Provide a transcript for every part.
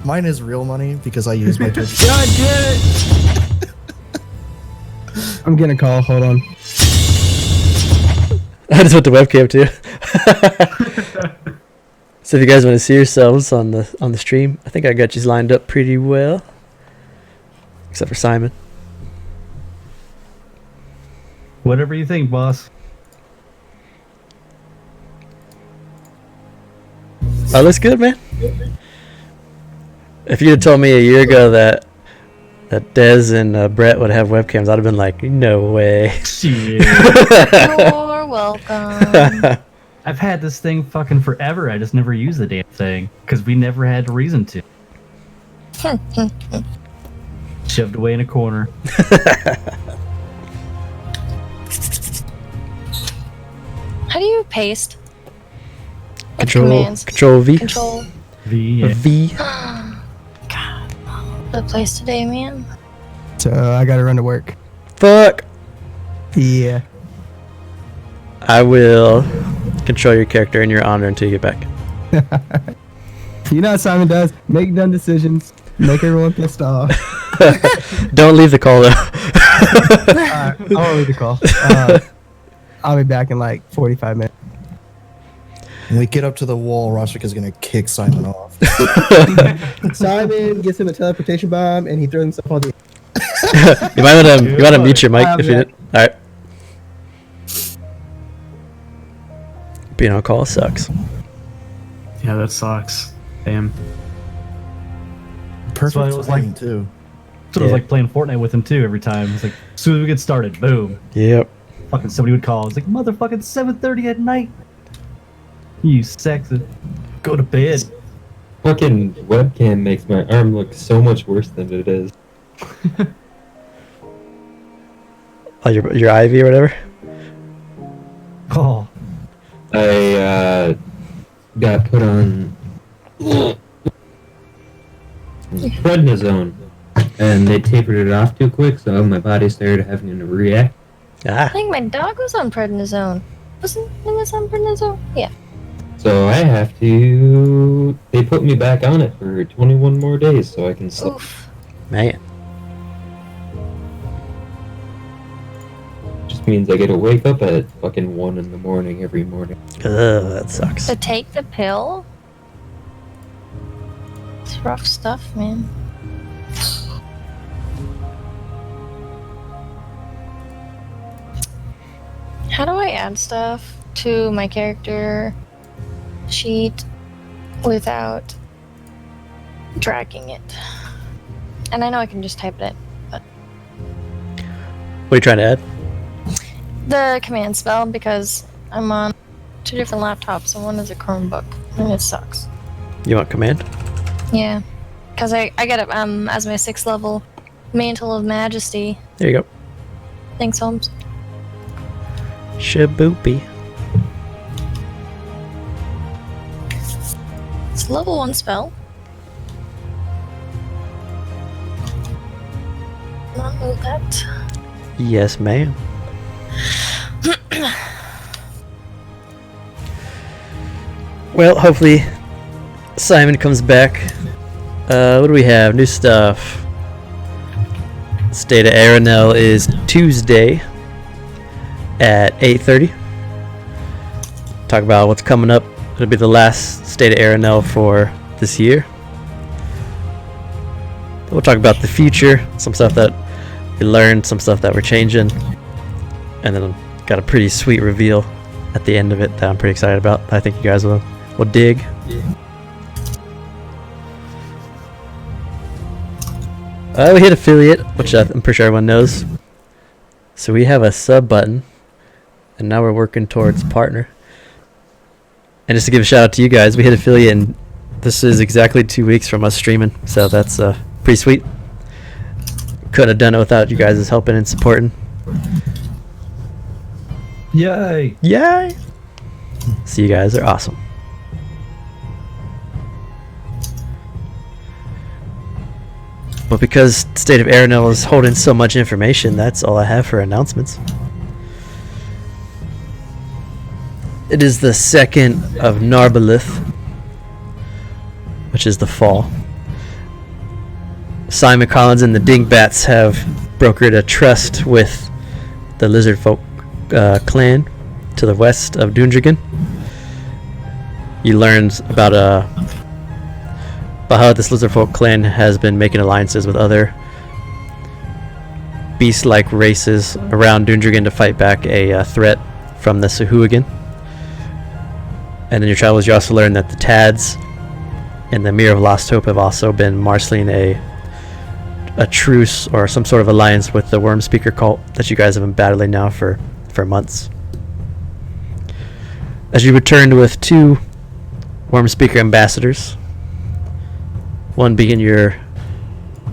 Mine is real money because I use my Twitch. God damn it! I'm getting a call. Hold on. I just went to webcam too. So if you guys want to see yourselves on the stream, I think I got you lined up pretty well, except for Simon. Whatever you think, boss. Oh, looks good, man. If you'd have told me a year ago that Dez and Brett would have webcams, I'd have been like, no way. Shit. You're welcome. I've had this thing fucking forever. I just never used the damn thing because we never had a reason to. Shoved away in a corner. How do you paste? What commands? Control V. Control. V. Yeah. V. God, the place today, man. So I gotta run to work. Fuck. Yeah. I will control your character in your honor until you get back. You know what Simon does? Make dumb decisions. Make everyone pissed off. Don't leave the call though. I won't leave the call. I'll be back in like 45 minutes. When we get up to the wall, Rosvik is gonna kick Simon off. Simon gives him a teleportation bomb and he throws himself on the... You might want to mute your mic if you did. All right. Being on call sucks. Yeah, that sucks. Damn. Perfect why it was like- timing, too. So it was like playing Fortnite with him too every time. It's like, as soon as we get started, boom. Yep. Fucking somebody would call. It's like, motherfucking 7:30 at night. You sexy. Go to bed. Fucking webcam makes my arm look so much worse than it is. Oh, your Ivy or whatever. Oh. I got put on prednisone, and they tapered it off too quick, so my body started having to react. I think my dog was on prednisone. Wasn't it on prednisone? Yeah. So I have to... They put me back on it for 21 more days so I can sleep. Oof. Man. Just means I gotta wake up at fucking 1 in the morning every morning. Ugh, that sucks. To take the pill? It's rough stuff, man. How do I add stuff to my character sheet without dragging it? And I know I can just type it in, but... What are you trying to add? The command spell, because I'm on 2 different laptops and one is a Chromebook, and it sucks. You want command? Yeah, because I get it as my 6th level Mantle of Majesty. There you go. Thanks, Holmes. Shaboopy. It's a level 1 spell. Not move that. Yes, ma'am. Well, hopefully Simon comes back. What do we have? New stuff. State of Erenel is Tuesday at 8:30. Talk about what's coming up. It'll be the last State of Erenel for this year. We'll talk about the future, some stuff that we learned, some stuff that we're changing, and then got a pretty sweet reveal at the end of it that I'm pretty excited about. I think you guys will dig. We hit affiliate, which I'm pretty sure everyone knows. So we have a sub button, and now we're working towards partner. And just to give a shout out to you guys, we hit affiliate, and this is exactly 2 weeks from us streaming, so that's pretty sweet. Couldn't have done it without you guys helping and supporting. Yay! Yay! So you guys are awesome. But because State of Erenel is holding so much information, that's all I have for announcements. It is the 2nd of Narbalith, which is the fall. Simon Collins and the Dingbats have brokered a trust with the Lizard Folk clan to the west of Dundragon. You learned about how this Lizard Folk clan has been making alliances with other beast-like races around Dundragon to fight back a threat from the Sahuagin. And in your travels, you also learn that the Tads and the Mirror of Lost Hope have also been marshalling a truce or some sort of alliance with the Wyrmspeaker cult that you guys have been battling now for months. As you returned with 2 Wyrmspeaker ambassadors, one being your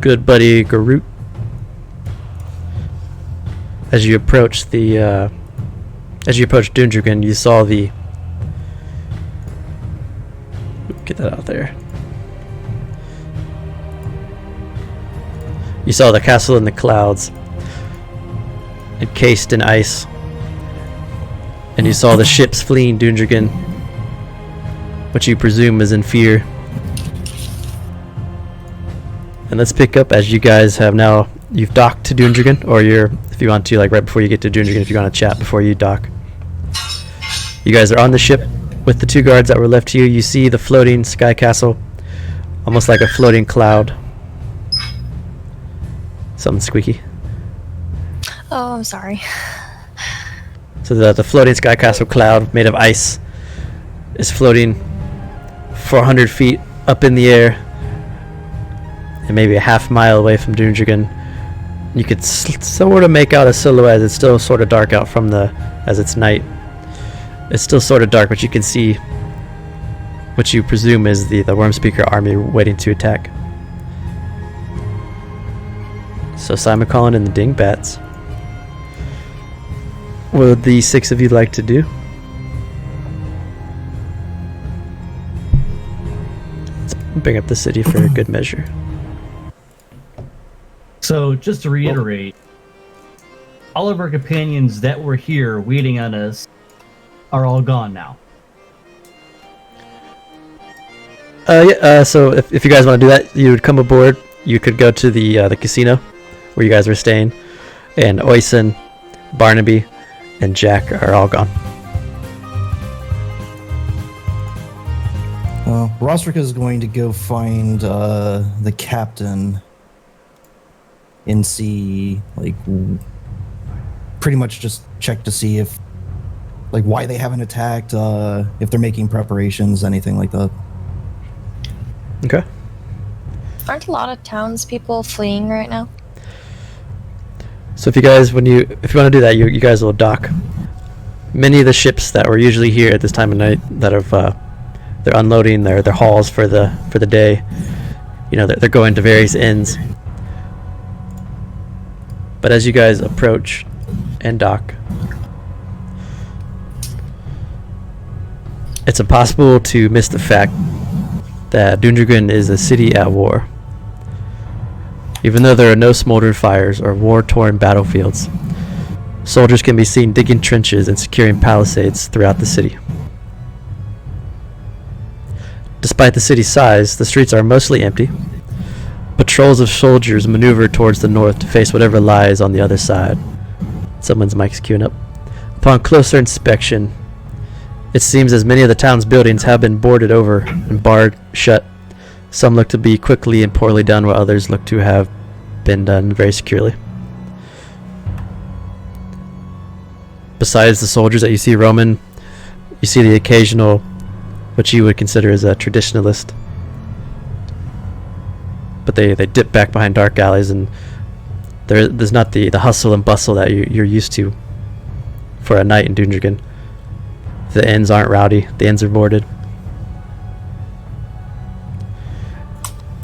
good buddy Garut. As you approached Dundragon, you saw the... Get that out there. You saw the castle in the clouds, encased in ice, and you saw the ships fleeing Dundragon, which you presume is in fear. And let's pick up as you guys have now, you've docked to Dundragon, or if you want to, like right before you get to Dundragon, if you want to chat before you dock. You guys are on the ship with the 2 guards that were left to you. You see the floating sky castle, almost like a floating cloud. Something squeaky. Oh, I'm sorry. So the floating sky castle cloud made of ice is floating 400 feet up in the air and maybe a half mile away from Dundragon. You could sort of make out a silhouette. It's still sort of dark out as it's night. It's still sort of dark, but you can see what you presume is the Wyrmspeaker army waiting to attack. So Simon Collin and the Dingbats. What would the 6 of you like to do? Let's bring up the city for a good measure. So, just to reiterate, all of our companions that were here waiting on us are all gone now. So if you guys want to do that, you would come aboard. You could go to the casino where you guys were staying, and Oyson, Barnaby, and Jack are all gone. Rosrica is going to go find the captain and see, like, pretty much just check to see if, like, why they haven't attacked, if they're making preparations, anything like that. Okay. Aren't a lot of townspeople fleeing right now? So if you guys, if you want to do that, you guys will dock. Many of the ships that were usually here at this time of night that have they're unloading their hauls for the day. You know, they're going to various inns. But as you guys approach and dock, it's impossible to miss the fact that Dundragon is a city at war. Even though there are no smoldered fires or war-torn battlefields, soldiers can be seen digging trenches and securing palisades throughout the city. Despite the city's size, the streets are mostly empty. Patrols of soldiers maneuver towards the north to face whatever lies on the other side. Someone's mic's queuing up. Upon closer inspection, it seems as many of the town's buildings have been boarded over and barred shut. Some look to be quickly and poorly done, while others look to have been done very securely. Besides the soldiers that you see roaming, you see the occasional, what you would consider as a traditionalist. But they dip back behind dark alleys, and there's not the hustle and bustle that you're used to for a night in Dundragon. The inns aren't rowdy, the inns are boarded.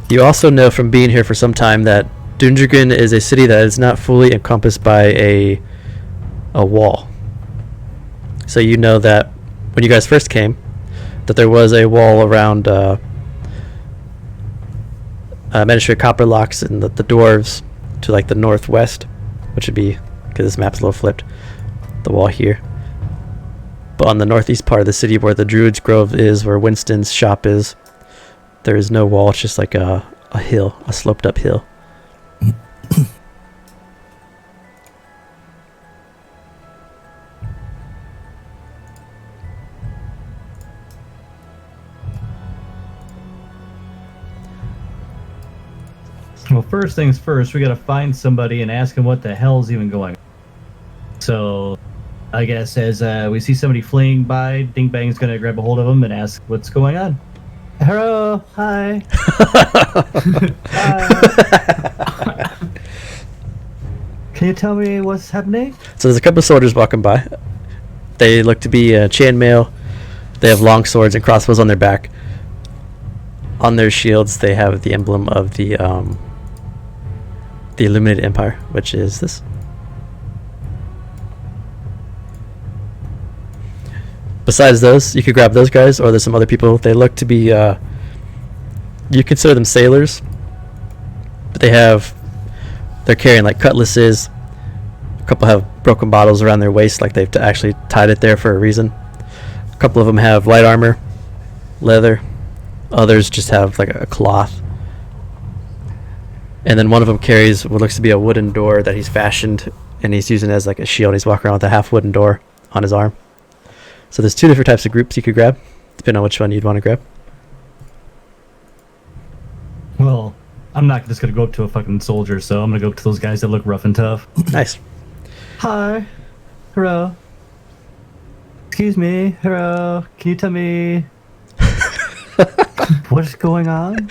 You also know from being here for some time that Dundragon is a city that is not fully encompassed by a wall. So you know that when you guys first came, that there was a wall around Magistrate Copperlocks and the dwarves to like the northwest, which would be, because this map's a little flipped, the wall here. But on the northeast part of the city where the Druid's Grove is, where Winston's shop is, there is no wall. It's just like a hill, a sloped up hill. Well, first things first, we gotta find somebody and ask him what the hell's even going on. So, I guess as we see somebody fleeing by, Ding Bang's gonna grab a hold of him and ask what's going on. Hello, hi. Hi. Can you tell me what's happening? So there's a couple of soldiers walking by. They look to be chainmail. They have long swords and crossbows on their back. On their shields, they have the emblem of the Illuminated Empire, which is this. Besides those, you could grab those guys, or there's some other people. They look to be, you consider them sailors, but they're carrying like cutlasses. A couple have broken bottles around their waist, like they've actually tied it there for a reason. A couple of them have light armor, leather. Others just have like a cloth. And then one of them carries what looks to be a wooden door that he's fashioned, and he's using it as like a shield. He's walking around with a half wooden door on his arm. So there's two different types of groups you could grab, depending on which one you'd want to grab. Well, I'm not just gonna go up to a fucking soldier, so I'm gonna go up to those guys that look rough and tough. Nice. Hi. Hello. Excuse me. Hello. Can you tell me what's going on?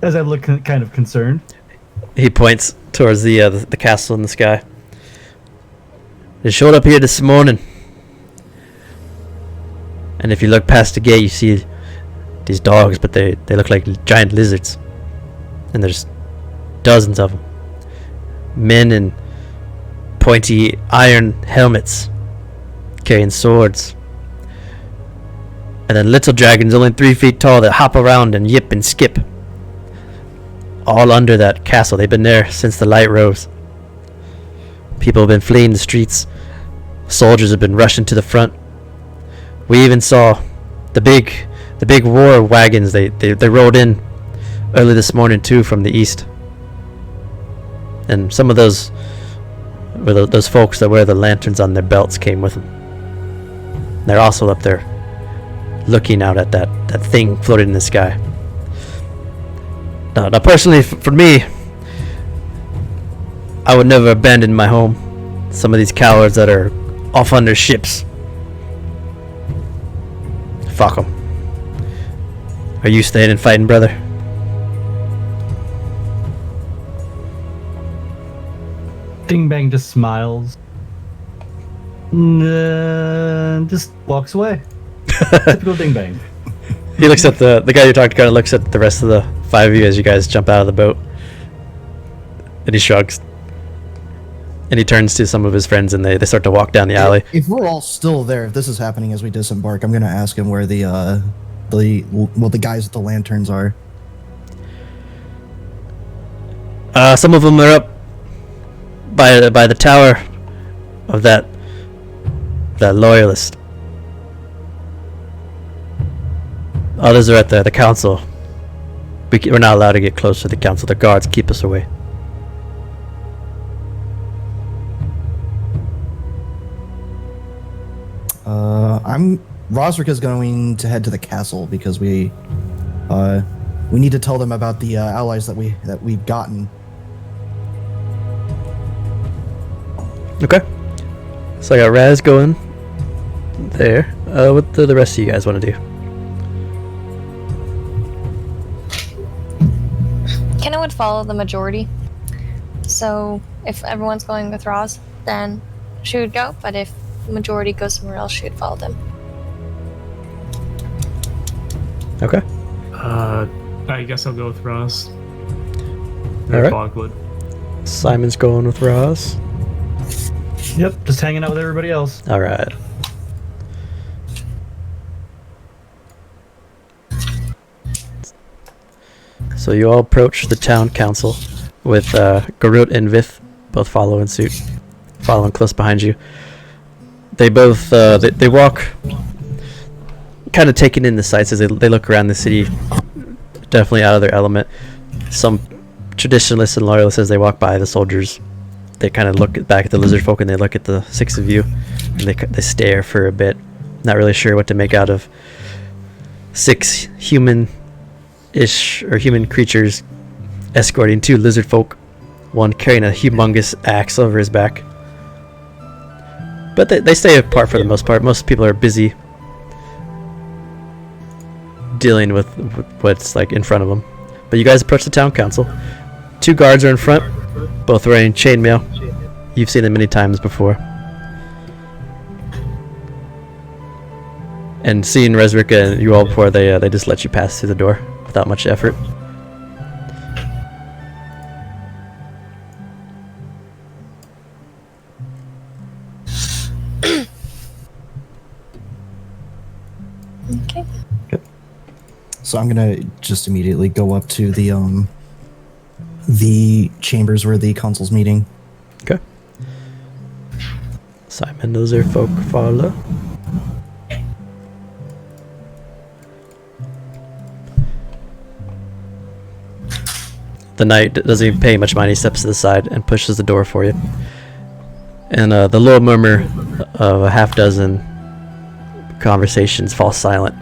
As I look kind of concerned. He points towards the castle in the sky. They showed up here this morning, and if you look past the gate, you see these dogs, but they look like giant lizards, and there's dozens of them. Men in pointy iron helmets, carrying swords, and then little dragons only 3 feet tall that hop around and yip and skip, all under that castle. They've been there since the light rose. People have been fleeing the streets. Soldiers have been rushing to the front. We even saw the big war wagons. They rode in early this morning too from the east. And some of those were those folks that wear the lanterns on their belts came with them. They're also up there looking out at that thing floating in the sky. Now personally, for me, I would never abandon my home. Some of these cowards that are off on their ships. Fuck them. Are you staying and fighting, brother? Ding Bang just smiles. Just walks away. Typical Ding Bang. He looks at the guy you talked to, kind of looks at the rest of the 5 of you as you guys jump out of the boat. And he shrugs. And he turns to some of his friends, and they start to walk down the alley. If we're all still there, if this is happening as we disembark, I'm gonna ask him where the guys with the lanterns are. Some of them are up by the tower of that loyalist. Others are at the council. We're not allowed to get close to the council. The guards keep us away. Rosric is going to head to the castle because we need to tell them about the allies that we've gotten. Okay. So I got Raz going there. What do the rest of you guys want to do? Kenna would follow the majority. So if everyone's going with Roz, then she would go. But if the majority goes somewhere else, she would follow them. Okay. I guess I'll go with Ross. All right. Fogwood. Simon's going with Roz. Yep, just hanging out with everybody else. All right. So you all approach the town council with Garut and Vith both following suit, following close behind you. They both they walk, kind of taking in the sights as they look around the city. Definitely out of their element. Some traditionalists and loyalists, as they walk by the soldiers, they kind of look back at the lizard folk and they look at the six of you, and they stare for a bit, not really sure what to make out of 6 human-ish ish or human creatures escorting 2 lizard folk, one carrying a humongous axe over his back. But they stay apart for the most part. Most people are busy dealing with what's like in front of them. But you guys approach the town council. 2 guards are in front, both wearing chainmail. You've seen them many times before. And seeing Resrick and you all before, they just let you pass through the door without much effort. Okay. So I'm gonna just immediately go up to the chambers where the council's meeting. Okay. Simon, those are folk follow. The knight doesn't even pay much mind. He steps to the side and pushes the door for you. And the low murmur of a half dozen conversations falls silent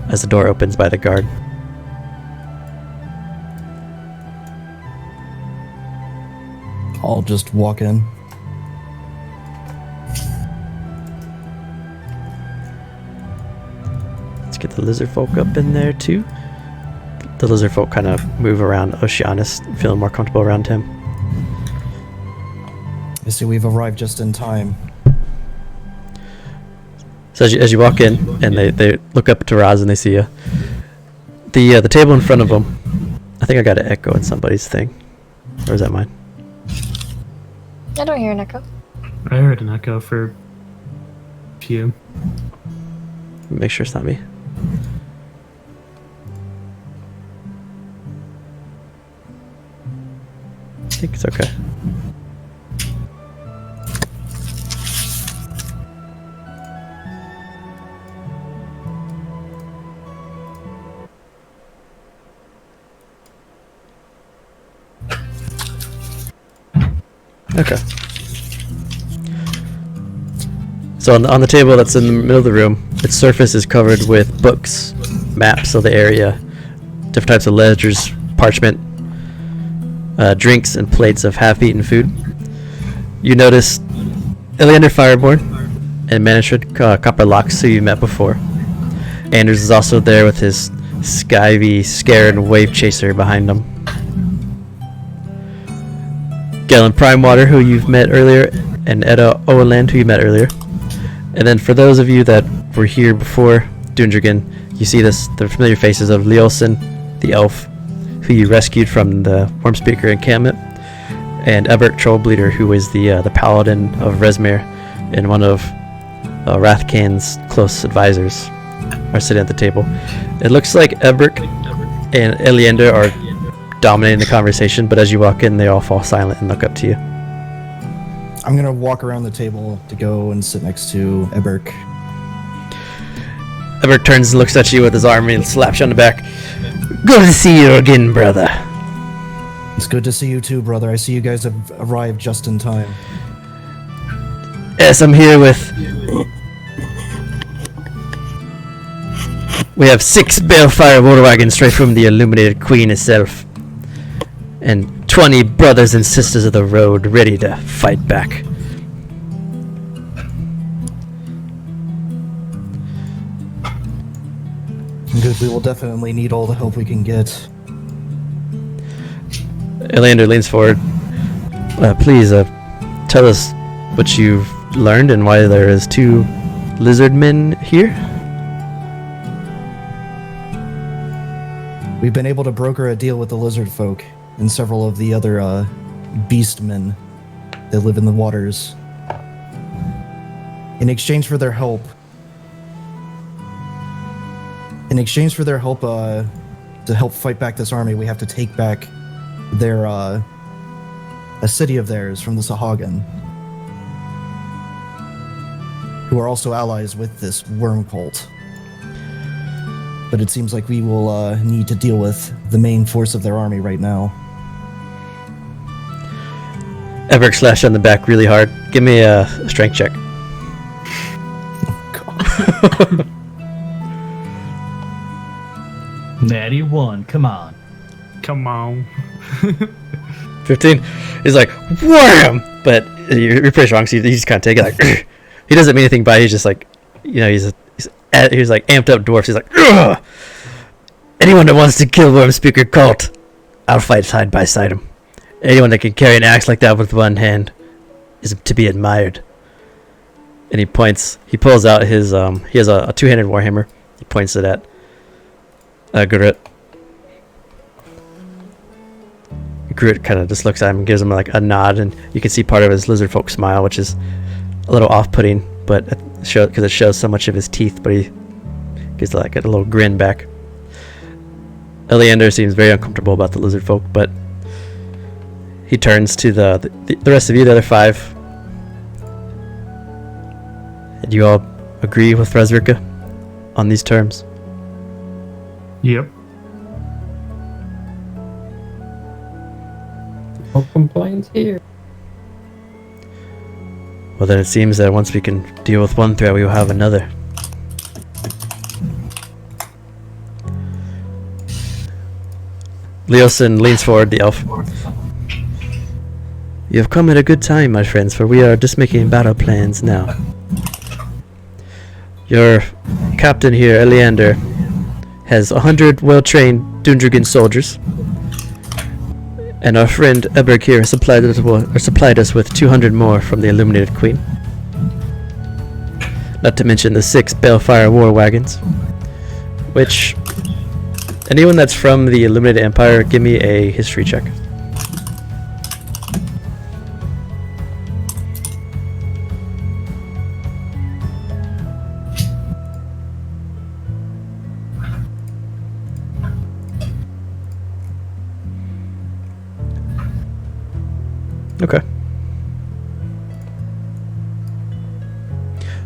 as the door opens by the guard. I'll just walk in. Let's get the lizard folk up in there too. The lizard folk kind of move around Oceanus, feeling more comfortable around him. I see we've arrived just in time. So as you walk in, and they look up to Raz and they see you. The table in front of them, I think I got an echo in somebody's thing. Or is that mine? I don't hear an echo. I heard an echo for a few. Make sure it's not me. I think it's okay. Okay. So on the table that's in the middle of the room, its surface is covered with books, maps of the area, different types of ledgers, parchment, drinks, and plates of half-eaten food. You notice Eleander Fireborn and Manishred Copperlocks, who you met before. Anders is also there with his skivy, scared wave chaser behind him. Galen Primewater, who you've met earlier, and Edda Oeland, who you met earlier. And then for those of you that were here before Dundragon, you see the familiar faces of Leolson, the elf, who you rescued from the Wyrmspeaker encampment, and Ebert Trollbleeder, who is the paladin of Resmir and one of Rathkan's close advisors, are sitting at the table. It looks like Ebert and Eleander are dominating the conversation, but as you walk in, they all fall silent and look up to you. I'm gonna walk around the table to go and sit next to Eberk. Ebert turns and looks at you with his arm and slaps you on the back. Good to see you again, brother. It's good to see you too, brother. I see you guys have arrived just in time. Yes, I'm here with... We have 6 balefire water wagons straight from the illuminated queen herself. And 20 brothers and sisters of the road ready to fight back. Good, we will definitely need all the help we can get. Eleander leans forward. Please, tell us what you've learned and why there is 2 lizard men here. We've been able to broker a deal with the lizard folk and several of the other beastmen that live in the waters. In exchange for their help, to help fight back this army, we have to take back their a city of theirs from the Sahagan, who are also allies with this worm cult. But it seems like we will need to deal with the main force of their army right now. Everett slashed on the back really hard. Give me a strength check. Oh, God. Natty 1, come on. Come on. 15. He's like, wham! But you're pretty strong, so you just kind of take it like, he doesn't mean anything by it. He's just like, you know, he's like amped up dwarf. He's like, ugh! Anyone that wants to kill Wyrmspeaker cult, I'll fight side by side him. Anyone that can carry an axe like that with one hand is to be admired. And he pulls out his, he has a two-handed warhammer. He points it at Grit. Grit kind of just looks at him and gives him like a nod, and you can see part of his lizard folk smile, which is a little off-putting, but because it shows so much of his teeth, but he gives like a little grin back. Eleander seems very uncomfortable about the lizard folk, but he turns to the rest of you, the other 5. And you all agree with Resvirka on these terms? Yep. No complaints here. Well, then it seems that once we can deal with one threat, we will have another. Leosin leans forward, the elf. You have come at a good time, my friends, for we are just making battle plans now. Your captain here, Eleander, has 100 well-trained Dundragon soldiers, and our friend Eberg here has supplied us with 200 more from the Illuminated Queen. Not to mention the 6 Balefire war wagons, which... anyone that's from the Illuminated Empire, give me a history check. Okay.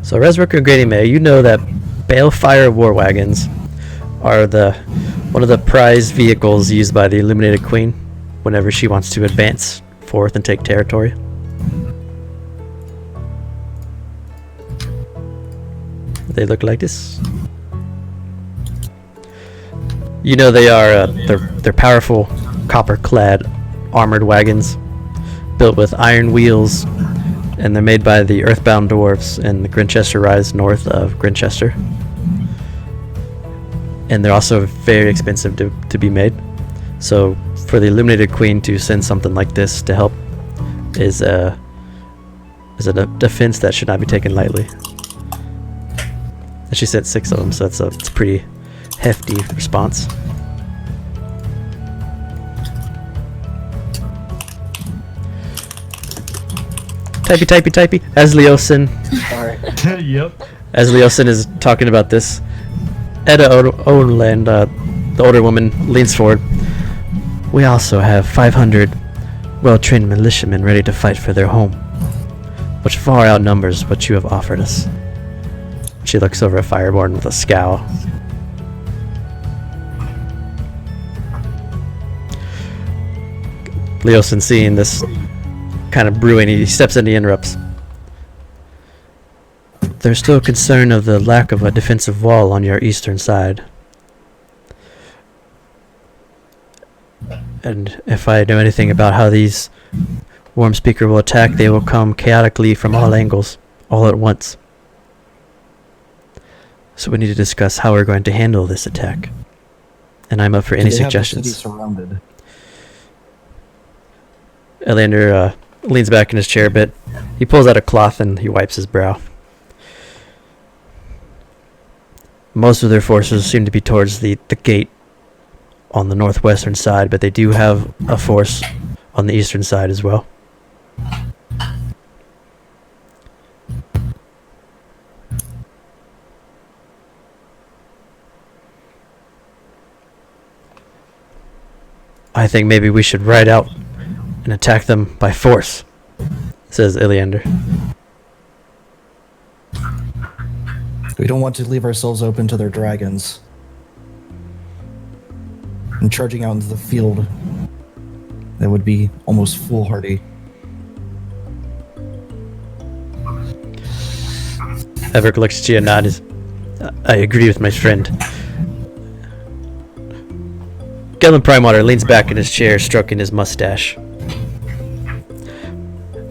So Resvirka and Grady May, you know that Balefire war wagons are one of the prized vehicles used by the Illuminated Queen whenever she wants to advance forth and take territory. They look like this. You know they are they're powerful copper-clad armored wagons built with iron wheels, and they're made by the Earthbound Dwarves in the Grinchester Rise north of Grinchester. And they're also very expensive to be made. So for the Illuminated Queen to send something like this to help is a defense that should not be taken lightly. And she sent 6 of them, so it's a pretty hefty response. Typey. As Leosin Yep. As Leosin is talking about this, Edda Odenland, the older woman, leans forward. We also have 500 well-trained militiamen ready to fight for their home, which far outnumbers what you have offered us. She looks over at Fireborn with a scowl. Leosin, seeing this kind of brewing, he steps in and interrupts. There's still concern of the lack of a defensive wall on your eastern side. And if I know anything about how these Wyrmspeaker will attack, they will come chaotically from all angles, all at once. So we need to discuss how we're going to handle this attack. And I'm up for any suggestions. Have the city surrounded? Eleander leans back in his chair a bit. He pulls out a cloth and he wipes his brow. Most of their forces seem to be towards the gate on the northwestern side, but they do have a force on the eastern side as well. I think maybe we should ride out and attack them by force, says Eleander. We don't want to leave ourselves open to their dragons. And charging out into the field, that would be almost foolhardy. Everett looks at you and nods. I agree with my friend. Gellin Primewater leans back in his chair, stroking his mustache.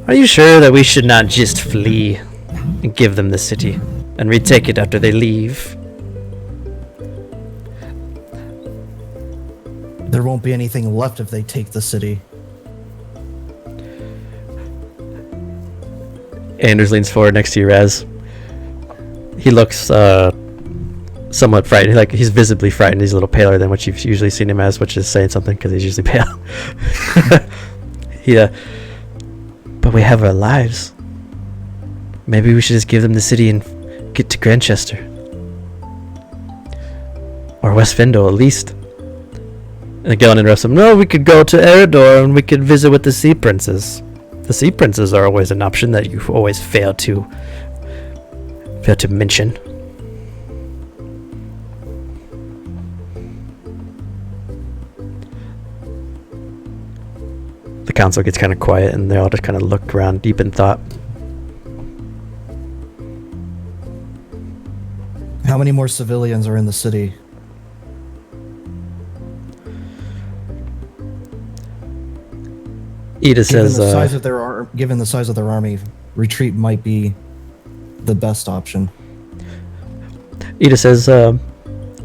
Are you sure that we should not just flee and give them the city and retake it after they leave? There won't be anything left if they take the city. Anders leans forward next to you, Raz. He looks somewhat frightened. Like, he's visibly frightened. He's a little paler than what you've usually seen him as, which is saying something because he's usually pale. But we have our lives. Maybe we should just give them the city and get to Grantchester. Or West Findle, at least. And Gellin interrupts him. No, we could go to Eredor and we could visit with the Sea Princes. The Sea Princes are always an option that you always fail to mention. The council gets kind of quiet and they all just kind of look around deep in thought. How many more civilians are in the city? Ida says, given the size of their army, retreat might be the best option. Ida says,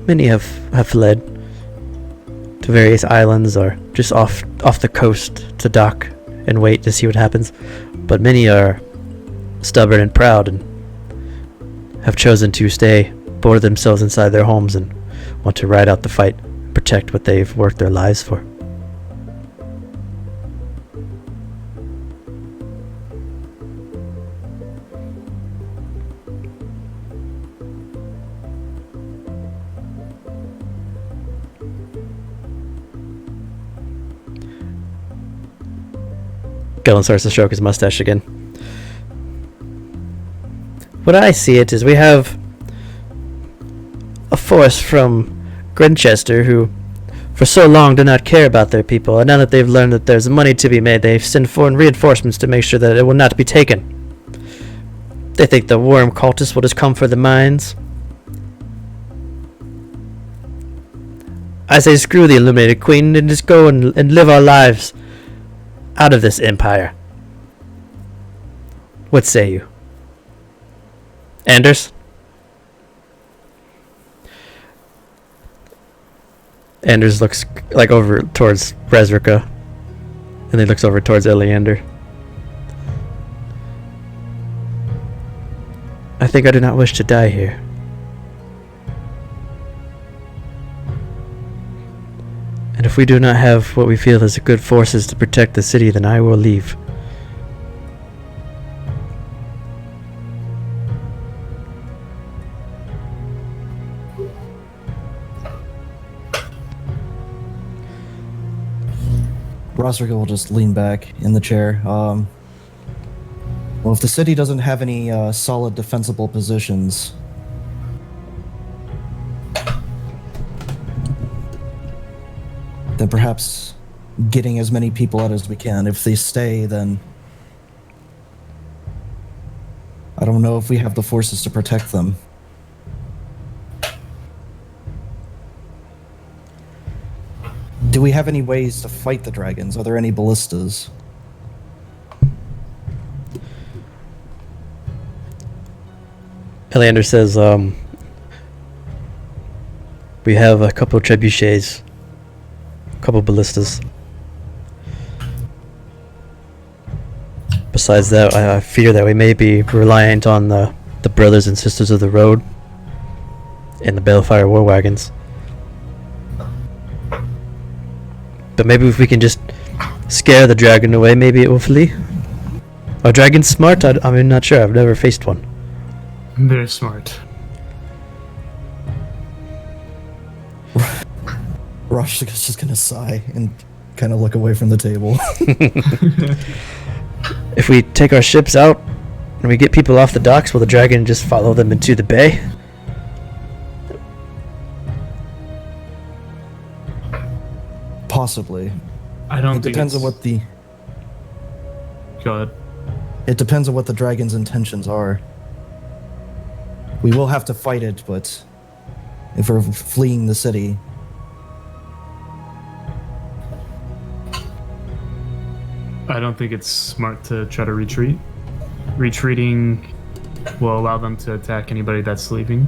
many have fled to various islands or just off the coast to dock and wait to see what happens. But many are stubborn and proud and have chosen to stay, board themselves inside their homes and want to ride out the fight, protect what they've worked their lives for. Gellin starts to stroke his mustache again. What I see it is we have a force from Grantchester who for so long did not care about their people, and now that they've learned that there's money to be made, they've sent foreign reinforcements to make sure that it will not be taken. They think the worm cultists will just come for the mines. I say screw the Illuminated Queen and just go and live our lives out of this empire. What say you? Anders? Anders looks like over towards Rezrika, and he looks over towards Eleander. I think I do not wish to die here. And if we do not have what we feel is good forces to protect the city, then I will leave. Rosrica will just lean back in the chair. Well, if the city doesn't have any solid defensible positions, then perhaps getting as many people out as we can. If they stay, then I don't know if we have the forces to protect them. Do we have any ways to fight the dragons? Are there any ballistas? Eleander says, we have a couple of trebuchets, a couple of ballistas. Besides that, I fear that we may be reliant on the brothers and sisters of the road and the Balefire war wagons. But maybe if we can just scare the dragon away, maybe it will flee. Are dragons smart? I'm not sure. I've never faced one. Very smart. Rosrica's just gonna sigh and kind of look away from the table. If we take our ships out and we get people off the docks, will the dragon just follow them into the bay? Possibly. I don't It think depends on it's- what the Go ahead. It depends on what the dragon's intentions are. We will have to fight it, but if we're fleeing the city, I don't think it's smart to try to retreat. Retreating will allow them to attack anybody that's leaving.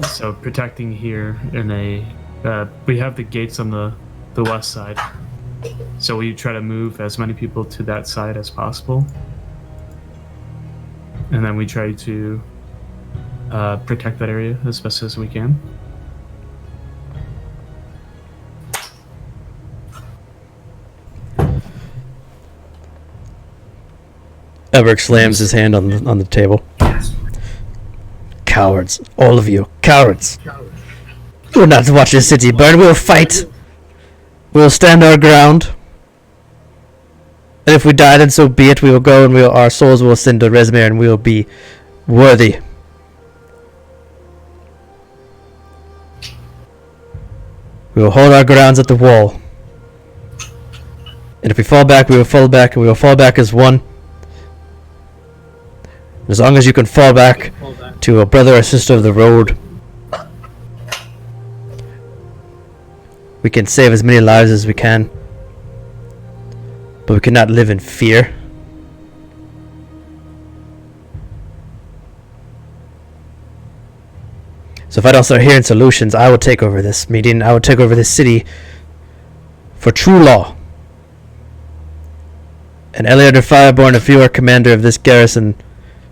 So protecting here in a... we have the gates on the west side. So we try to move as many people to that side as possible. And then we try to protect that area as best as we can. Elric slams his hand on the table. Cowards. All of you. Cowards. We're not to watch this city burn. We'll fight. We'll stand our ground. And if we die, then so be it. We will go and our souls will ascend to Rezmir and we will be worthy. We will hold our grounds at the wall. And if we fall back, we will fall back, and we will fall back as one. As long as you can fall back to a brother or sister of the road, we can save as many lives as we can. But we cannot live in fear. So if I don't start hearing solutions, I will take over this meeting. I will take over this city for true law. And Eliot Fireborn, if you are commander of this garrison,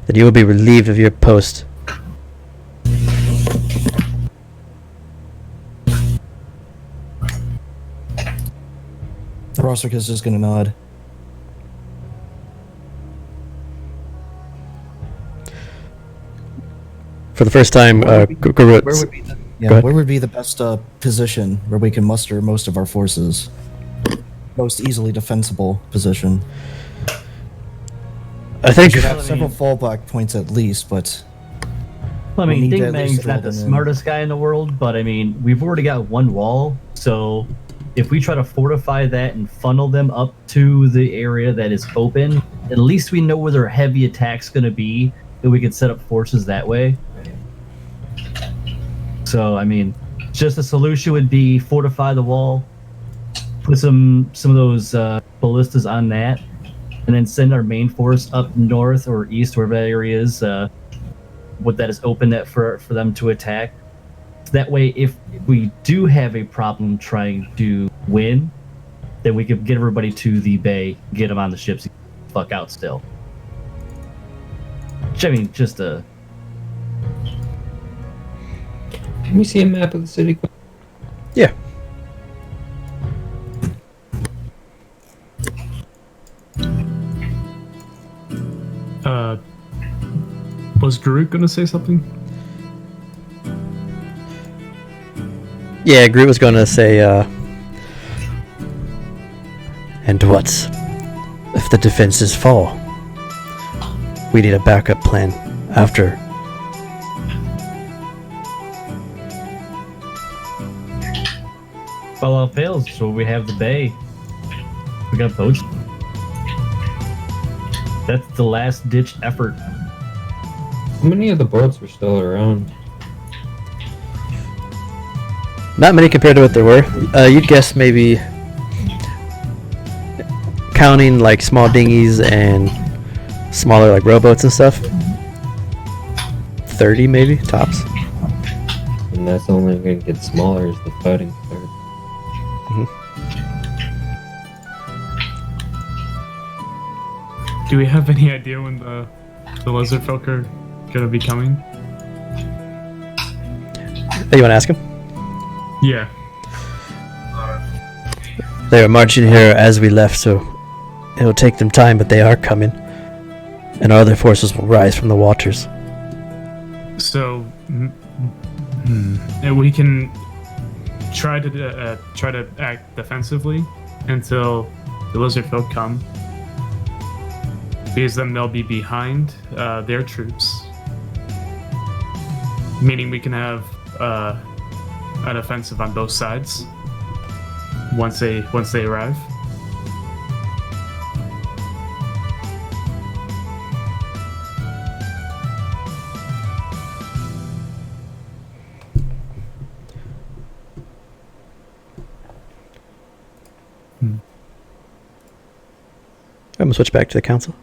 then you will be relieved of your post. Rosric is just gonna nod. For the first time, Where would be the, Go ahead. where would be the best position where we can muster most of our forces? Most easily defensible position. I think We should have several fallback points at least, but Well, I We mean, need to at least Dingbang's not draw the them in. smartest guy in the world, but I mean, we've already got one wall, so if we try to fortify that and funnel them up to the area that is open, at least we know where their heavy attack's going to be, and we can set up forces that way. So, I mean, just a solution would be fortify the wall, put some of those ballistas on that, and then send our main force up north or east, wherever that area is, what that is open that for them to attack. That way, if we do have a problem trying to win, then we could get everybody to the bay, get them on the ships, and fuck out still. Which, I mean, just a... Can we see a map of the city? yeah. Was Garuk gonna say something? Yeah, Groot was gonna say, and what if the defenses fall? We need a backup plan after. If all else fails, so we have the bay. We got poached. That's the last ditch effort. How many of the boats are still around? Not many compared to what there were. You'd guess maybe, counting like small dinghies and smaller like rowboats and stuff, 30 maybe tops. And that's only going to get smaller as the fighting starts. Do we have any idea when the lizard folk are gonna be coming? Hey, you want to ask him? Yeah. They were marching here as we left, so it'll take them time, but they are coming, and our other forces will rise from the waters. So, and we can try to act defensively until the lizard folk come, because then they'll be behind their troops. Meaning we can have an offensive on both sides once they arrive. I'm gonna switch back to the council.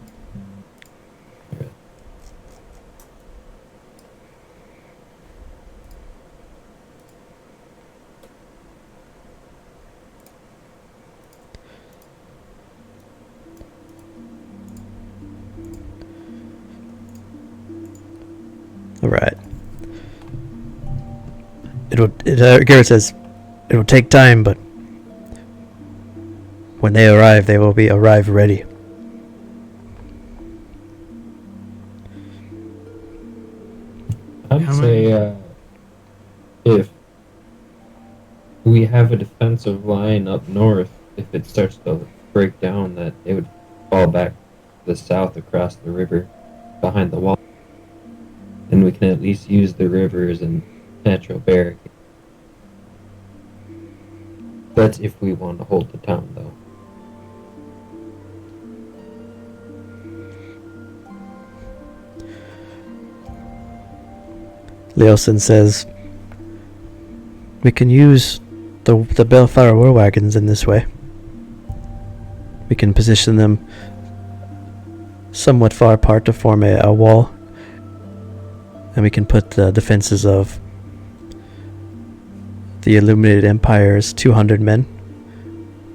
All right. Garrett says it will take time, but when they arrive, they will be arrive ready. I'd How say if we have a defensive line up north, if it starts to break down, that they would fall back to the south across the river behind the wall. And we can at least use the river as a natural barricade. That's if we want to hold the town, though. Leosin says we can use the Bellfire war wagons in this way. We can position them somewhat far apart to form a wall, and we can put the defenses of the Illuminated Empire's 200 men,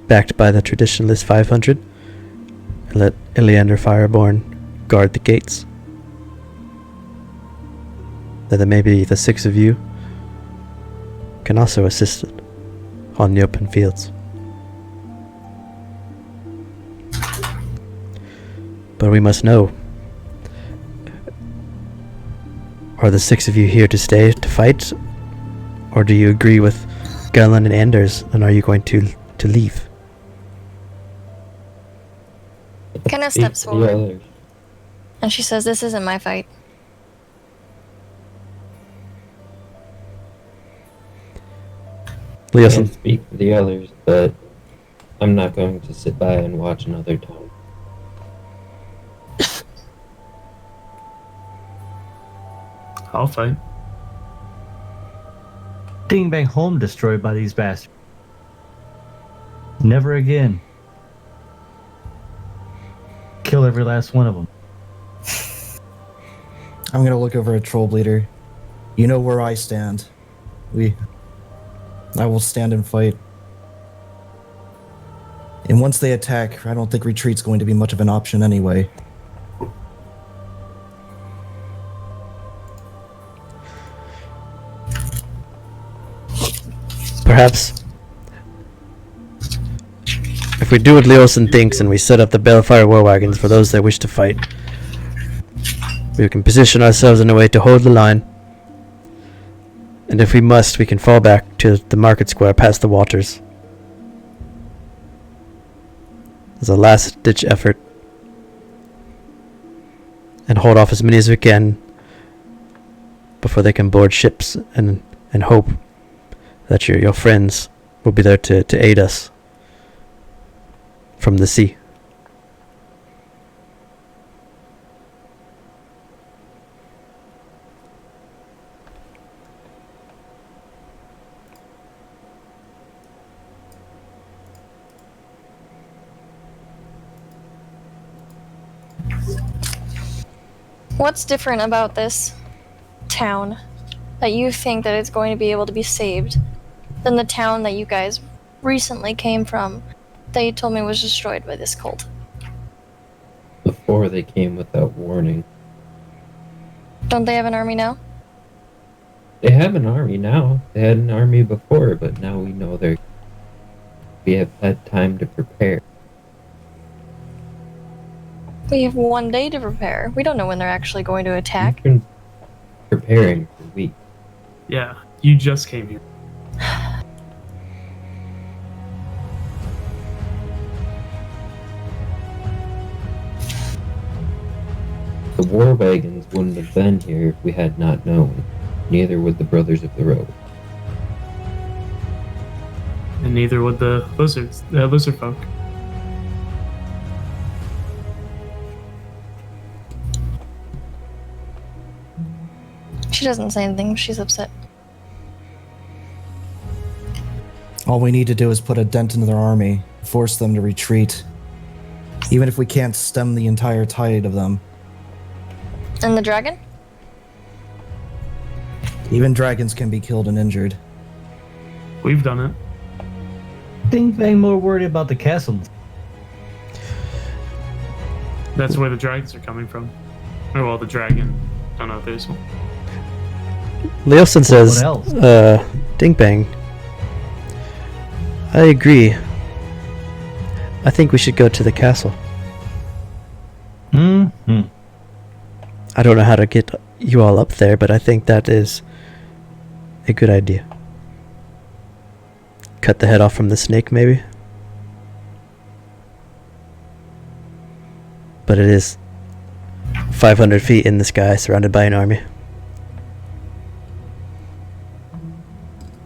backed by the Traditionalist 500, and let Iliander Fireborn guard the gates. Then maybe the 6 of you can also assist on the open fields. But we must know, are the 6 of you here to stay to fight, or do you agree with Galen and Anders, and are you going to leave? Kenna steps The forward others. and she says, "This isn't my fight." I Leosin, can't speak for the others, but I'm not going to sit by and watch another town. I'll fight. Dingbang home destroyed by these bastards. Never again. Kill every last one of them. I'm gonna look over at Troll Bleeder. You know where I stand. I will stand and fight. And once they attack, I don't think retreat's going to be much of an option anyway. perhaps if we do what Leosin thinks and we set up the Bellfire war wagons for those that wish to fight, we can position ourselves in a way to hold the line, and if we must, we can fall back to the market square past the waters as a last-ditch effort and hold off as many as we can before they can board ships, and hope that your friends will be there to aid us from the sea. What's different about this town that you think that it's going to be able to be saved than the town that you guys recently came from that you told me was destroyed by this cult? Before they came without warning. Don't they have an army now? They have an army now. They had an army before, but now we know we have had time to prepare. We have 1 day to prepare. We don't know when they're actually going to attack. We've been preparing for weeks. Yeah, you just came here. The war wagons wouldn't have been here if we had not known. Neither would the Brothers of the Road. And neither would the lizard folk. She doesn't say anything. She's upset. All we need to do is put a dent into their army, force them to retreat. Even if we can't stem the entire tide of them. And the dragon? Even dragons can be killed and injured. We've done it. Ding Bang more worried about the castle. That's where the dragons are coming from. Oh, well, the dragon. Oh no, there's one. Leosin says, What else? Ding Bang. I agree. I think we should go to the castle. Mm-hmm. I don't know how to get you all up there, but I think that is a good idea. Cut the head off from the snake, maybe? But it is 500 feet in the sky, surrounded by an army.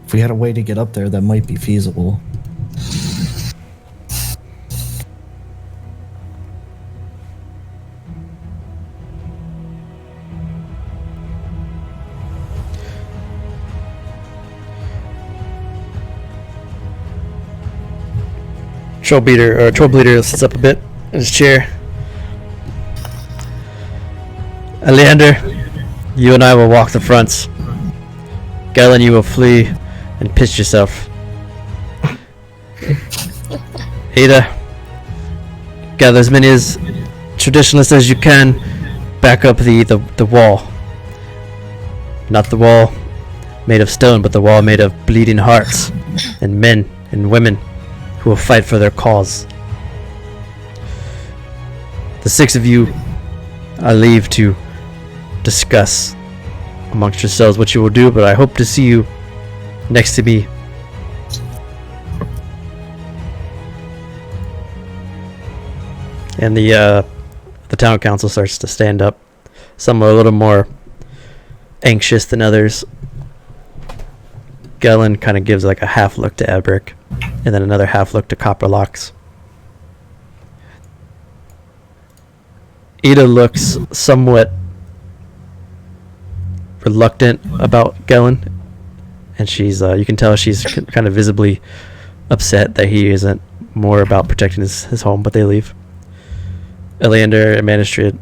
If we had a way to get up there, that might be feasible. Troll Bleeder sits up a bit in his chair. Leander, you and I will walk the fronts. Galen, you will flee and pitch yourself. Ada, gather as many as traditionalists as you can. Back up the wall. Not the wall made of stone, but the wall made of bleeding hearts and men and women who will fight for their cause. The 6 of you, I leave to discuss amongst yourselves what you will do, but I hope to see you next to me. And the town council starts to stand up. Some are a little more anxious than others. Galen kind of gives like a half look to Ebrick, and then another half look to Copperlocks. Ada looks somewhat reluctant about Galen, and she's you can tell she's kind of visibly upset that he isn't more about protecting his home, but they leave. Eleander and Manistrid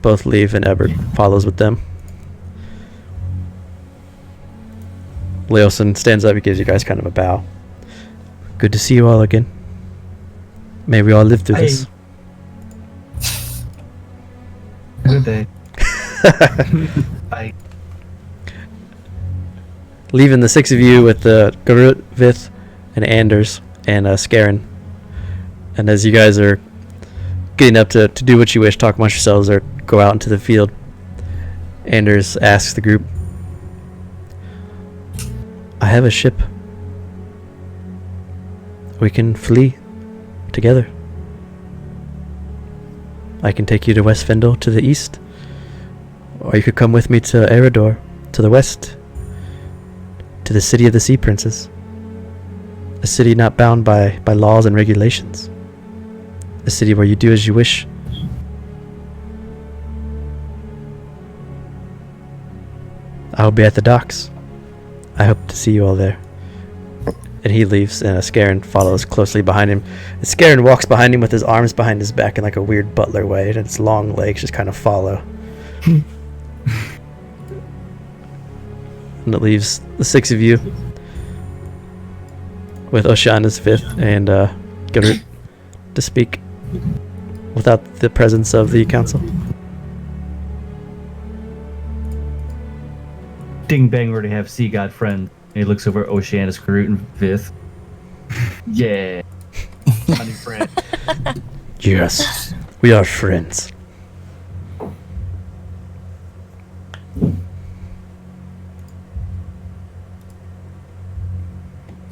both leave, and Ebert follows with them. Leosin stands up, he gives you guys kind of a bow. Good to see you all again. May we all live through this. Good day. Bye. Leaving the 6 of you with Garut, Vith, and Anders, and Skarin. And as you guys are getting up to do what you wish, talk amongst yourselves or go out into the field, Anders asks the group, I have a ship. We can flee together. I can take you to West Fendel to the east, or you could come with me to Eredor to the west, to the city of the Sea Princes, a city not bound by laws and regulations, a city where you do as you wish. I'll be at the docks. I hope to see you all there. And he leaves, and Skarin follows closely behind him. And Skarin walks behind him with his arms behind his back in like a weird butler way, and its long legs just kind of follow. And it leaves the 6 of you with Oceana's 5th and Gerrit to speak without the presence of the council. Ding Bang already have Sea God friend. And he looks over at Oceanus, Karut, and Vith. Yeah. Funny friend. Yes, we are friends.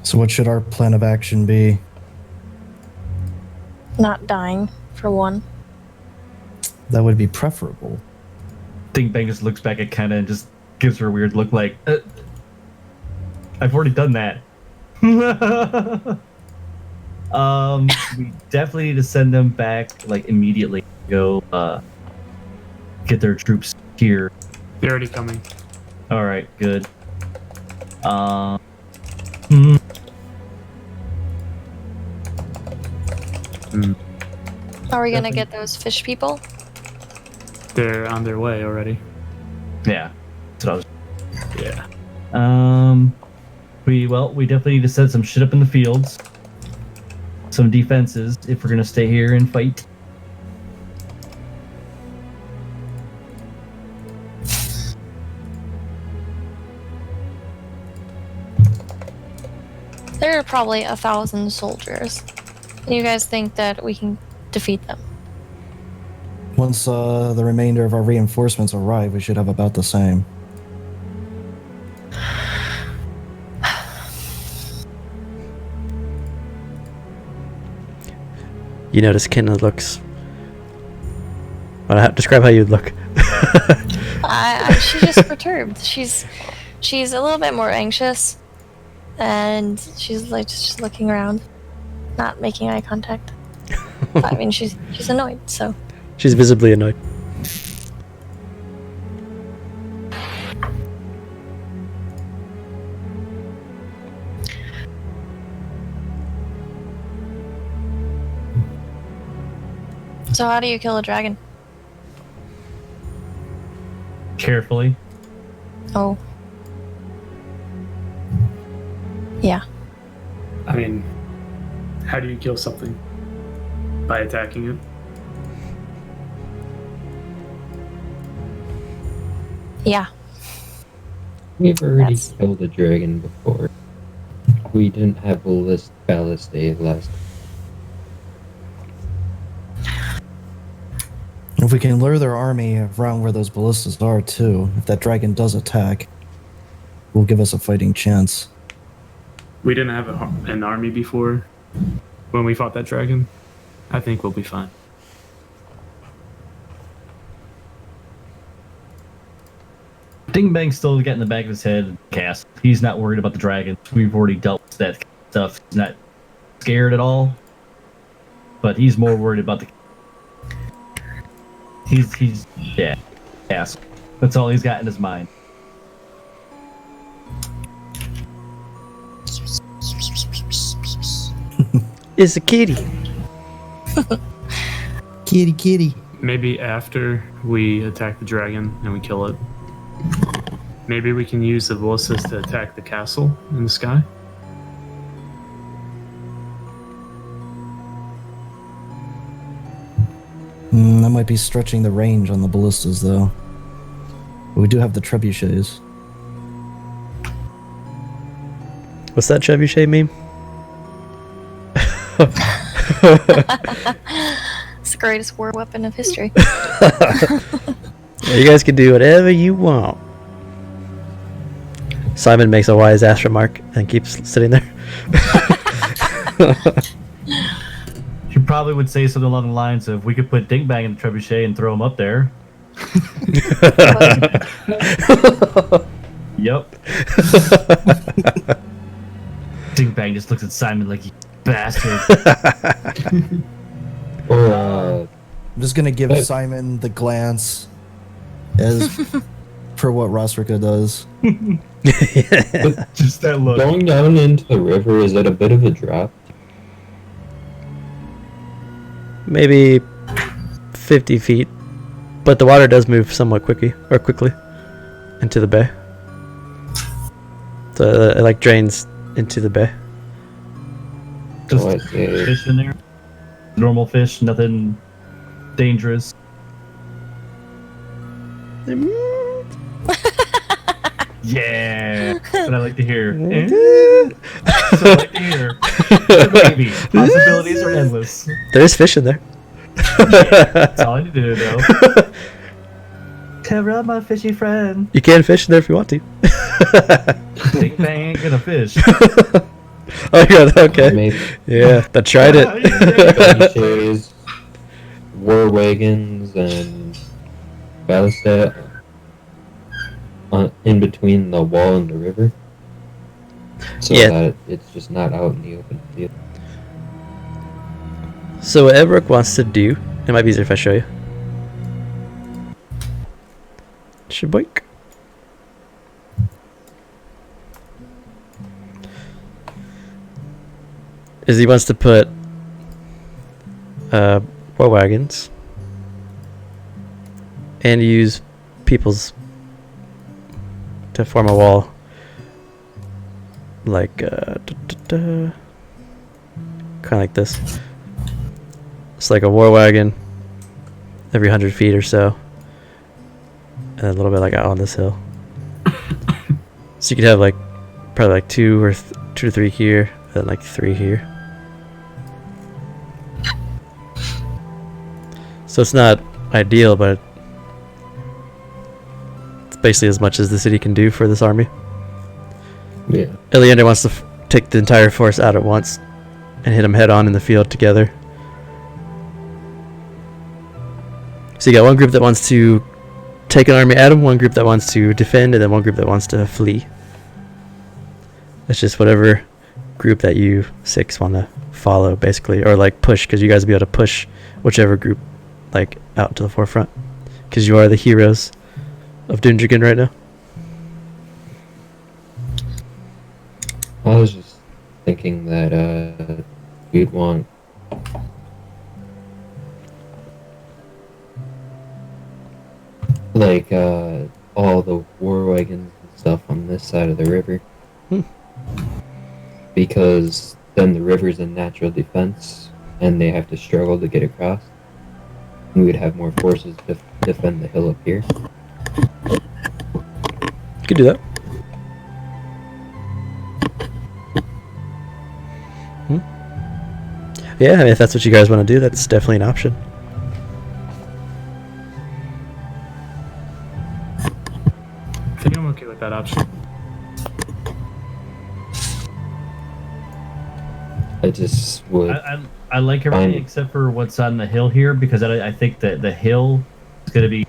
So what should our plan of action be? Not dying, for one. That would be preferable. Ding Bang just looks back at Kenna and just gives her a weird look like, I've already done that. We definitely need to send them back, like, immediately. Go, get their troops here. They're already coming. Alright, good. Are we gonna get those fish people? They're on their way already. Yeah. That's what I was. Yeah. We definitely need to set some shit up in the fields. Some defenses if we're gonna stay here and fight. There are probably 1,000 soldiers. You guys think that we can defeat them? Once the remainder of our reinforcements arrive, we should have about the same. You notice Kenna looks. Describe how you'd look. She's just perturbed. She's a little bit more anxious, and she's like just looking around, not making eye contact. But, I mean, she's annoyed. So She's visibly annoyed. how do you kill a dragon? Carefully. Oh. Yeah. I mean, how do you kill something? By attacking it? Yeah. We've already That's- killed a dragon before. We didn't have a ballast day last. If we can lure their army around where those ballistas are, too, if that dragon does attack, will give us a fighting chance. We didn't have an army before when we fought that dragon. I think we'll be fine. Ding Bang's still getting the back of his head cast. He's not worried about the dragon. We've already dealt with that stuff. He's not scared at all. But he's more worried about the. He's ass. That's all he's got in his mind. It's a kitty. Kitty, kitty. Maybe after we attack the dragon and we kill it, maybe we can use the ballistas to attack the castle in the sky. That might be stretching the range on the ballistas, though. But we do have the trebuchets. What's that trebuchet meme? It's the greatest war weapon of history. Yeah, you guys can do whatever you want. Simon makes a wise ass remark and keeps sitting there. He probably would say something along the lines of, "We could put Ding Bang in the trebuchet and throw him up there." Yep. Ding Bang just looks at Simon like, "You bastard." Or I'm just gonna give Simon the glance as for what Rosrika does. Just that look. going down into the river, is it a bit of a drop? Maybe 50 feet. But the water does move somewhat quickly into the bay. So it like drains into the bay. Just Oh, I see. fish in there. Normal fish, nothing dangerous. Yeah, that's what I like to hear. That's what I like to hear. Maybe possibilities are endless. There's fish in there. That's all I need to know. Tara, my fishy friend. You can fish in there if you want to. Ding Bang ain't gonna fish. Oh yeah, okay. Maybe Yeah, I tried it. trebuchets, war wagons, and ballista in between the wall and the river, so Yeah. that it's just not out in the open field. So what Edric wants to do, it might be easier if I show you. Shaboink. Is he wants to put war wagons and use people's to form a wall, like kind of like this. It's like a war wagon every 100 feet or so, and a little bit like out on this hill. So you could have like probably like two to three here, and then like 3 here. So it's not ideal, but it's basically as much as the city can do for this army. Yeah. Eleander wants to take the entire force out at once and hit them head on in the field together. So you got one group that wants to take an army at them, one group that wants to defend, and then one group that wants to flee. It's just whatever group that you 6 want to follow, basically, or like push, because you guys will be able to push whichever group like out to the forefront, because you are the heroes of Dungeon right now. I was just thinking that we'd want like all the war wagons and stuff on this side of the river. Because then the river's a natural defense and they have to struggle to get across. And we'd have more forces to defend the hill up here. You could do that. Yeah, I mean, if that's what you guys want to do, that's definitely an option. I think I'm okay with that option. I just would. I like everything except for what's on the hill here, because I think that the hill is going to be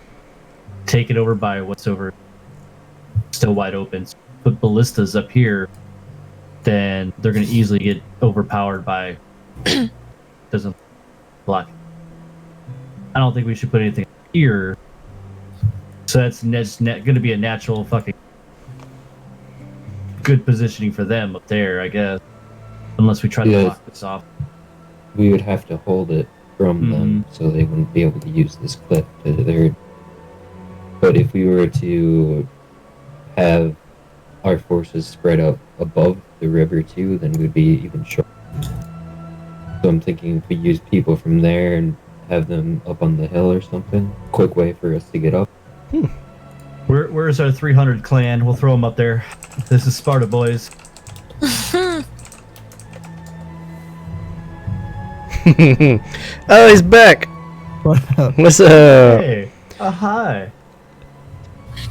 taken over by what's over still wide open. So put ballistas up here, then they're going to easily get overpowered by doesn't block. I don't think we should put anything here. So that's going to be a natural fucking good positioning for them up there, I guess. Unless we try to block this off. We would have to hold it from them, so they wouldn't be able to use this cliff to their. But if we were to have our forces spread out above the river too, then we'd be even short. So I'm thinking if we use people from there and have them up on the hill or something, quick way for us to get up. Where's our 300 clan? We'll throw them up there. This is Sparta, boys. Oh, he's back. What up? What's up? Hey, hi.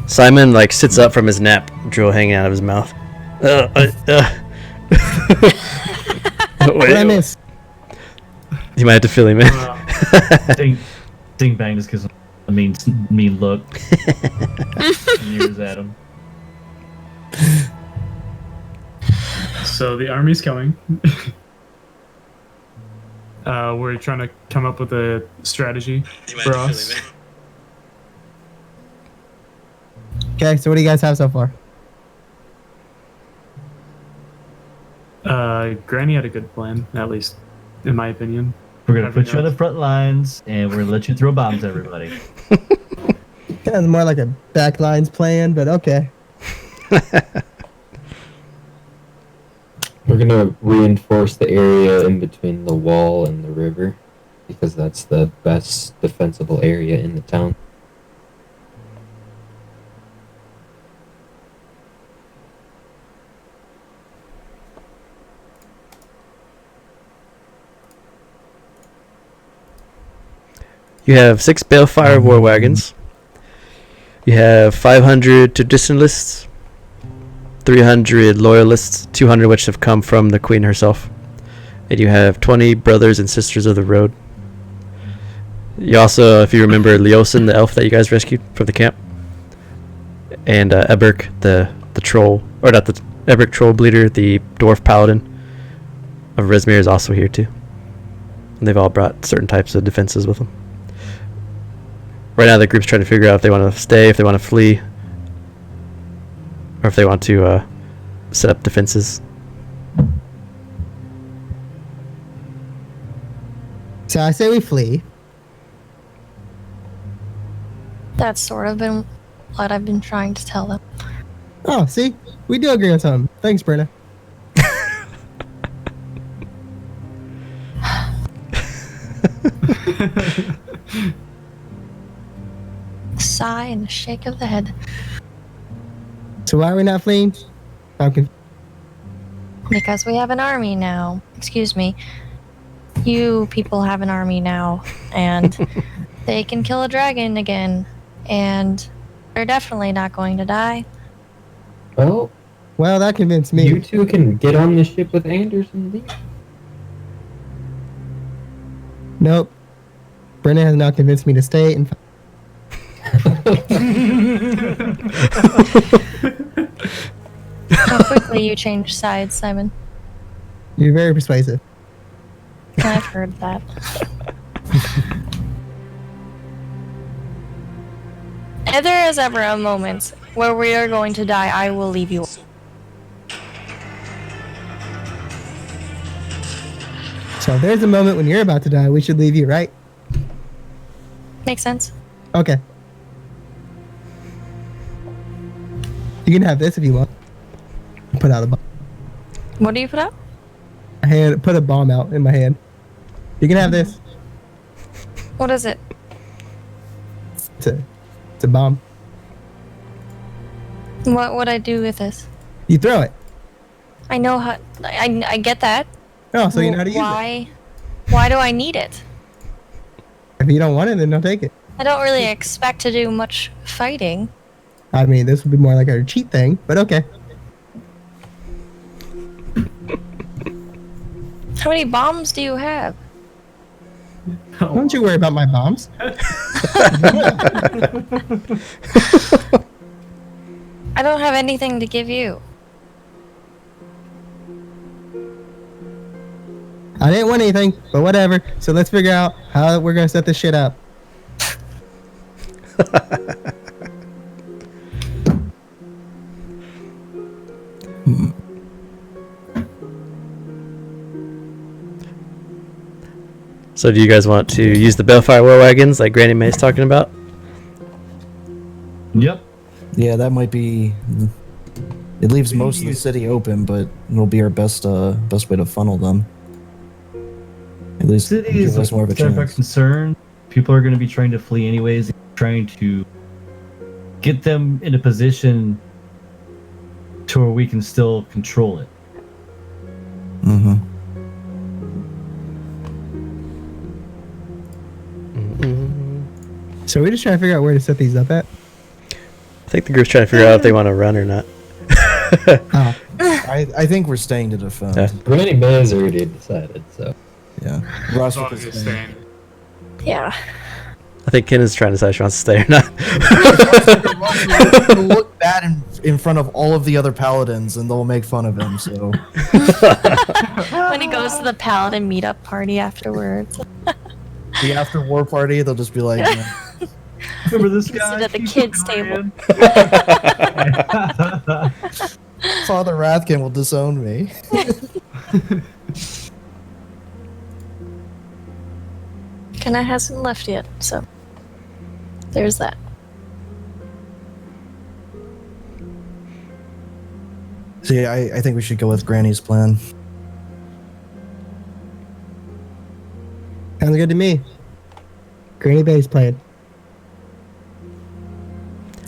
Simon like sits up from his nap, drill hanging out of his mouth. What did I miss? You might have to fill him in. Ding bang just gives him a mean look. Years at him. So the army's coming. We're trying to come up with a strategy for us. Okay, so what do you guys have so far? Granny had a good plan, at least in my opinion. We're gonna put you on the front lines, and we're gonna let you throw bombs at everybody. Kind of more like a backlines plan, but okay. We're gonna reinforce the area in between the wall and the river, because that's the best defensible area in the town. You have 6 Balefire war wagons. You have 500 traditionalists, 300 loyalists, 200 which have come from the queen herself. And you have 20 brothers and sisters of the road. You also, if you remember, Leosin, the elf that you guys rescued from the camp. And Eberk, the troll, or not the Eberk troll bleeder, the dwarf paladin of Rezmir is also here too. And they've all brought certain types of defenses with them. Right now the group's trying to figure out if they want to stay, if they want to flee, or if they want to set up defenses. So I say we flee. That's sort of been what I've been trying to tell them. Oh, see? We do agree on something. Thanks, Brenna. A sigh and a shake of the head. So why are we not fleeing? I'm confused. Because we have an army now. Excuse me. You people have an army now. And they can kill a dragon again. And they're definitely not going to die. Well, Well, that convinced me. you two can get on the ship with Anders and leave. Nope. Brenna has now convinced me to stay and How quickly you change sides, Simon. you're very persuasive. I've heard that. If there is ever a moment where we are going to die, I will leave you. So if there's a moment when you're about to die, we should leave you, right? Makes sense. Okay. You can have this if you want. Put out a bomb. What do you put up? Put a bomb out in my hand. You can have this. What is it? It's a bomb. What would I do with this? You throw it. I know how. I get that. Oh, so you know how to use it. Why do I need it? If you don't want it, then don't take it. I don't really expect to do much fighting. I mean, this would be more like a cheat thing, but okay. How many bombs do you have? Don't you worry about my bombs. I don't have anything to give you. I didn't want anything, but whatever. So let's figure out how we're gonna set this shit up. So do you guys want to use the Balefire war wagons like Granny May's talking about? Yep. Yeah, that might be. It leaves most of the city open, but it'll be our best way to funnel them. At least City give is us more of a kind of a chance. concern. People are going to be trying to flee anyways. Trying to get them in a position to where we can still control it. Mm-hmm. So we're just trying to figure out where to set these up at. I think the group's trying to figure out if they want to run or not. Oh, I think we're staying to defend. Yeah. Granny May's already decided, so. Yeah. Ross As long is as it's staying. staying. Yeah. I think Ken is trying to decide if she wants to stay or not. He'll look bad in front of all of the other paladins, and they'll make fun of him. So When he goes to the paladin meetup party afterwards. the after war party, they'll just be like, Remember this Sit guy? at the kids' table. Father Rathkin will disown me. Kenna hasn't left yet, so there's that. So yeah, I think we should go with Granny's plan. sounds good to me. Granny Bay's plan.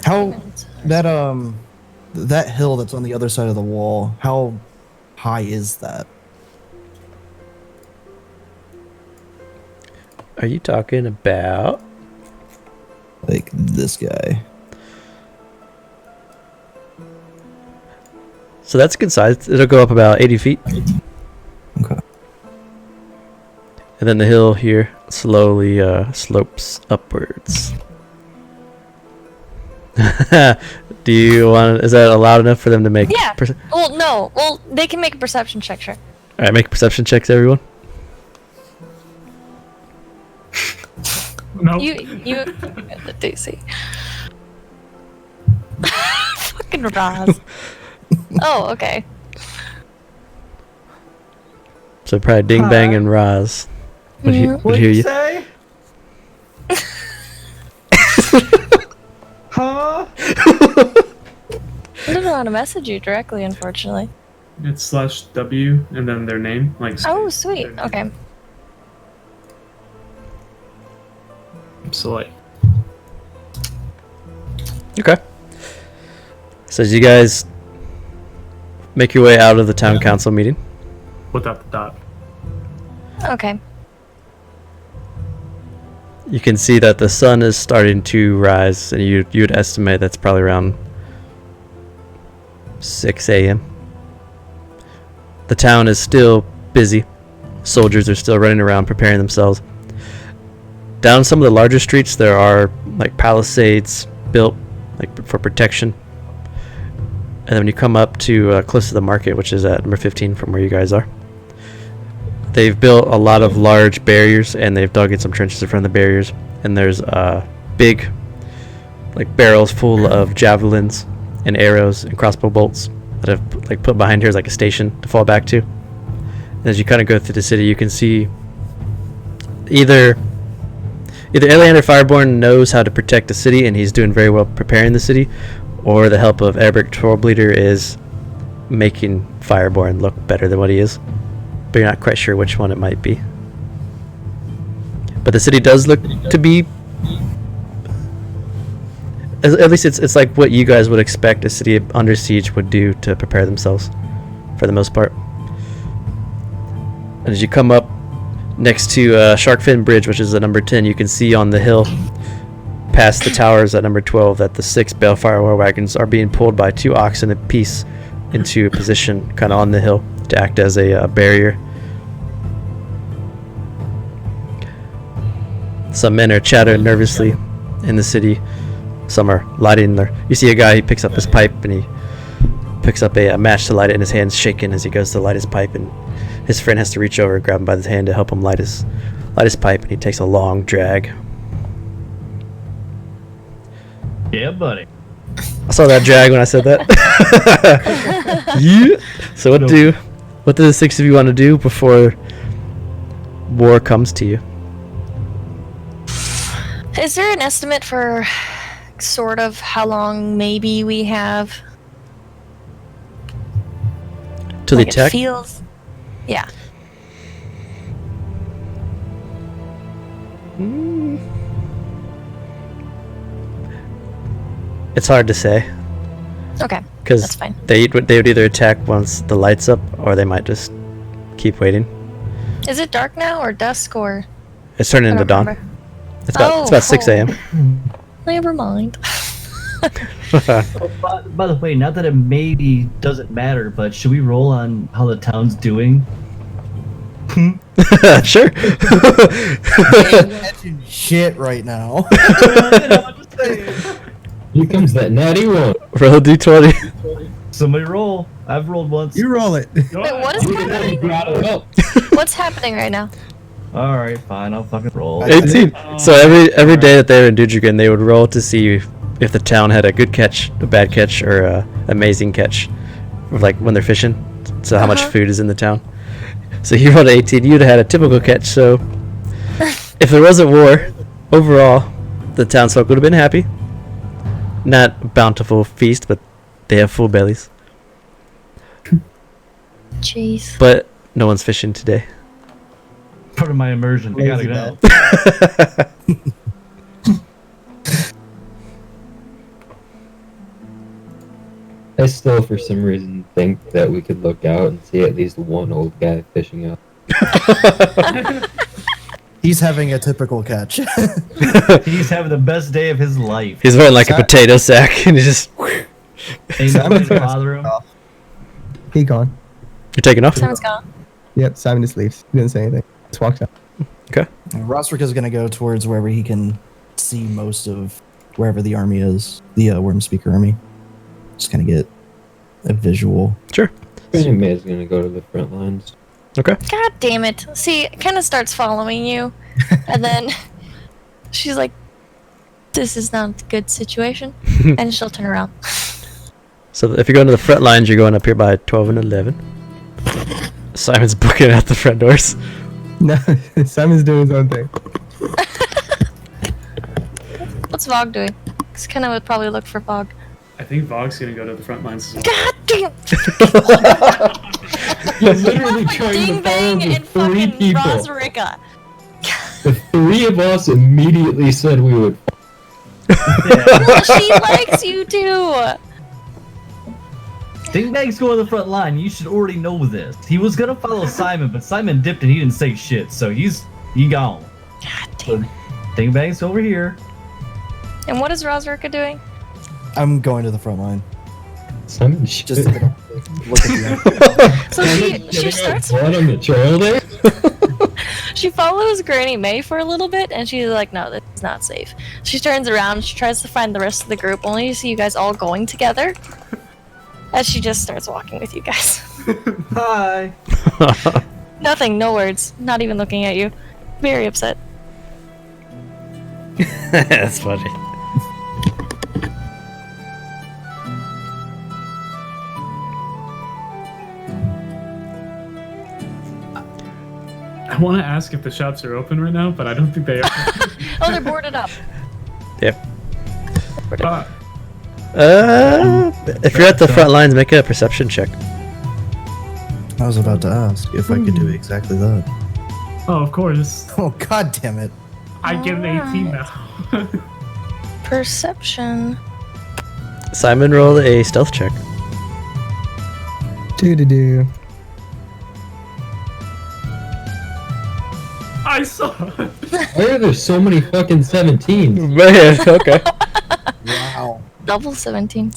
How that hill that's on the other side of the wall, how high is that? Are you talking about? Like this guy. So that's a good size. It'll go up about 80 feet. Okay. And then the hill here slowly slopes upwards. Do you want? Is that allowed enough for them to make? Yeah. Well, no. Well, they can make a perception check, sure. All right, make perception checks, everyone. No. You Daisy. Fucking Roz. Oh, okay. So probably Ding Bang and Raz would, Mhm. would hear you. Say? how to message you directly, unfortunately. It's /W and then their name, like. Oh, space, sweet. their name. Okay. So like, Okay. So as you guys make your way out of the town council meeting, without the dot. Okay. you can see that the sun is starting to rise, and you would estimate that's probably around 6 a.m. The town is still busy. Soldiers are still running around preparing themselves. Down some of the larger streets, there are like palisades built like for protection. And then when you come up to close to the market, which is at number 15 from where you guys are, they've built a lot of large barriers, and they've dug in some trenches in front of the barriers. And there's big like barrels full of javelins and arrows and crossbow bolts that have like put behind here as like a station to fall back to. And as you kind of go through the city, you can see either Eleander Fireborn knows how to protect the city, and he's doing very well preparing the city, or the help of Eric Trollbleeder is making Fireborn look better than what he is. But you're not quite sure which one it might be. But the city does look to be, at least it's like what you guys would expect a city under siege would do to prepare themselves, for the most part. And as you come up next to Sharkfin Bridge, which is at number 10, you can see on the hill past the towers at number 12 that the 6 Balefire war wagons are being pulled by 2 oxen apiece into a position kind of on the hill to act as a barrier. Some men are chattering nervously in the city. Some are lighting their... You see a guy, he picks up his pipe, and he picks up a match to light it, and his hand's shaking as he goes to light his pipe, and his friend has to reach over and grab him by the hand to help him light his pipe, and he takes a long drag. Yeah, buddy. I saw that drag when I said that. Yeah. So what do the 6 of you want to do before war comes to you? Is there an estimate for sort of how long maybe we have? To Like the attack? it feels. Yeah. It's hard to say, Okay. because That's fine. they would either attack once the light's up, or they might just keep waiting. Is it dark now or dusk or? It's turning I into don't dawn. remember. It's about 6 a.m. Never mind. Oh, by the way, not that it maybe doesn't matter, but should we roll on how the town's doing? Sure. Catching shit right now. Just saying. Here comes that natty one. Roll a d20. Somebody roll. I've rolled once. You roll it. Wait, what is happening? What's happening right now? All right, fine. I'll fucking roll. 18. So every day that they were in Dudrigan, they would roll to see if the town had a good catch, a bad catch, or a amazing catch, like when they're fishing. So how much food is in the town. So you rolled an 18. You'd have had a typical catch. So if there wasn't war, overall, the townsfolk would have been happy. Not a bountiful feast, but they have full bellies. Jeez. But no one's fishing today. Part of my immersion. I gotta Lazy go. I still, for some reason, think that we could look out and see at least one old guy fishing out. He's having a typical catch. He's having the best day of his life. He's wearing like a potato sack, and he's just... Ain't nobody bother him. He gone. You're taking off? Simon's gone. Yep, Simon just leaves. He didn't say anything. Just walked out. Okay. Rosric is going to go towards wherever he can see most of wherever the army is, the Wyrmspeaker army. Just kind of get a visual. Sure. Anime is gonna go to the front lines. Okay. God damn it. See, it kind of starts following you. And then she's like, this is not a good situation. And she'll turn around. So if you're going to the front lines, you're going up here by 12 and 11. Simon's booking out the front doors. No, Simon's doing his own thing. What's Fog doing? Because kind of would probably look for Fog. I think Vogg's gonna go to the front lines as well. God damn! You're literally trying to follow Dingbang the and 3 fucking people. Rosrika. The 3 of us immediately said we would. Well, she likes you too. Dingbang's going to the front line. You should already know this. He was gonna follow Simon, but Simon dipped and he didn't say shit, so he gone. God damn it. Dingbang's over here. And what is Rosrika doing? I'm going to the front line. Simon Just to look at the So she starts. blood on the trail there. She follows Granny May for a little bit, and she's like, "No, this is not safe." She turns around. She tries to find the rest of the group, only to see you guys all going together. As she just starts walking with you guys. Hi. Nothing, no words, not even looking at you. Very upset. That's funny. I want to ask if the shops are open right now, but I don't think they are. Oh, they're boarded up. Yep. Uh, If you're at the front lines, make a perception check. I was about to ask if I could do exactly that. oh, of course. Oh, god damn it. I get an 18 now. Perception. Simon, roll a stealth check. Do. I saw it. Why are there so many fucking 17s? Man, okay. Wow. Double 17.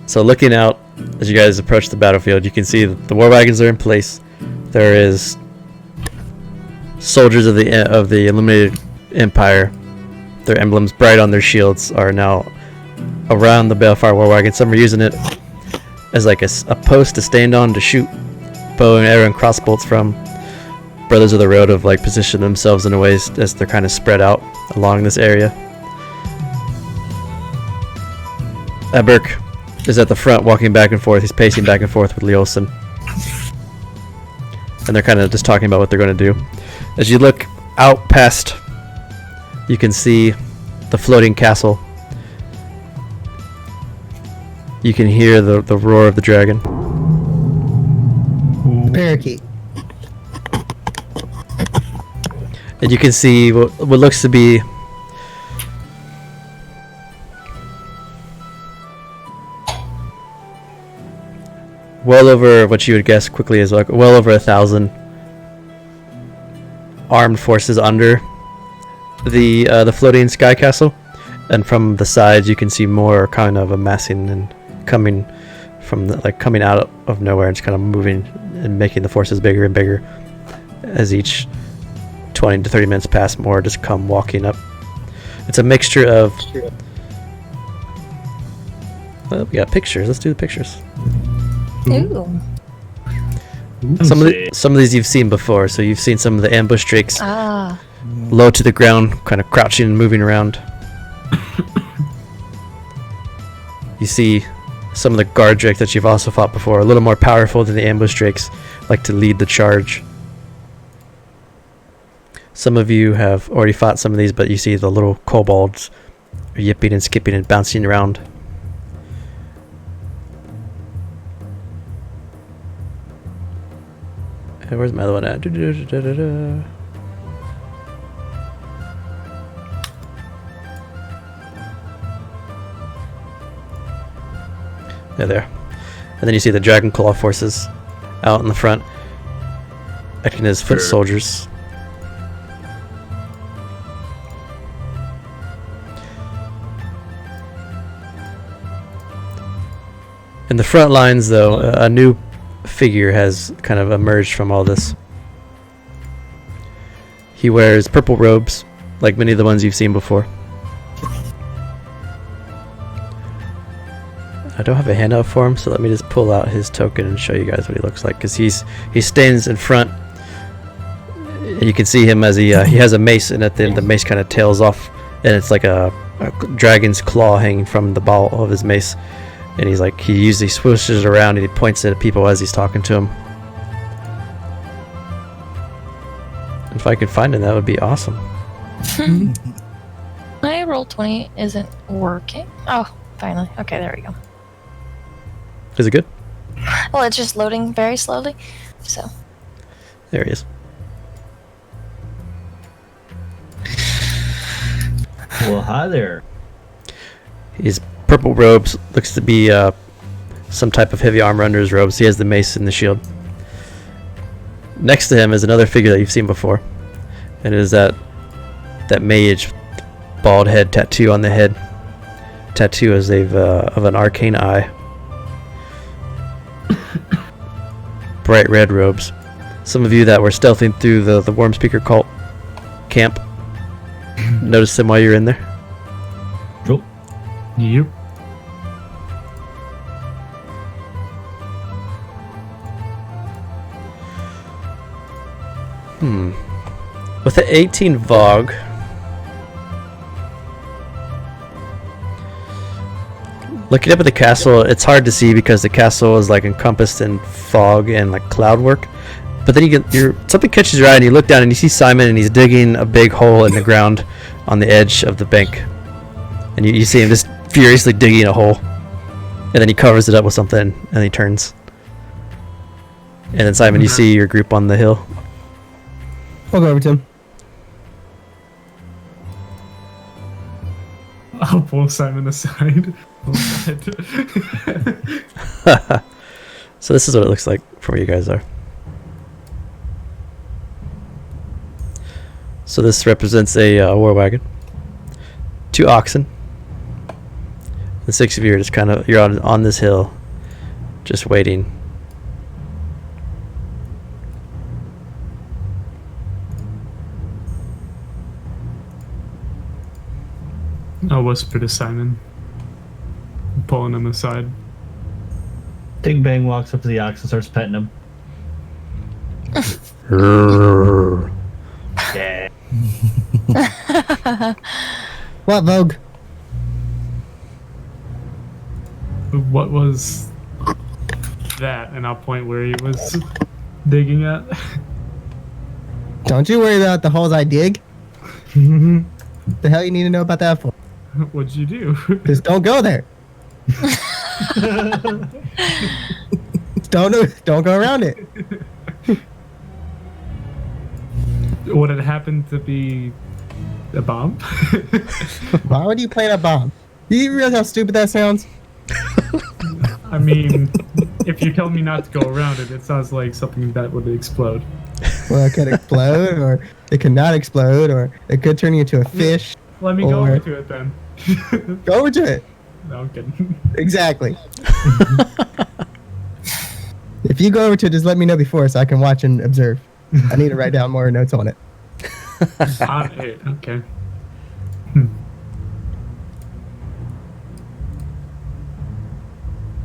So looking out as you guys approach the battlefield, you can see that the war wagons are in place. There is soldiers of the Illuminated Empire. Their emblems bright on their shields are now around the Balefire war wagon. Some are using it as like a post to stand on to shoot bow and arrow and crossbolts from. Brothers of the Road have like positioned themselves in a way as they're kind of spread out along this area. Eberk is at the front walking back and forth. He's pacing back and forth with Leolson. And they're kind of just talking about what they're going to do. As you look out past, you can see the floating castle. You can hear the roar of the dragon. Parakeet. And you can see what looks to be well over what you would guess quickly is like well over 1,000 armed forces under the floating sky castle, and from the sides you can see more kind of amassing and coming from coming out of nowhere and just kind of moving and making the forces bigger and bigger as each 20 to 30 minutes pass. More just come walking up. It's a mixture of well, we got pictures. Let's do the pictures. Ooh. Some of these you've seen before. So you've seen some of the ambush drakes Ah. low to the ground, kind of crouching and moving around. You see some of the guard drake that you've also fought before, a little more powerful than the ambush drakes, like to lead the charge. Some of you have already fought some of these, but you see the little kobolds yipping and skipping and bouncing around. And where's my other one at? There. And then you see the Dragon Claw forces out in the front, acting as foot soldiers. In the front lines, though, a new figure has kind of emerged from all this. He wears purple robes, like many of the ones you've seen before. I don't have a handout for him, so let me just pull out his token and show you guys what he looks like. Because he stands in front, and you can see him as he has a mace, and at the end the mace kind of tails off, and it's like a dragon's claw hanging from the ball of his mace. And he's like, he usually swooshes around and he points at people as he's talking to him. If I could find him, that would be awesome. My roll 20 isn't working. Oh, finally. Okay, there we go. Is it good? Well, it's just loading very slowly. So, There he is. Well, hi there. He's purple robes. Looks to be some type of heavy armor under his robes. He has the mace and the shield. Next to him is another figure that you've seen before, and it is that mage, bald head tattoo on the head. Tattoo is of an arcane eye. Bright red robes. Some of you that were stealthing through the Wyrmspeaker cult camp noticed him while you're in there. Oh, Yep. With the 18 Vogue, looking up at the castle, it's hard to see because the castle is like encompassed in fog and like cloud work. But then something catches your eye and you look down and you see Simon and he's digging a big hole in the ground on the edge of the bank. And you see him just furiously digging a hole. And then he covers it up with something and he turns. And then Simon, you see your group on the hill. I'll go over to him. I'll pull Simon aside. So this is what it looks like from where you guys are. So this represents a war wagon, 2 oxen. The 6 of you are just you're on this hill, just waiting. I'll whisper to Simon, pulling him aside. Ding Bang walks up to the ox and starts petting him. Yeah. What, Vogue? What was that? And I'll point where he was digging at. Don't you worry about the holes I dig. The hell you need to know about that for? What'd you do? Just don't go there. Don't go around it. Would it happen to be a bomb? Why would you plant a bomb? Do you realize how stupid that sounds? I mean, if you tell me not to go around it, it sounds like something that would explode. Well, it could explode, or it could not explode, or it could turn you into a fish. Let me go Or- over to it then. Go over to it. No, I'm kidding. Exactly. If you go over to it, just let me know before so I can watch and observe. I need to write down more notes on it. Hey, okay.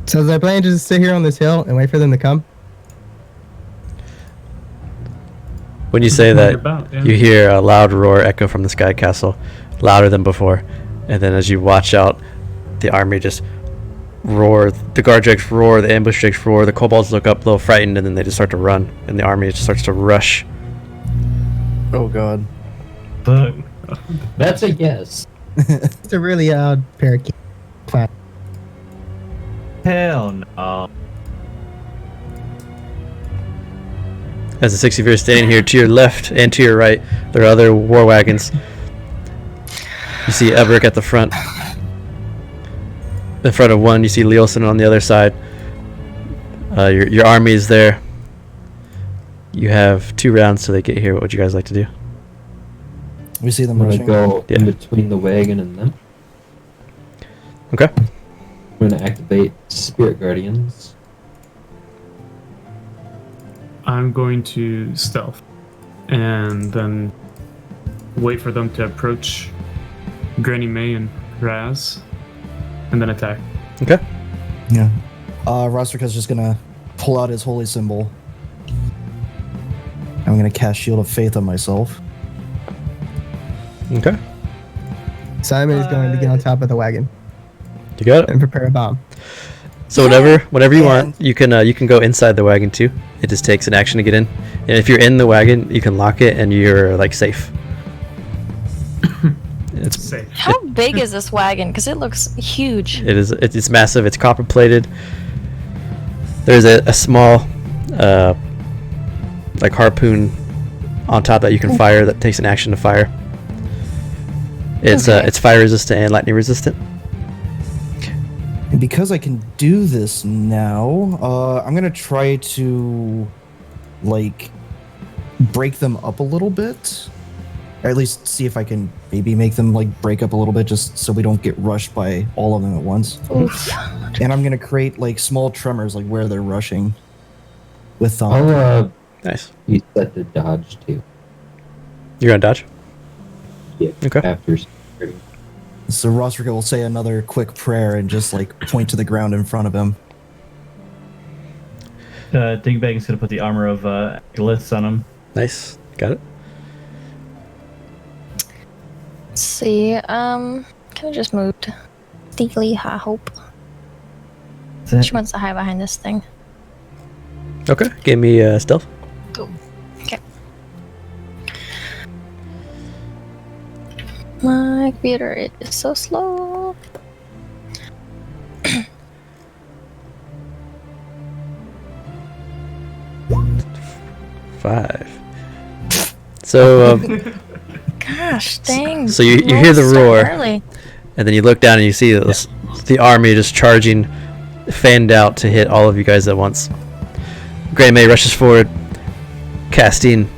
So is I plan to just sit here on this hill and wait for them to come? When you say What that, about, yeah. you hear a loud roar echo from the sky castle, louder than before. And then as you watch out, the army just roar, the guard drakes roar, the ambush drakes roar, the kobolds look up a little frightened, and then they just start to run, and the army just starts to rush. Oh god. Fuck. That's a yes. It's a really odd parakeet. Fine. Hell no. As the 6 of you are standing here, to your left and to your right, there are other war wagons. You see Everett at the front. In front of one, you see Leosin on the other side. Your army is there. You have 2 rounds till they get here. What would you guys like to do? We see them I'm gonna rushing. go Yeah. in between the wagon and them. Okay. I'm gonna activate Spirit Guardians. I'm going to stealth and then wait for them to approach Granny May and Raz and then attack. Okay. Yeah. Rostrika's just gonna pull out his holy symbol. I'm gonna cast Shield of Faith on myself. Okay. Simon is going to get on top of the wagon You got it. and prepare a bomb. So whatever you want, you can go inside the wagon too. It just takes an action to get in. And if you're in the wagon, you can lock it and you're like safe. It's Safe. How big is this wagon? Because it looks huge. it's massive. It's copper plated. There's a small like harpoon on top that you can fire that takes an action to fire. It's Okay. it's fire resistant and lightning resistant. And because I can do this now, I'm gonna try to like break them up a little bit, or at least see if I can maybe make them like break up a little bit, just so we don't get rushed by all of them at once. Oof. And I'm gonna create like small tremors like where they're rushing with I'll Nice. you set the dodge too. You're gonna dodge. Yeah. Okay. After starting. So Rosrica will say another quick prayer and just like point to the ground in front of him. Dingbang's gonna put the armor of glyphs on him. Nice. Got it. Let's see. Can I just move to Steely, I hope. She wants to hide behind this thing. Okay. Give me stealth. Okay. My computer is so slow. Five. So Gosh, dang. So you hear the rolled so roar. early. and then you look down and you see the army just charging, fanned out to hit all of you guys at once. Grey May rushes forward, casting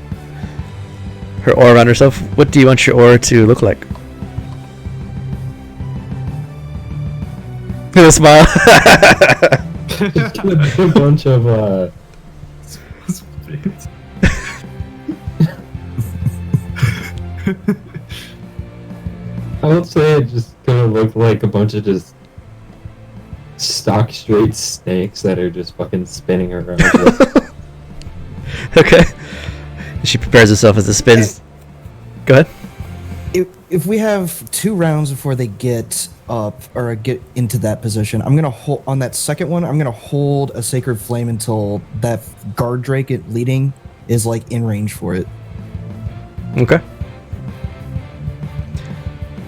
her aura on herself. What do you want your aura to look like? With a smile. Just a bunch of I would say it just kind of looked like a bunch of just stock straight snakes that are just fucking spinning around. Okay. She prepares herself as it spins. Go ahead. If we have 2 rounds before they get up or get into that position, I'm gonna hold on that second one. I'm gonna hold a sacred flame until that guard drake leading is like in range for it. Okay.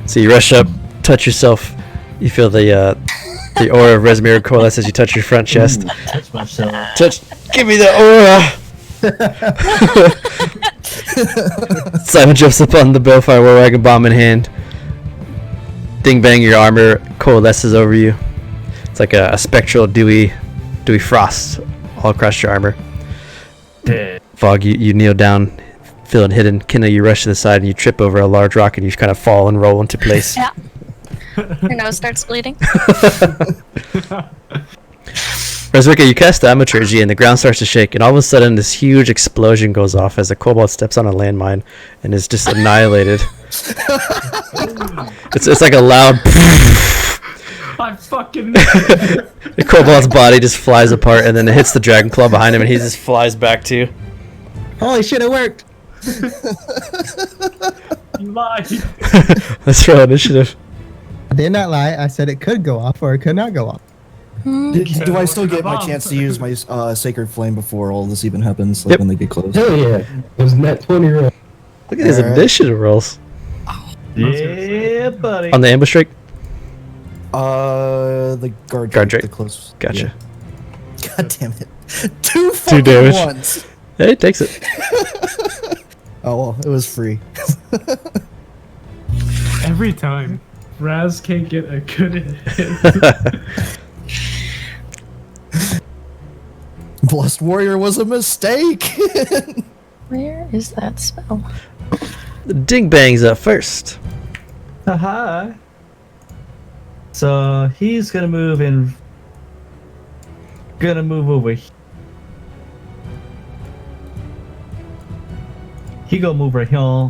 So you rush up, touch yourself. You feel the aura of Resmir coalesce as you touch your front chest. Touch myself. Touch. Give me the aura. Simon jumps up on the Bellfire War Wagon, bomb in hand. Ding bang, your armor coalesces over you. It's like a spectral, dewy frost all across your armor. Dead. Fog, you kneel down, feeling hidden. Kinna, you rush to the side and you trip over a large rock and you kind of fall and roll into place. Yeah. Your nose starts bleeding. Rezrika, you cast Thaumaturgy and the ground starts to shake, and all of a sudden this huge explosion goes off as a kobold steps on a landmine and is just annihilated. It's like a loud. I fucking. The kobold's body just flies apart, and then it hits the dragon claw behind him, and he just flies back too. Holy shit, it worked! You lied. Let's roll initiative. I did not lie. I said it could go off or it could not go off. Do I still get my Bomb. chance to use my sacred flame before all this even happens? Like Yep. when they get close? Hell yeah! It was net 20 roll. Look at these Alright. initiative rolls Yeah, buddy. on the ambush drake. The guard Guard drake, drake. the close. Gotcha. Yeah. God damn it! 2 fucking damage. ones. Hey, it takes it. Oh well, it was free. Every time. Raz can't get a good hit. Blessed Warrior was a mistake. Where is that spell? Ding bang's up first. Haha. So he's gonna move in. Gonna move over. He gonna move right here.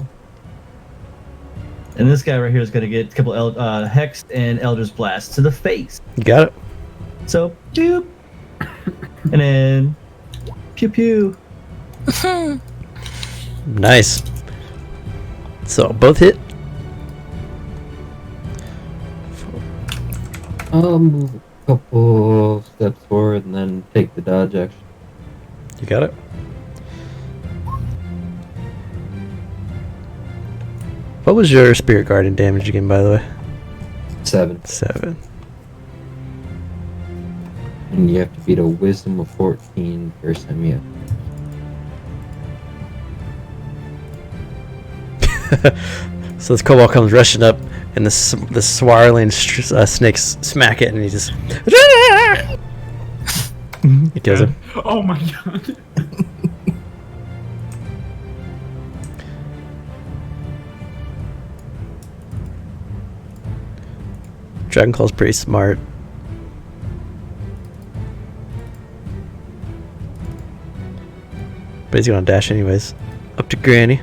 And this guy right here is gonna get a couple Hex and Elder's Blast to the face. You got it. So, doop. And then, pew pew. Nice. So both hit. I'll move a couple steps forward and then take the dodge action. You got it. What was your Spirit Guardian damage again, by the way? 7. 7. And you have to beat a Wisdom of 14 first time you So this kobold comes rushing up, and the swirling snakes smack it, and he just he kills him. Oh my god. Dragonclaw's pretty smart. But he's gonna dash anyways. Up to Granny.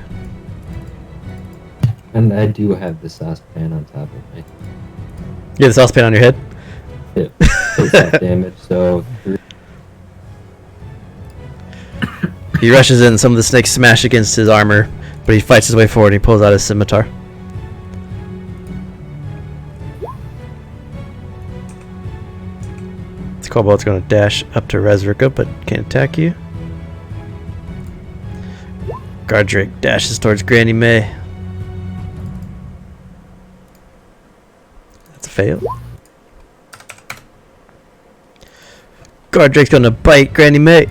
And I do have the saucepan on top of my You have the saucepan on your head? hip. Takes off damage, so He rushes in, some of the snakes smash against his armor, but he fights his way forward and he pulls out his scimitar. This kobold's gonna dash up to Rezrika, but can't attack you. Guardrake dashes towards Granny May. That's a fail. Guardrake's gonna bite Granny May.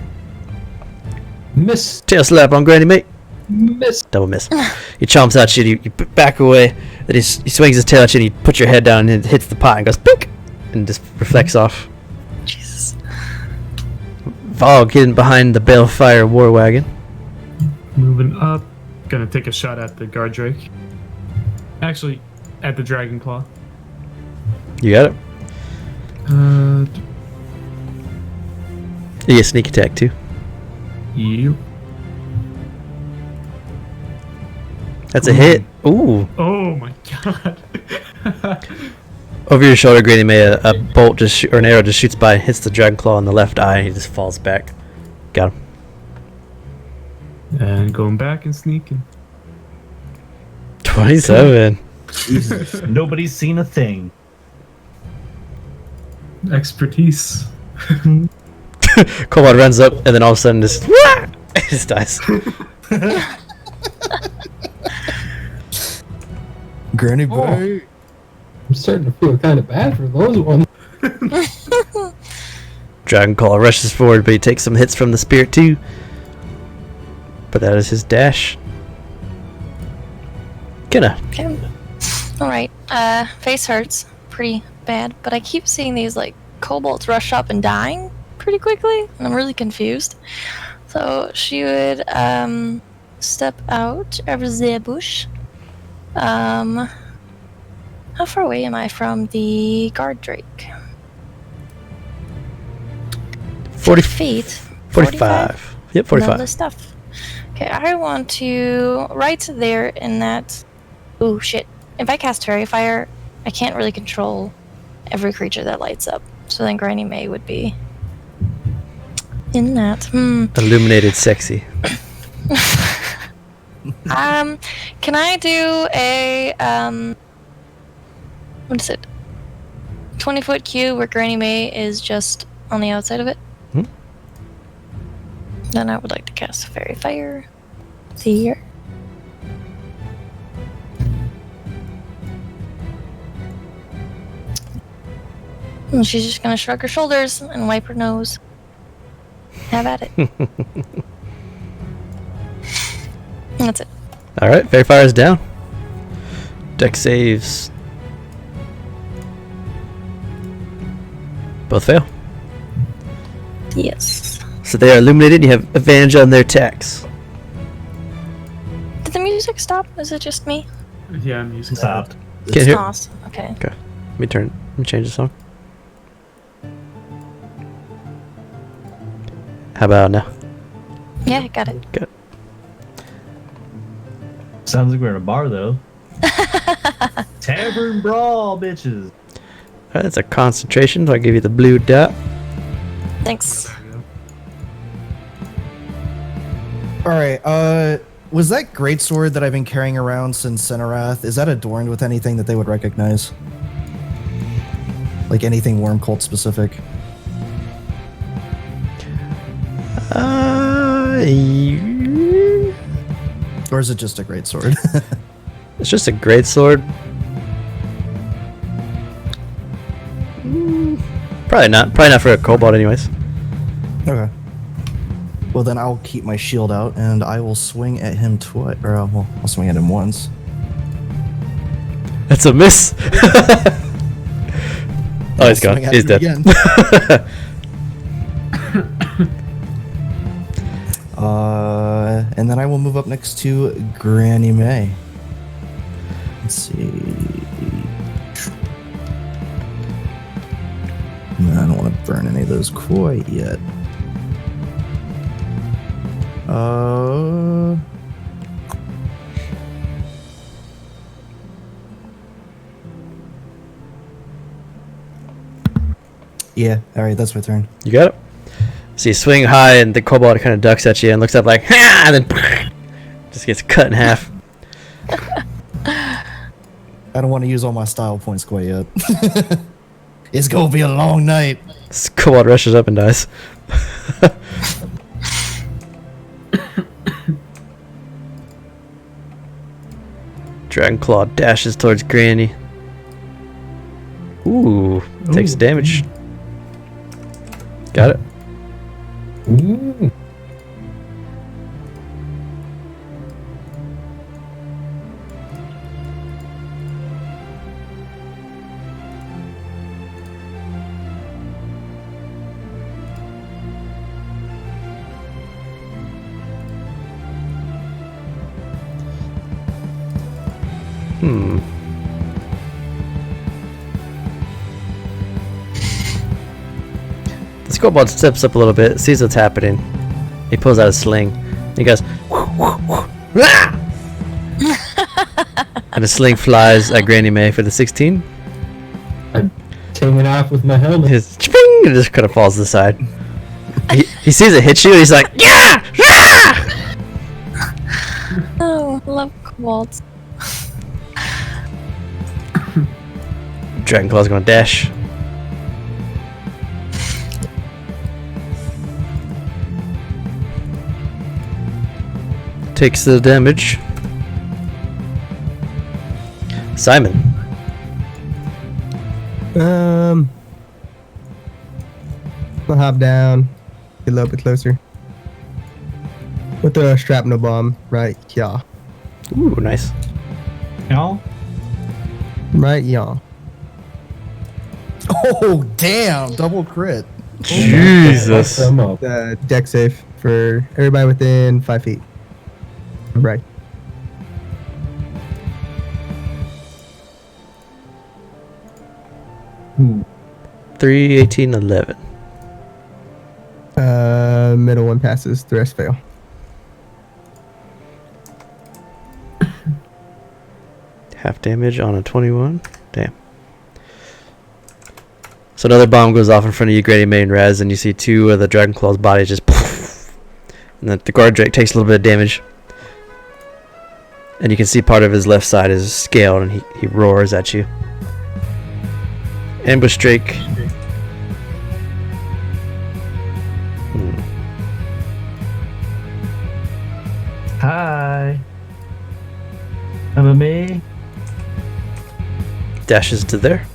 miss, Tail slap on Granny May. miss. Double miss. He chomps at you, you back away, then he swings his tail at you and you put your head down and it hits the pot and goes pink and just reflects off. Jesus. Vogue hidden behind the Balefire war wagon. Moving up. Gonna take a shot at the guard drake. Actually, at the dragon claw. You got it? You get sneak attack too. You. That's a hit. Ooh. Oh my god. Over your shoulder, Granny May, a bolt or an arrow just shoots by, hits the dragon claw in the left eye, and he just falls back. Got him. And going back and sneaking. 27. Nobody's seen a thing. Expertise. Kobold runs up, and then all of a sudden just, he just dies. Granny Oh. boy. I'm starting to feel kind of bad for those ones. Dragon Claw rushes forward, but he takes some hits from the spirit too. But that is his dash. Kinda. Okay. Alright. Face hurts pretty bad, but I keep seeing these like kobolds rush up and dying pretty quickly, and I'm really confused. So she would step out of the bush. How far away am I from the guard drake? 40 feet. 45. Yep, 45. All this stuff. Okay, I want to right there in that. Ooh, shit. If I cast Fairy Fire, I can't really control every creature that lights up. So then Granny May would be in that. Illuminated sexy. Can I do a what is it? 20-foot cube where Granny May is just on the outside of it? Hmm? Then I would like to cast Fairy Fire. See here. And she's just gonna shrug her shoulders and wipe her nose. Have at it. That's it. Alright, Fairy Fire is down. Deck saves. Both fail. Yes. So they are illuminated, you have advantage on their attacks. Did the music stop? Is it just me? Yeah, I'm using Stopped. Can't hear. Awesome. Okay. Let me change the song. How about now? Yeah, I got it. Good. Sounds like we're in a bar though. Tavern brawl, bitches. Alright, that's a concentration, so I'll give you the blue dot. Thanks. All right. Was that greatsword that I've been carrying around since Cinerath, is that adorned with anything that they would recognize? Like anything Worm Cult specific? You- Or is it just a greatsword? It's just a great sword. Probably not. Probably not for a kobold, anyways. Okay. Well, then I'll keep my shield out and I will swing at him twice. Or, well, I'll swing at him once. That's a miss. Oh, he's gone. Swing at He's him dead. again. And then I will move up next to Granny May. Let's see. No, I don't want to burn any of those quite yet. Yeah, alright, that's my turn. You got it. So you swing high, and the kobold kind of ducks at you and looks up like, ha! And then just gets cut in half. I don't want to use all my style points quite yet. It's gonna be a long night. This kobold rushes up and dies. Dragon Claw dashes towards Granny. Ooh, takes damage. Got it. Ooh. This kobold steps up a little bit, sees what's happening. He pulls out a sling. He goes, "Ah!" And the sling flies at Granny May for the 16. I'm taking it off with my helmet. His chping, and it just kind of falls to the side. He sees it hit you, and he's like, yeah! Ah! Oh, love kobolds. Dragon Claw's gonna dash. Takes the damage. Simon. I'll hop down, get a little bit closer. With the shrapnel bomb right here. Ooh, nice. No? Right here. Oh, damn! Double crit. Jesus. Come up. Deck safe for everybody within 5 feet. Right. Ooh. 3, 18, 11. Middle one passes, the rest fail. Half damage on a 21. Damn. So another bomb goes off in front of you, Grady May and Raz, and you see two of the Dragon Claw's bodies just poof. And then the guard Drake takes a little bit of damage. And you can see part of his left side is scaled, and he roars at you. Ambush Drake. Hi. Remember me? Dashes to there.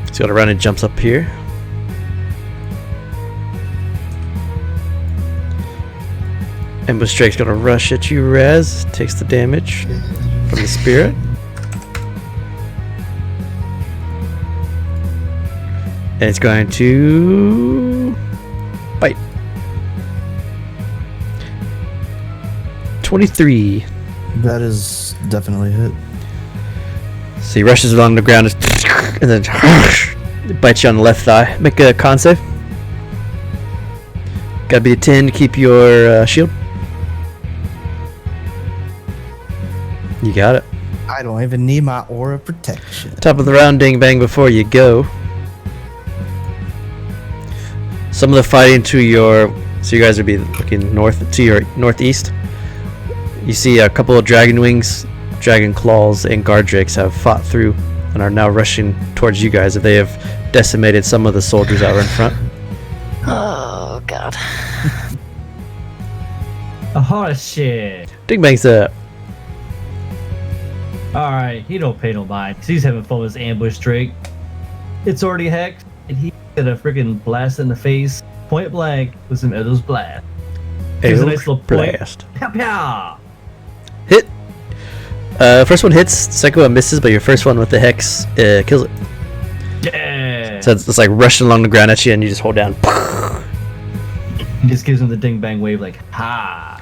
He's got to run and jumps up here. Ambush Drake's gonna rush at you, Raz. Takes the damage from the spirit. And it's going to bite. 23. That is definitely a hit. So he rushes along the ground and then it bites you on the left thigh. Make a con save. Gotta be a 10 to keep your shield. You got it. I don't even need my aura protection. Top of the round, ding bang before you go. Some of the fighting to your, so you guys would be looking north to your northeast. You see a couple of dragon wings, dragon claws, and guard drakes have fought through and are now rushing towards you guys. They have decimated some of the soldiers that were in front. Oh god. A horse shit. Dingbang's up. Alright, he don't pay no mind. He's having fun with his ambush Drake. It's already hacked, and he got a freaking blast in the face, point blank, with some Edo's blast. Gives a nice little point. Blast. Pow pow! Hit. First one hits, second one misses, but your first one with the hex kills it. Yeah! So it's like rushing along the ground at you, and you just hold down. He just gives him the ding bang wave, like, ha!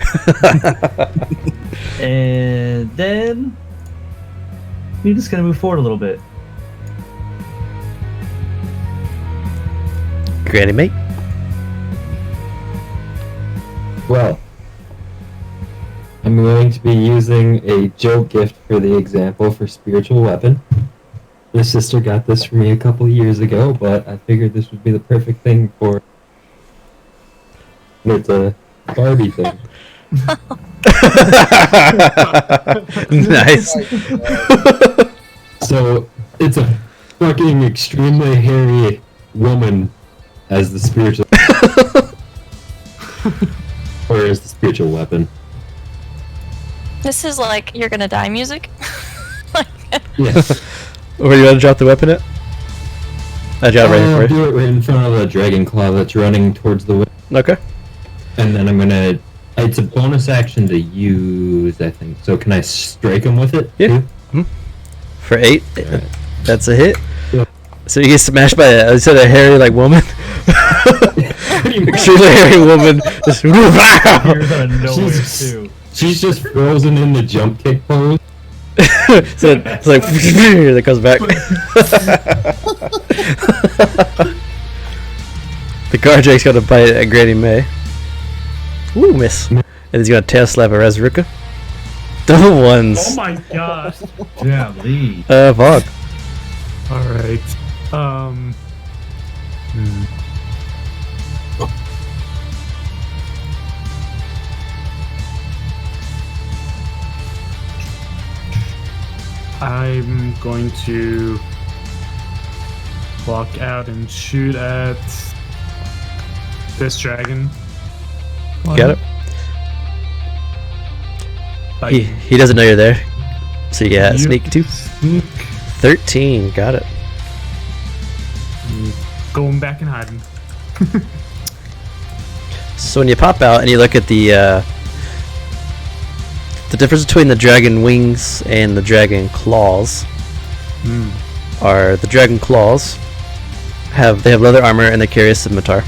And then you're just gonna move forward a little bit. Granny mate. Well, I'm going to be using a joke gift for the example for spiritual weapon. My sister got this for me a couple years ago, but I figured this would be the perfect thing for. It's a Barbie thing. Nice. So it's a fucking extremely hairy woman as the spiritual, or as the spiritual weapon. This is like you're gonna die music. Yeah. Where do you want to drop the weapon at? I got it ready for I'll you. do it right in front of the dragon claw that's running towards the wind. Okay. And then I'm gonna. It's a bonus action to use, I think. So can I strike him with it? Yeah. too? For 8, Alright. that's a hit. Yeah. So you get smashed by a hairy like woman. Extremely hairy woman. Just Here's out of nowhere, Jesus. too. She's just frozen in the jump kick pose. So it's like that comes back. The guard Drake's gonna bite at Granny May. Ooh, miss. And he's gonna tail slap at Razruka. Double ones. Oh my gosh. Yeah, Lee. Vog. All right. I'm going to walk out and shoot at this dragon. Got it. He doesn't know you're there. So yeah, Yep. sneak 2. Sneak. 13, got it. Going back and hiding. So when you pop out and you look at the difference between the dragon wings and the dragon claws are the dragon claws have leather armor and they carry a scimitar.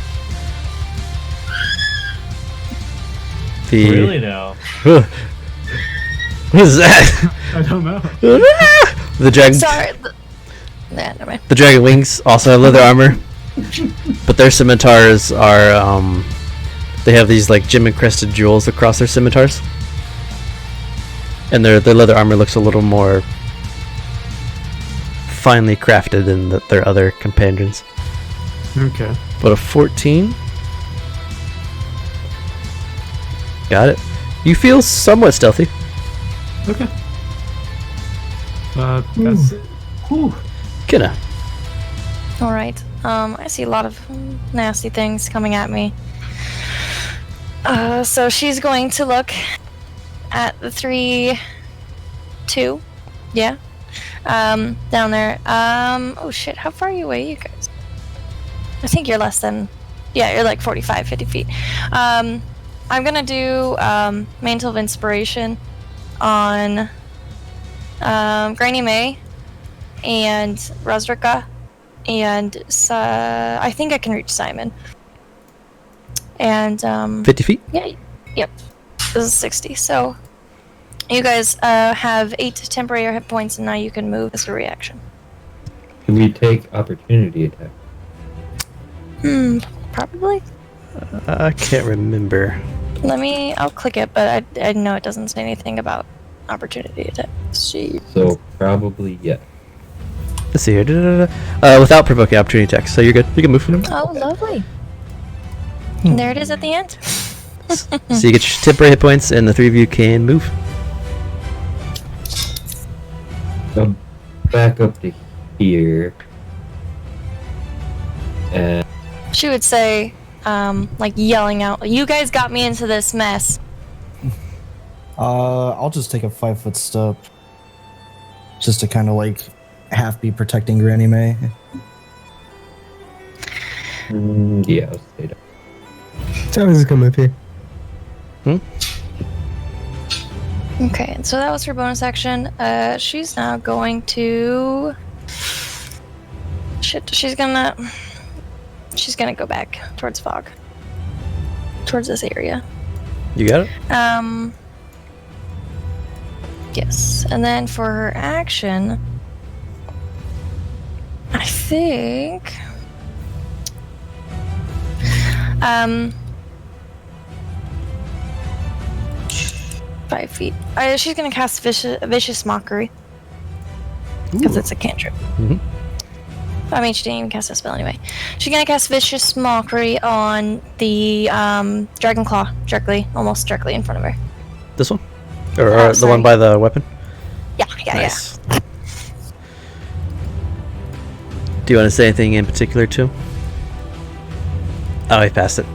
Really now? What is that? I don't know. the dragon Sorry. Nah, never mind. The dragon wings also have leather armor, but their scimitars are they have these like gem encrusted jewels across their scimitars, and their leather armor looks a little more finely crafted than their other companions. Okay. But a 14, got it. You feel somewhat stealthy. Okay. That's it. Whew. Kinda. All right. I see a lot of nasty things coming at me. So she's going to look at the 3, 2, yeah, down there. Oh shit! How far are you away, you guys? I think you're less than. Yeah, you're like 45, 50 feet. I'm gonna do Mantle of Inspiration on Granny May and Razruka, and I think I can reach Simon. And 50 feet? yeah, yep. This is 60. So you guys have 8 temporary hit points, and now you can move as a reaction. Can we take opportunity attack? Probably. I can't remember. I'll click it, but I know it doesn't say anything about opportunity attack. See. So probably yes. Let's see here. Without provoking opportunity attacks, so you're good. You can move. Oh, lovely. And there it is at the end. So you get your temporary hit points, and the 3 of you can move. Back up to here. And She would say, like yelling out, "You guys got me into this mess." I'll just take a 5-foot step. Just to kind of like half be protecting Granny May. yeah, I'll stay down. Travis is coming up here. Okay, so that was her bonus action. She's now going to. Shit, she's gonna go back towards Fog. Towards this area. You got it? Yes. And then for her action, I think 5 feet. She's gonna cast vicious mockery. Because it's a cantrip. I mean, she didn't even cast a spell anyway. She's gonna cast Vicious Mockery on the Dragon Claw almost directly in front of her. This one? Or the sorry. one by the weapon? Yeah. Nice. Do you want to say anything in particular to him? Oh, he passed it.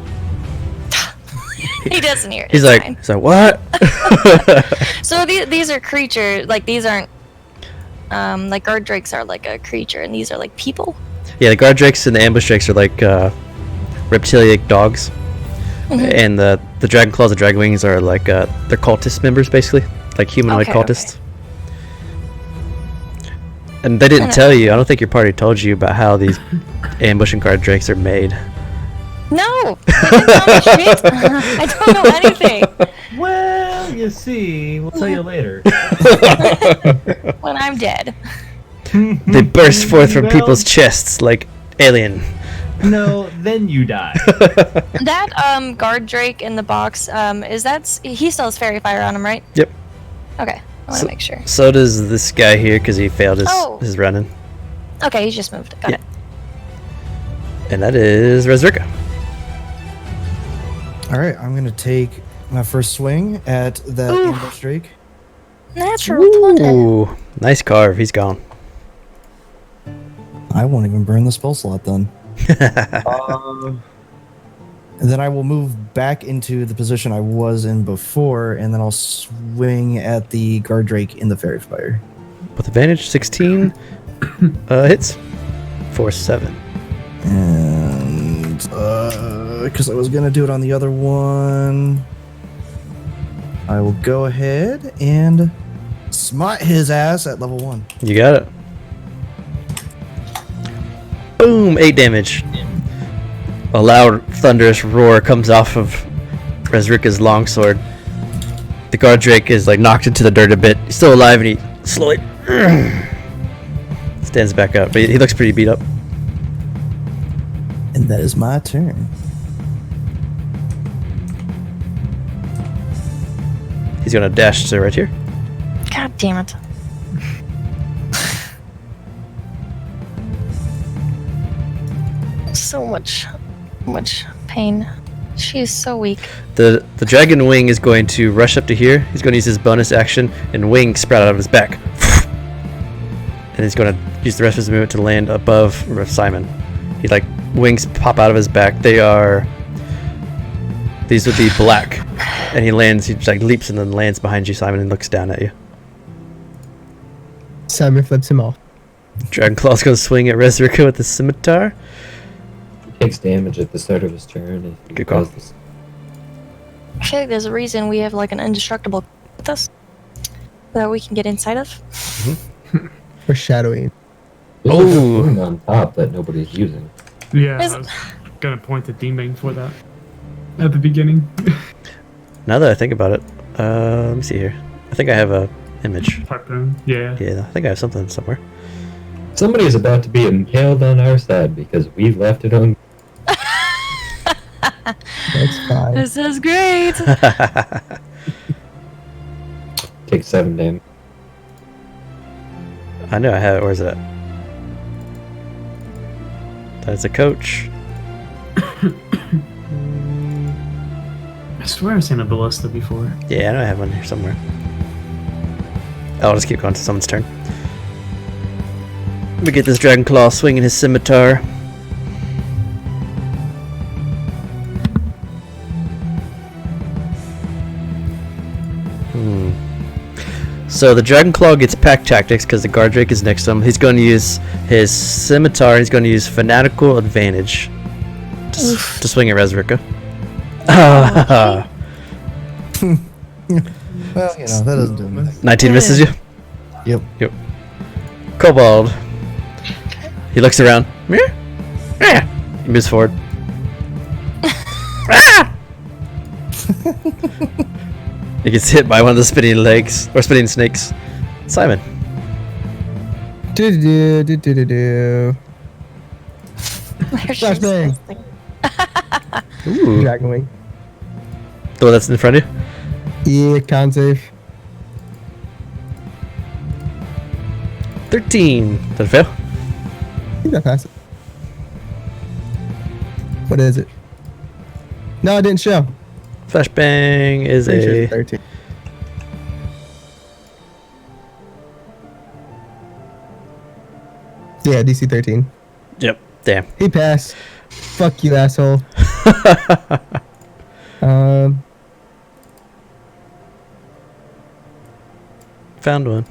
He doesn't hear it. He's it's like, fine. what? So these are creatures. Like these aren't. Like guard drakes are like a creature, and these are like people. Yeah, the guard drakes and the ambush drakes are like reptilian dogs, and the dragon claws and dragon wings are like they're cultist members, basically, like humanoid Okay, cultists. And they didn't tell you. I don't think your party told you about how these ambush and guard drakes are made. No, they didn't tell me shit. I don't know anything. Well, you see, we'll tell you later. When I'm dead. They burst forth from Well- people's chests like alien. No, then you die. That guard drake in the box, he still has fairy fire on him, right? Yep. Okay, I want to make sure. So does this guy here because he failed his running. Okay, he's just moved. Got it. And that is Rezrika. All right, I'm gonna take my first swing at that ambush drake. Natural 20. Ooh, nice carve. He's gone. I won't even burn the spell slot then. And then I will move back into the position I was in before, and then I'll swing at the guard drake in the fairy fire. With advantage, 16 hits. 4-7. And because I was gonna do it on the other one, I will go ahead and smite his ass at level 1. You got it. Boom! 8 damage. A loud, thunderous roar comes off of Rezrika's longsword. The guard drake is like knocked into the dirt a bit. He's still alive, and he slowly stands back up. But he looks pretty beat up. And that is my turn. He's gonna dash to right here. God damn it. So much pain. She is so weak. The dragon wing is going to rush up to here. He's going to use his bonus action and wings sprout out of his back. And he's going to use the rest of his movement to land above Simon. He like wings pop out of his back. These would be black. And he like leaps and then lands behind you, Simon, and looks down at you. Simon flips him off. Dragon Claw's going to swing at Rezrika with the scimitar. Takes damage at the start of his turn. If he Good call. does this. I feel like there's a reason we have like an indestructible with us that we can get inside of. Foreshadowing. There's like a Oh. wound on top that nobody's using. Yeah, Is- I was gonna point to Deembang for that at the beginning. Now that I think about it, let me see here. I think I have a image. Harpoon. Yeah. Yeah, I think I have something somewhere. Somebody is about to be impaled on our side because we left it on. That's fine. This is great. Takes 7 damage. I know I have it. Where's it at? That's a coach. I swear I've seen a ballista before. Yeah, I know I have one here somewhere. I'll just keep going to someone's turn. We get this dragon claw swinging his scimitar. So the Dragon Claw gets pack tactics because the Guard Drake is next to him. He's going to use his Scimitar. He's going to use Fanatical Advantage to swing at Rezrika. Well, you know, that doesn't do anything. 19 misses you? Yep. Kobold. He looks around. He moves forward. He gets hit by one of the spinning legs or spinning snakes. Simon. Do. Flashbang. Ooh. Dragon wing. The one that's in front of you? Yeah, con save. 13. Did it fail? I think I passed it. What is it? No, it didn't show. Flashbang is Pretty sure a it's 13. Yeah, DC 13. Yep. Damn. He passed. Fuck you, asshole. Found one.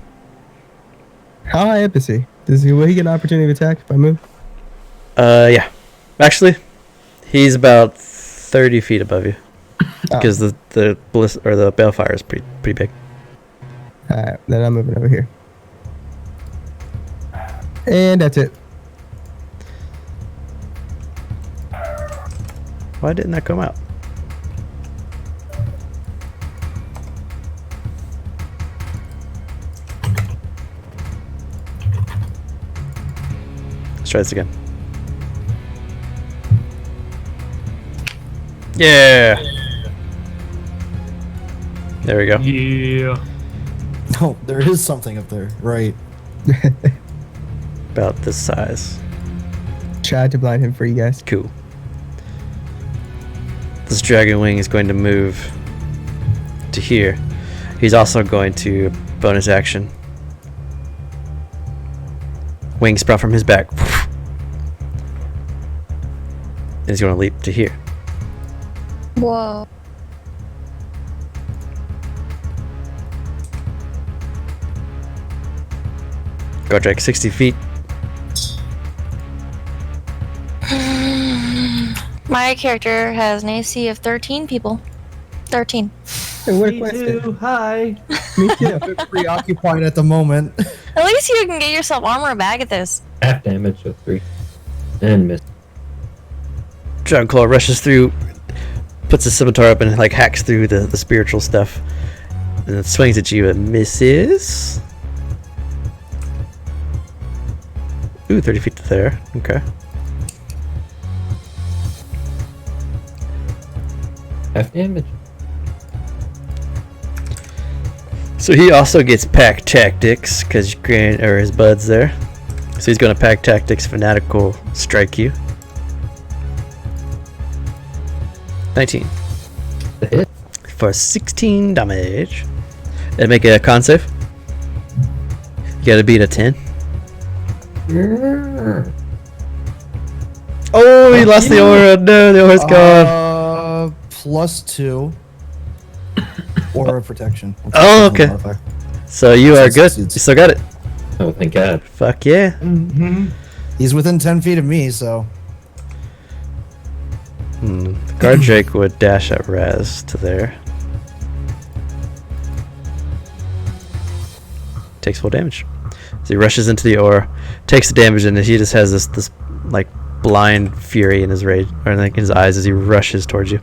How high up is he? Will he get an opportunity to attack if I move? Yeah. Actually, he's about 30 feet above you because the bliss or the balefire is pretty big. Alright, then I'm moving over here. And that's it. Why didn't that come out? Let's try this again. Yeah. There we go. Yeah. Oh, there is something up there. Right. About this size. Tried to blind him for you guys. Cool. This dragon wing is going to move to here. He's also going to bonus action. Wing sprout from his back. And he's going to leap to here. Whoa. Guard Drake 60 feet. My character has an AC of 13 people. 13. Hey, what a Me question. too. Hi. Me too. Preoccupied at the moment. At least you can get yourself armor bag at this. Half damage of 3. And miss. Dragon Claw rushes through, puts his scimitar up and like hacks through the spiritual stuff. And it swings at you and misses. Ooh, 30 feet to there. Okay. Half damage. So he also gets pack tactics because his bud's there. So he's going to pack tactics fanatical strike you. 19 The hit. for 16 damage. And make a con save. You got to beat a 10. Oh, he lost the aura. No, the aura's gone. +2. Aura protection. Oh, okay. So you are good. You Succeeds. still got it. Oh, thank God. Fuck yeah. He's within 10 feet of me, so. Guard Drake would dash at Raz to there. Takes full damage. So he rushes into the aura, takes the damage, and he just has this like blind fury in his rage or like in his eyes as he rushes towards you.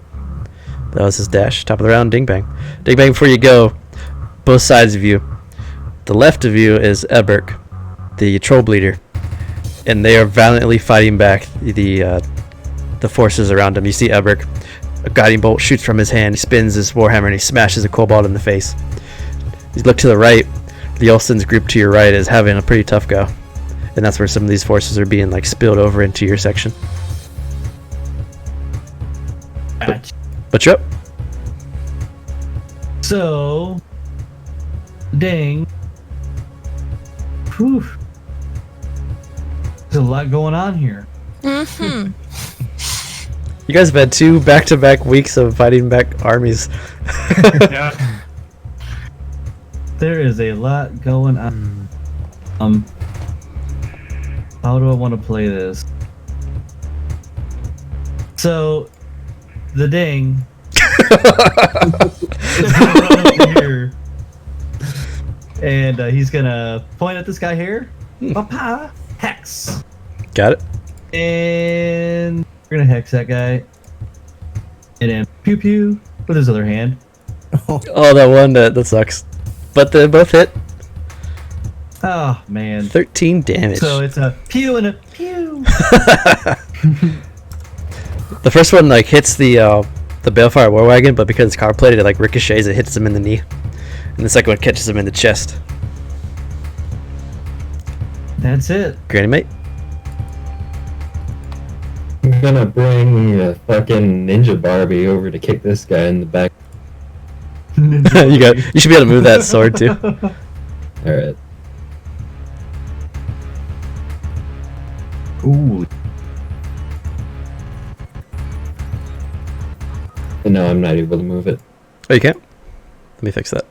That was his dash. Top of the round, ding bang. Ding bang before you go. Both sides of you. The left of you is Eberk, the troll bleeder, and they are valiantly fighting back the forces around him. You see Eberk, a guiding bolt shoots from his hand. He spins his warhammer and he smashes a kobold in the face. You look to the right. The Olsen's group to your right is having a pretty tough go, and that's where some of these forces are being like spilled over into your section. But you're up. So, dang. Whew. There's a lot going on here. Mm-hmm. You guys have had 2 back-to-back weeks of fighting back armies. Yeah. There is a lot going on. How do I want to play this? So, the ding is gonna run up here, and he's gonna point at this guy here. Papa hex, Got it. and we're gonna hex that guy, and then pew pew with his other hand. Oh, that one that sucks. But they both hit. Oh man! 13 damage. So it's a pew and a pew. The first one like hits the Balefire War Wagon, but because it's copper plated, it like ricochets. It hits him in the knee, and the second one catches him in the chest. That's it. Granny mate. I'm gonna bring a fucking Ninja Barbie over to kick this guy in the back. You should be able to move that sword too. Alright. Ooh. No, I'm not able to move it. Oh, you can't? Let me fix that.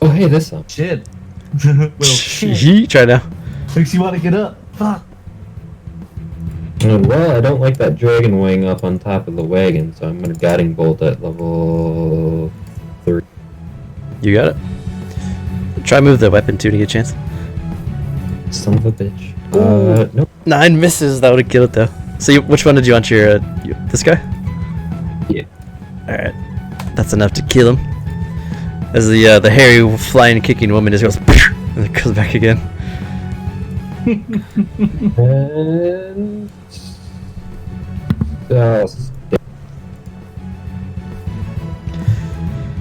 Oh, hey, this one. Shit. Little shit. Yeet, try now. Makes you want to get up. Fuck. Well, I don't like that dragon wing up on top of the wagon, so I'm gonna guiding bolt at level 3. You got it. Try move the weapon too to get a chance. Son of a bitch. Nope. 9 misses. That would have killed it though. So which one did you want your this guy? Yeah. All right. That's enough to kill him. As the hairy flying kicking woman just goes and it goes back again. And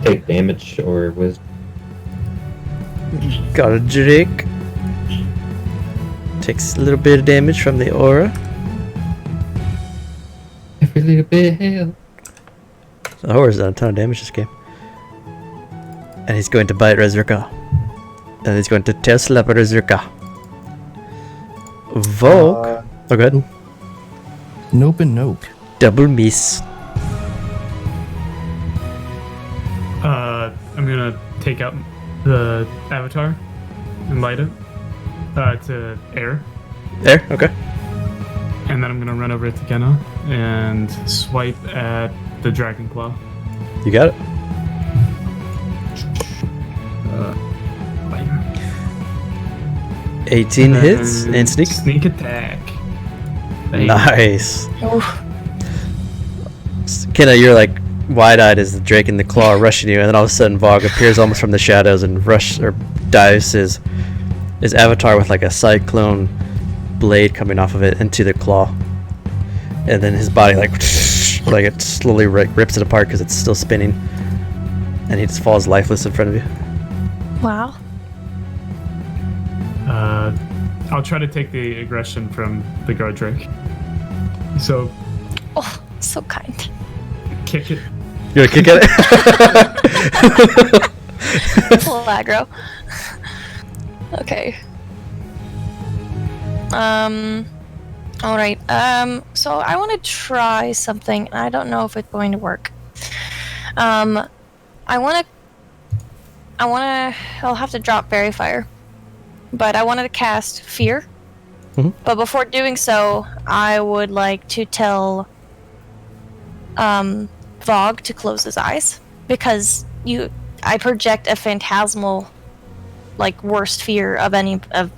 take damage or wisdom. Got a Drake. Takes a little bit of damage from the aura. Every little bit help. The aura's done a ton of damage this game. And he's going to bite Rezerka. And he's going to tail slap Rezerka. Volk. Oh, go ahead. Nope and nope. Double miss. I'm gonna take out the avatar and light it to air, There, okay. and then I'm gonna run over to Kenna and swipe at the dragon claw. You got it. Bang. 18 hits then and sneak. Sneak attack. Bang. Nice. Oof. Kenna, you're like wide-eyed as the Drake and the claw are rushing you, and then all of a sudden Vogue appears almost from the shadows and dives his avatar with like a cyclone blade coming off of it into the claw, and then his body like it slowly rips it apart because it's still spinning, and he just falls lifeless in front of you. Wow. I'll try to take the aggression from the guard Drake. So Oh, so kind. kick it. You gonna kick at it? Full aggro. Okay. Alright. So I want to try something. I don't know if it's going to work. I'll have to drop Fairy Fire. But I wanted to cast Fear. Mhm. But before doing so, I would like to tell Vogue to close his eyes, because I project a phantasmal, like, worst fear of any of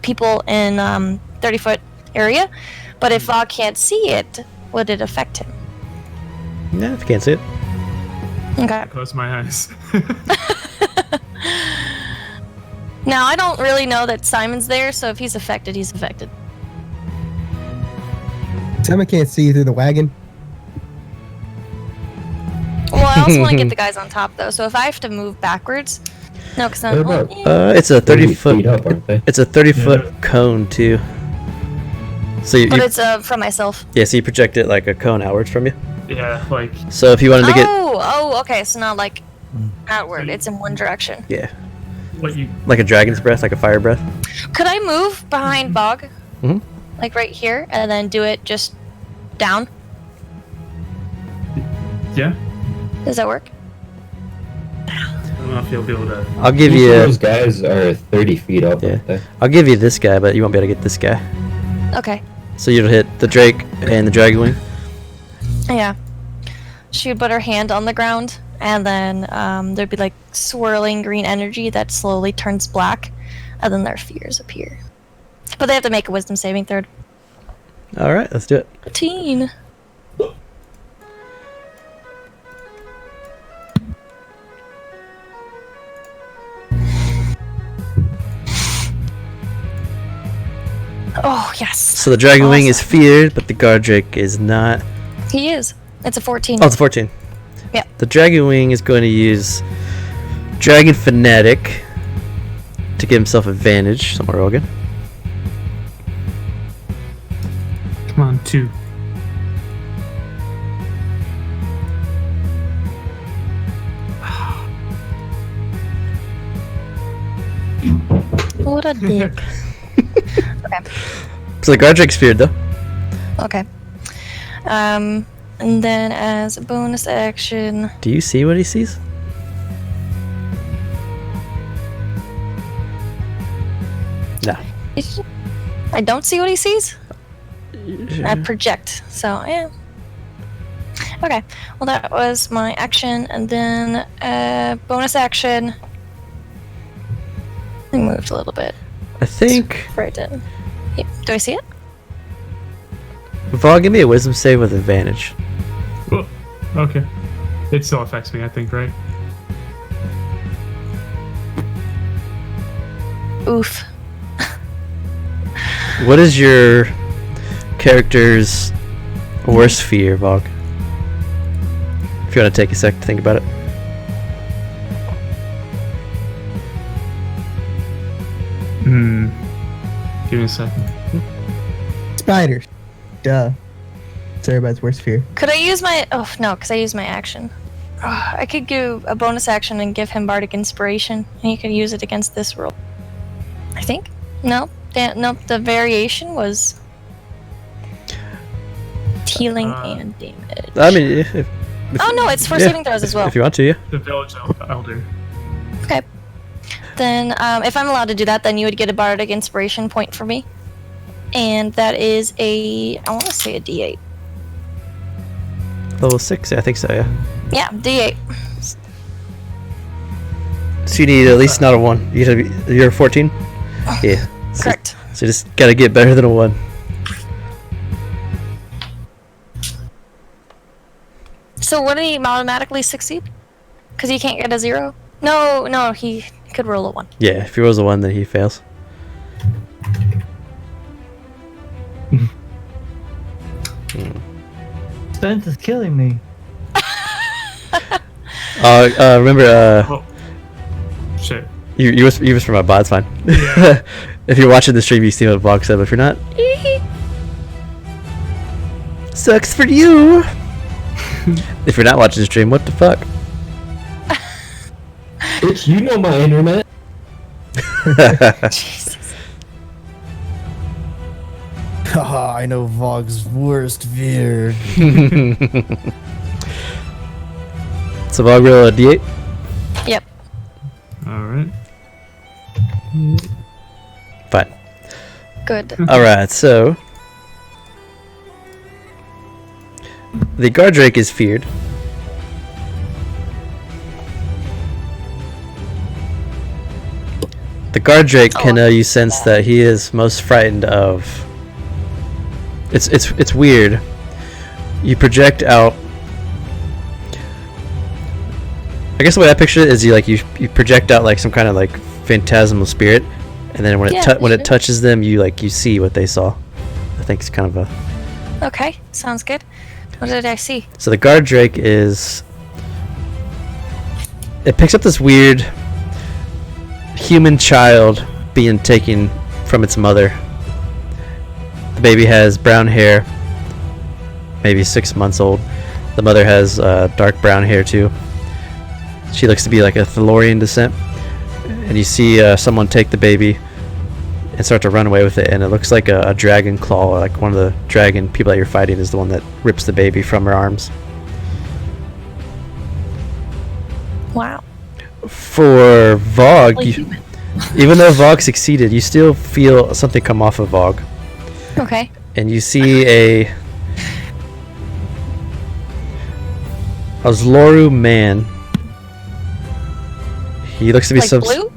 people in 30-foot area. But if Vogue can't see it, would it affect him? Yeah, if you can't see it. Okay. Close my eyes. Now I don't really know that Simon's there, so if he's affected, he's affected. Simon can't see through the wagon. Well, I also want to get the guys on top though, so if I have to move backwards, no, because then What about- It's a 30 foot. feet up, aren't they? It's a 30-foot cone too. So but it's for myself. yeah, so you project it like a cone outwards from you. Yeah, like So if you wanted to get Oh, okay. So not like outward. It's in one direction. yeah, what you. like a dragon's breath, like a fire breath. Could I move behind Bog? Mhm. Like right here, and then do it just down? Yeah. Does that work? I don't know if you'll be able to. I'll give Most of you those guys are 30 feet up. Yeah. aren't they? I'll give you this guy, but you won't be able to get this guy. Okay. So you'll hit the Drake and the Dragon Wing. Yeah. She would put her hand on the ground, and then there'd be like swirling green energy that slowly turns black, and then their fears appear. But they have to make a wisdom saving throw. All right, let's do it. 13. Oh, yes. So the Dragon Wing is feared, but the Guard Drake is not. He is. It's a 14. Oh, it's a 14. Yeah. The Dragon Wing is going to use Dragon Fanatic to give himself advantage. Somewhere real good. Come on, 2. What a dick. Okay. So the Guard Drake's feared, though. Okay. And then as a bonus action, Do you see what he sees? No. I don't see what he sees. I project, so yeah. Okay, well that was my action, and then bonus action. I moved a little bit. I think. Right in. Yep. Do I see it? Vol, give me a wisdom save with advantage. Whoa. Okay. It still affects me, I think, right? Oof. What is your character's worst fear, Vol? If you want to take a sec to think about it. Give me a second. Spiders. Duh. It's everybody's worst fear. Could I use my? Oh no, because I used my action. I could give a bonus action and give him bardic inspiration, and he could use it against this roll. I think. No. Nope. The variation was healing and damage. I mean, if Oh no, it's for yeah, saving throws as well. if you want to, yeah. The village elder. Okay. Then, if I'm allowed to do that, then you would get a bardic inspiration point for me, and that is I want to say a D8. Level 6, yeah, I think so, yeah. Yeah, D8. So you need at least not a 1. You're 14? Yeah. So, Correct. so you just gotta get better than a 1. So would he automatically succeed? Because he can't get a 0? No, he could roll a 1. Yeah, if he rolls a 1, then he fails. Spence is killing me. Remember, Oh. Shit. you whisper my bot, it's fine. Yeah. If you're watching the stream, you see what Bog said, but if you're not, sucks for you. If you're not watching the stream, what the fuck? Bitch, you know my internet. Jesus. Haha, I know Vogg's worst fear. So Bog roll a d8. Yep. Alright. Fine. Good. Alright, so the Guard Drake is feared. The Guard Drake can you sense that he is most frightened of. It's weird. You project out. I guess the way I picture it is you project out like some kind of like phantasmal spirit, and then when it touches them, you see what they saw. I think it's kind of a. Okay, sounds good. What did I see? So the Guard Drake is. It picks up this weird human child being taken from its mother. The baby has brown hair, maybe 6 months old, The mother has dark brown hair too. She looks to be like a Thalorian descent. And you see someone take the baby and start to run away with it, and it looks like a dragon claw, like one of the dragon people that you're fighting is the one that rips the baby from her arms. Wow. For Vogue, Like even though Vogue succeeded, you still feel something come off of Vogue. Okay. And you see a Zloru man. He looks to be Like some blue?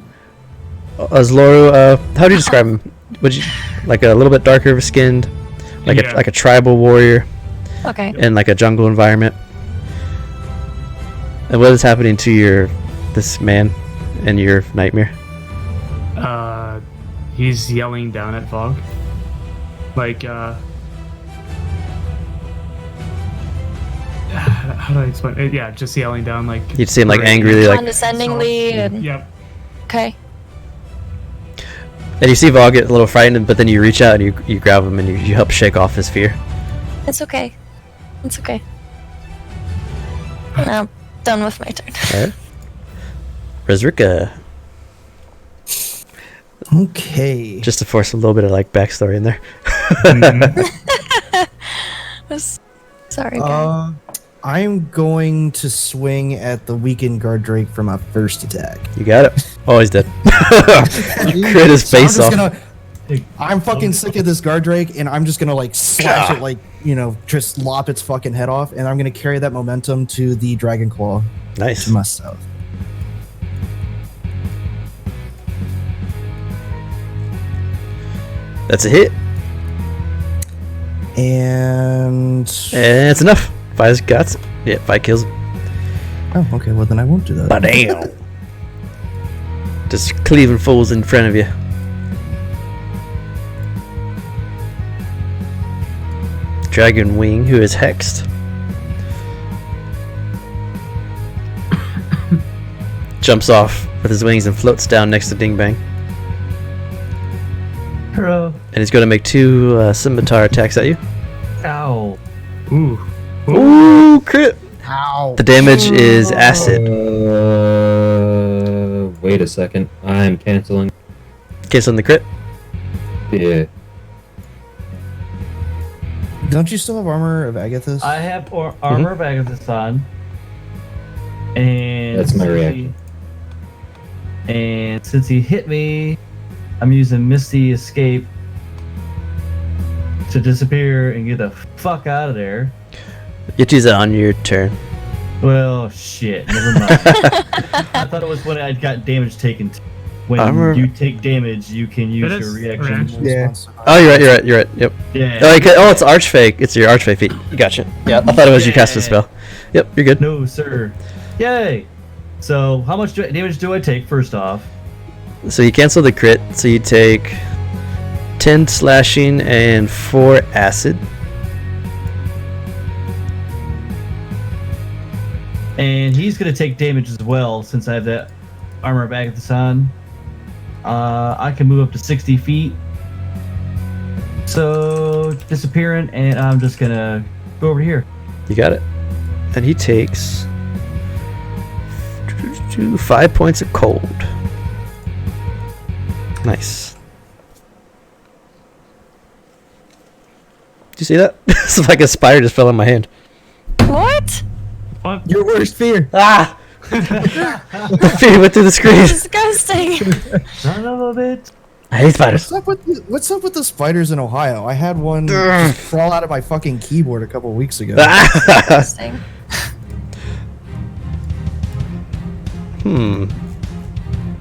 Zloru. How do you describe him? Would you like a little bit darker skinned, like Yeah. a tribal warrior Okay. in like a jungle environment? And what is happening to this man in your nightmare? He's yelling down at Vogue. Like, how do I explain it? Yeah, just yelling down, like... You'd see him like Right. angrily, like, Condescendingly and Yep. okay. and you see Vogue get a little frightened, but then you reach out and you grab him and you help shake off his fear. It's okay. It's okay. Now, done with my turn. Alright. Rezrika, Okay. just to force a little bit of like backstory in there. Sorry, guys. I'm going to swing at the weakened guard drake for my first attack. You got it. Oh, he's dead. Crit his So I'm face just off. I'm fucking sick of this guard drake, and I'm just gonna like slash it, like, you know, just lop its fucking head off, and I'm gonna carry that momentum to the dragon claw Nice. to my south. That's a hit. And And it's enough. 5 guts. Yeah, 5 kills. oh, okay. Well, then I won't do that. Bam. Just cleaving fools in front of you. Dragon Wing, who is hexed. Jumps off with his wings and floats down next to Ding Bang. Bro. And he's going to make 2 scimitar attacks at you. Ow. Ooh. Ooh, crit! Ow. The damage is acid. Wait a second. I'm canceling. Canceling the crit. Yeah. Don't you still have armor of Agathis? I have armor of Agathis on. And That's my since reaction. And since he hit me, I'm using Misty Escape to disappear and get the fuck out of there. You choose that on your turn. Well, shit. Never mind. I thought it was when I got damage taken. When Armor- you take damage, you can use It your is reaction. reaction. Yeah. Oh, you're right. Yep. Yeah. Oh, it's Archfey. It's your Archfey feat. Gotcha. Yeah, I thought it was you cast the spell. Yep, you're good. No, sir. Yay. So, how much damage do I take first off? So you cancel the crit, so you take 10 slashing and 4 acid. And he's going to take damage as well since I have that armor of Agathis on. I can move up to 60 feet. So, disappearing, and I'm just going to go over here. You got it. And he takes 5 points of cold. Nice. Did you see that? It's like a spider just fell in my hand. What? What? Your worst fear. Ah! The fear went through the screen. Disgusting. Son of a bitch. I hate spiders. What's up with the spiders in Ohio? I had one Ugh. just crawl out of my fucking keyboard a couple weeks ago. Disgusting.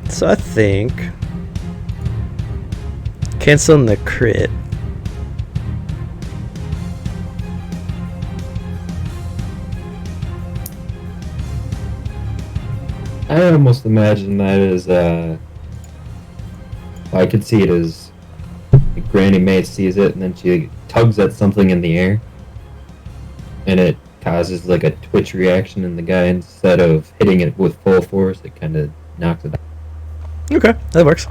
So I think canceling the crit. I almost imagine that as I could see it as Granny Mae sees it and then she tugs at something in the air and it causes like a twitch reaction in the guy. Instead of hitting it with full force, it kind of knocks it out. Okay, that works.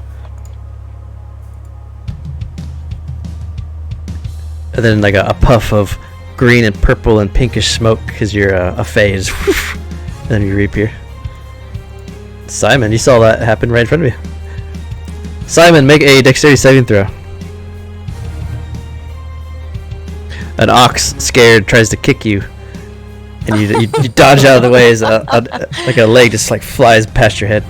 And then like a puff of green and purple and pinkish smoke because you're a phase. And then you reappear. Simon, you saw that happen right in front of you. Simon, make a dexterity saving throw. An ox, scared, tries to kick you, and you dodge out of the way as like a leg just like flies past your head.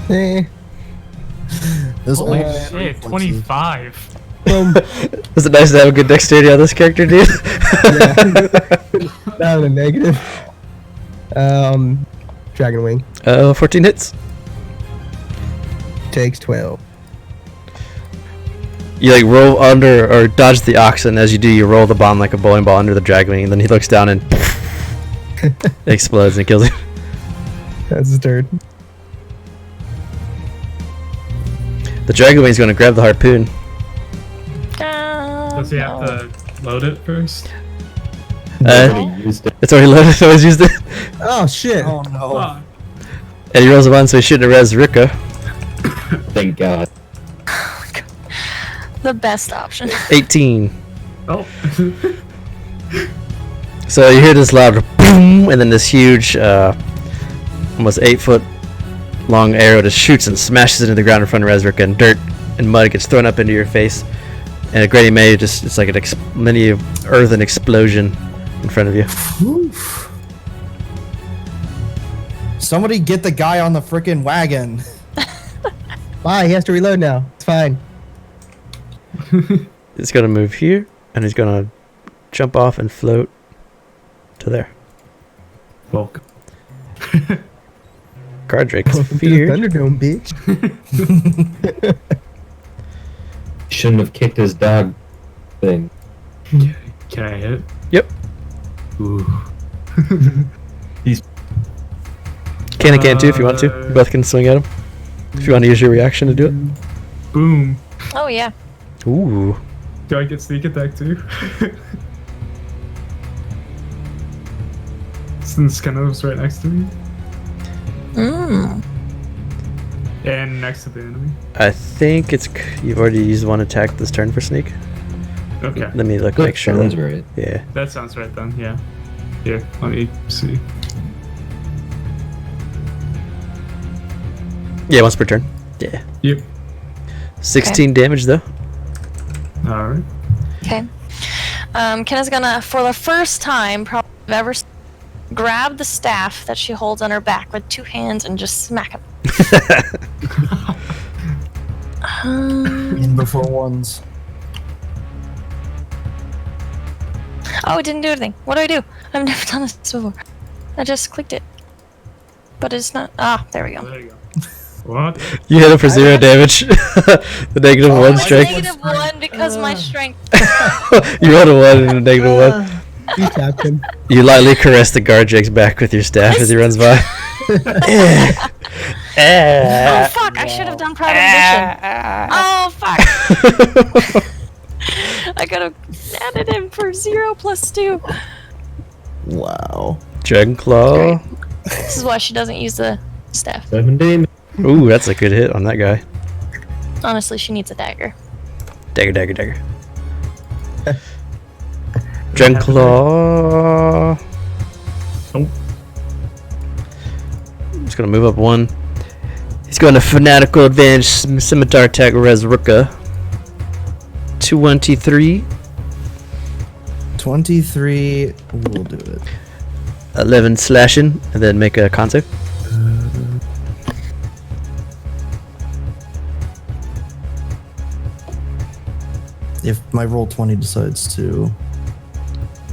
This Holy old shit, 25. Is it nice to have a good dexterity on this character, dude? Down a negative. Dragon Wing 14 hits. takes 12. You like roll under or dodge the ox, and as you do, you roll the bomb like a bowling ball under the dragon wing, and then he looks down and it explodes and kills you. That's his turn. The dragon wing's going to grab the harpoon. Does he have to load it first? Already used it. It's already loaded, so he's used it. Oh shit! Oh no. Fuck. And he rolls a 1, so he shouldn't have res Rika. Thank God. The best option. 18. Oh. So you hear this loud boom, and then this huge, almost 8-foot long arrow just shoots and smashes into the ground in front of Rezrika, and dirt and mud gets thrown up into your face. And a Grady May just, it's like an mini earthen explosion in front of you. Oof. Somebody get the guy on the frickin' wagon. Bye. He has to reload now. It's fine. It's gonna move here, and he's gonna jump off and float to there. Welcome. Gardrake is Welcome to the feared. Thunderdome, bitch. Shouldn't have kicked his dog thing. Can I hit? Yep. Ooh. Can too if you want to. You both can swing at him. If you want to use your reaction to do it. Boom. Oh yeah. Ooh. Do I get sneak attack too? Since Keno's right next to me. Mm. And next to the enemy. I think it's you've already used one attack this turn for sneak. Okay. Let me look, make sure. Sounds That, right. yeah. That sounds right then, yeah. Here, let me see. Yeah, once per turn. Yeah. Yep. 16 damage though. Alright. Okay. Kenna's gonna, for the first time, probably ever, grab the staff that she holds on her back with 2 hands and just smack him. In before ones. Oh, it didn't do anything. What do I do? I've never done this before. I just clicked it. But it's not. Ah, there we go. There you go. What? You hit him for 0 damage. The negative Oh, 1 it's strength. -1 because my strength. You rolled a 1 and a negative 1. You tapped him. You lightly caress the Gardrake's back with your staff as he runs by. Oh fuck! I should have done Pride of Ambition. Oh fuck! I could have added him for 0 + 2. Wow. Dragon Claw. This is why she doesn't use the staff. 7 damage. Ooh, that's a good hit on that guy. Honestly, she needs a dagger. Dagger, dagger, dagger. Dragon Claw. Oh. He's gonna move up 1. He's going to Fanatical Advantage Scimitar attack Rezruka. 23. 23. We'll do it. 11 slashing, and then make a con save. If my roll 20 decides to.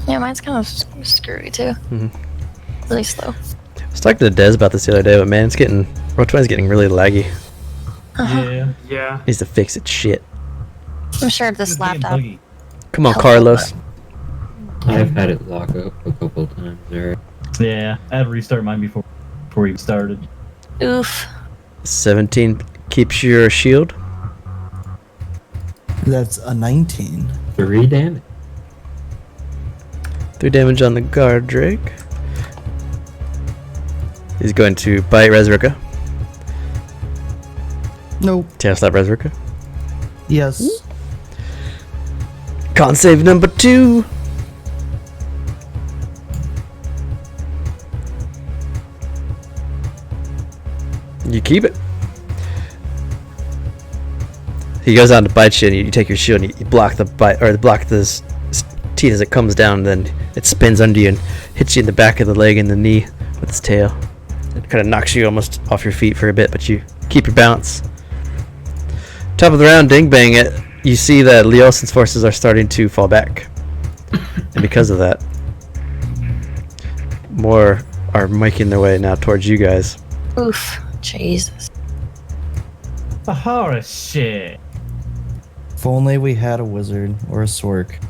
Yeah, mine's kind of screwy too. Really slow. I was talking to Dez about this the other day, but man, it's getting roll 20 is getting really laggy. Yeah. Yeah. Needs to fix its shit. I'm sure this It's being laptop. buggy. Come on, Hello. Carlos. I've had it lock up a couple times there. Yeah, I had to restart mine before we even started. Oof. 17 keeps your shield. That's a 19. 3 damage. 3 damage on the guard Drake. He's going to bite Rezruka. Nope. Tail slap Rezruka. Yes. Con save number 2. You keep it. He goes on to bite you, and you take your shield and you block the bite, or block this teeth as it comes down. And then it spins under you and hits you in the back of the leg and the knee with its tail. It kind of knocks you almost off your feet for a bit, but you keep your balance. Top of the round, Ding Bang. You see that Leosin's forces are starting to fall back, and because of that, more are making their way now towards you guys. Oof. Jesus. Oh shit. If only we had a wizard or a sork.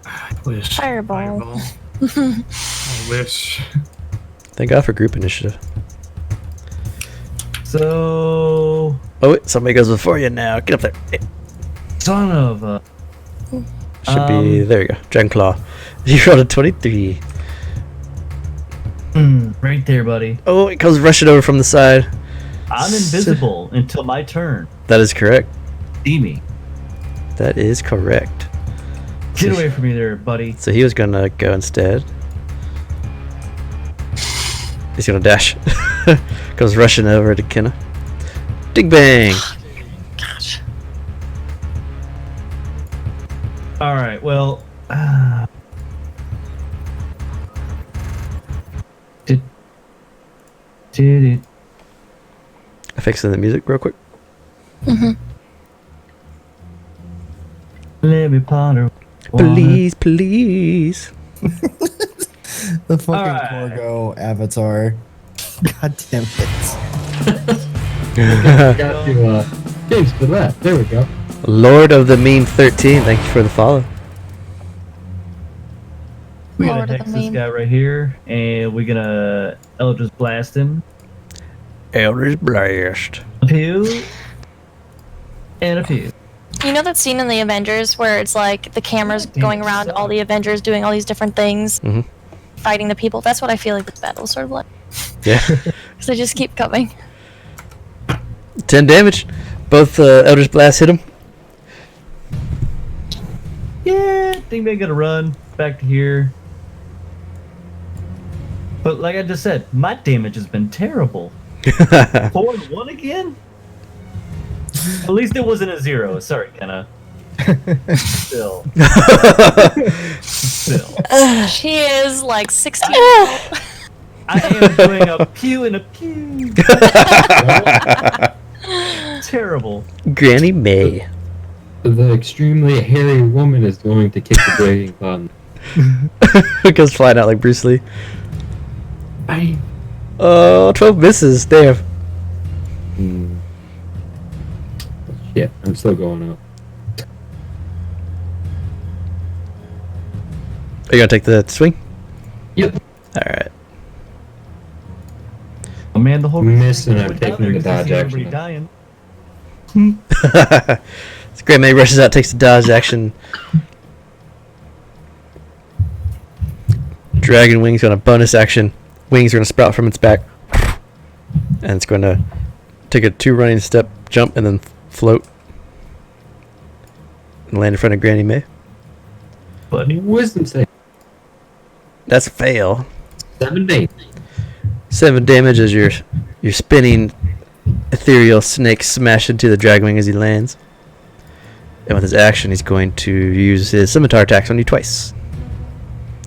I wish. Fireball. I wish. Thank God for group initiative. So, Oh wait, somebody goes before you now. Get up there. Hey, son of a. should be there. You go. Dragon Claw. You rolled a 23. Right there, buddy. Oh, it comes rushing over from the side. I'm invisible until my turn. That is correct. See me. That is correct. Get away from me there, buddy. So he was gonna go instead. He's gonna dash. Goes rushing over to Kenna. Ding bang! Gosh. Alright, well. Did Fixing the music real quick. let me ponder. Please, please. The fucking Alright. Corgo avatar. God damn it. Got to thanks for that. There we go. Lord of the Mean 13, thank you for the follow. We Lord gotta of hex the this Meme. guy right here, and we're gonna Eldritch Blast him. Eldritch Blast. A pew. And a pew. You know that scene in the Avengers where it's like the camera's Damn, going around all the Avengers doing all these different things, Mhm. fighting the people? That's what I feel like this battle is sort of like. Yeah. Because they just keep coming. 10 damage. Both Eldritch Blast hit him. Yeah, Ding Bang gotta run back to here. But like I just said, my damage has been terrible. 4 and 1 again? At least it wasn't a 0. Sorry, Kenna. Still. Still. She is like 16. I am doing a pew and a pew. Terrible. Granny May. The extremely hairy woman is going to kick the dragon claw. Goes flying out like Bruce Lee. Bang. Oh, 12 misses. Damn. Shit, I'm still going up. Are you gonna take the swing? Yep. Alright. Oh man, the whole Miss, and I'm went down taking there the 'cause I dodge see everybody action. dying. So Great May rushes out, takes the dodge action. Dragon Wing's gonna bonus action. Wings are gonna sprout from its back. And it's gonna take a 2 running step, jump, and then float. And land in front of Granny May. Buddy. Wisdom save. That's a fail. 7 days. 7 damage as your spinning ethereal snake smash into the Dragwing as he lands. And with his action, he's going to use his scimitar attacks on you twice.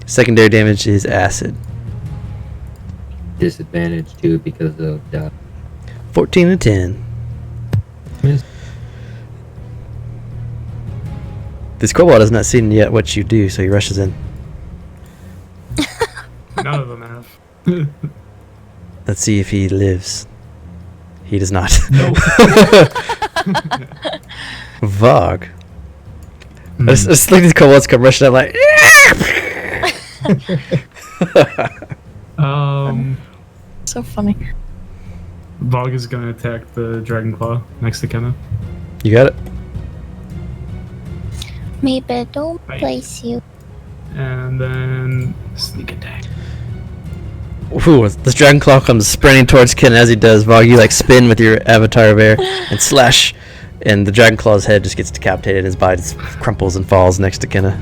Secondary damage is acid. Disadvantage too because of 14 and 10. miss. This kobold has not seen yet what you do, so he rushes in. None of them have. Let's see if he lives. He does not. Nope. Vog. I just like these kobolds come rushing up like. So funny. Vogue is gonna attack the Dragon Claw next to Kenna. You got it. Maybe don't Right. place you. And then sneak attack. Ooh, this dragon claw comes sprinting towards Ken. As he does, Vog, you like spin with your avatar of air and slash, and the dragon claw's head just gets decapitated and his body just crumples and falls next to Kenna.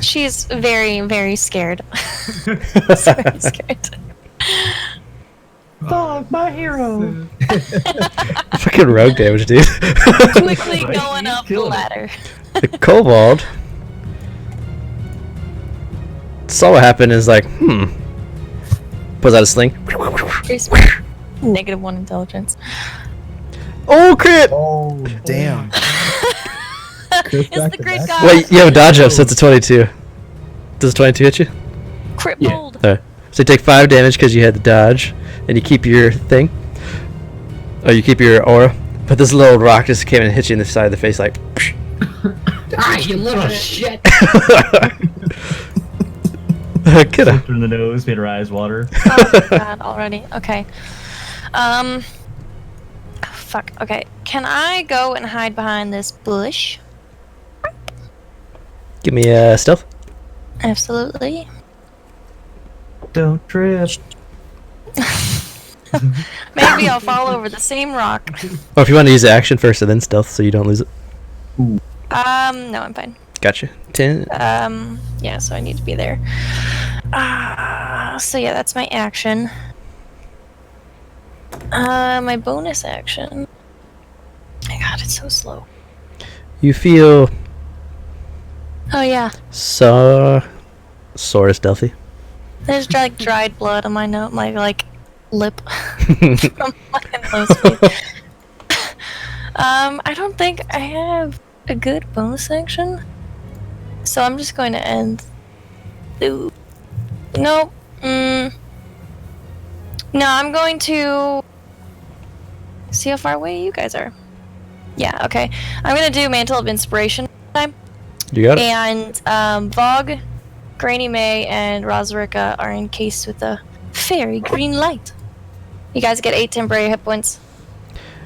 She's very, very scared. She's very scared. Fuck, my hero! Fucking rogue damage, dude. Quickly Right, going he's up the killing it. ladder. The kobold saw what happened is like, pulls out a sling. -1 intelligence. Oh, crit! Oh, damn. Chris It's back the to great back. guy. Wait, you have a dodge up, so it's a 22. Does a 22 hit you? Crit Yeah. bold. Alright. So you take 5 damage because you had the dodge, and you keep your thing. Or you keep your aura. But this little rock just came and hit you in the side of the face, like. Ah, you little shit! Kiddo. Her in the nose, made her eyes water. Oh god, already. Okay. Fuck. Okay. Can I go and hide behind this bush? Give me a stealth. Absolutely. Don't trip. Maybe I'll fall over the same rock. Or if you want to use the action first and then stealth so you don't lose it. No, I'm fine. Gotcha. 10. Yeah, so I need to be there. So yeah, that's my action. My bonus action. My god, it's so slow. You feel Oh yeah, sore stealthy. there's like dried blood on my like lip from my nosebleed. I don't think I have a good bonus action, so I'm just going to end. Ooh. Nope. No, I'm going to see how far away you guys are. Yeah, okay. I'm gonna do Mantle of Inspiration time. You got it? And Vogue, Granny May, and Rosrika are encased with a fairy green light. You guys get 8 temporary hit points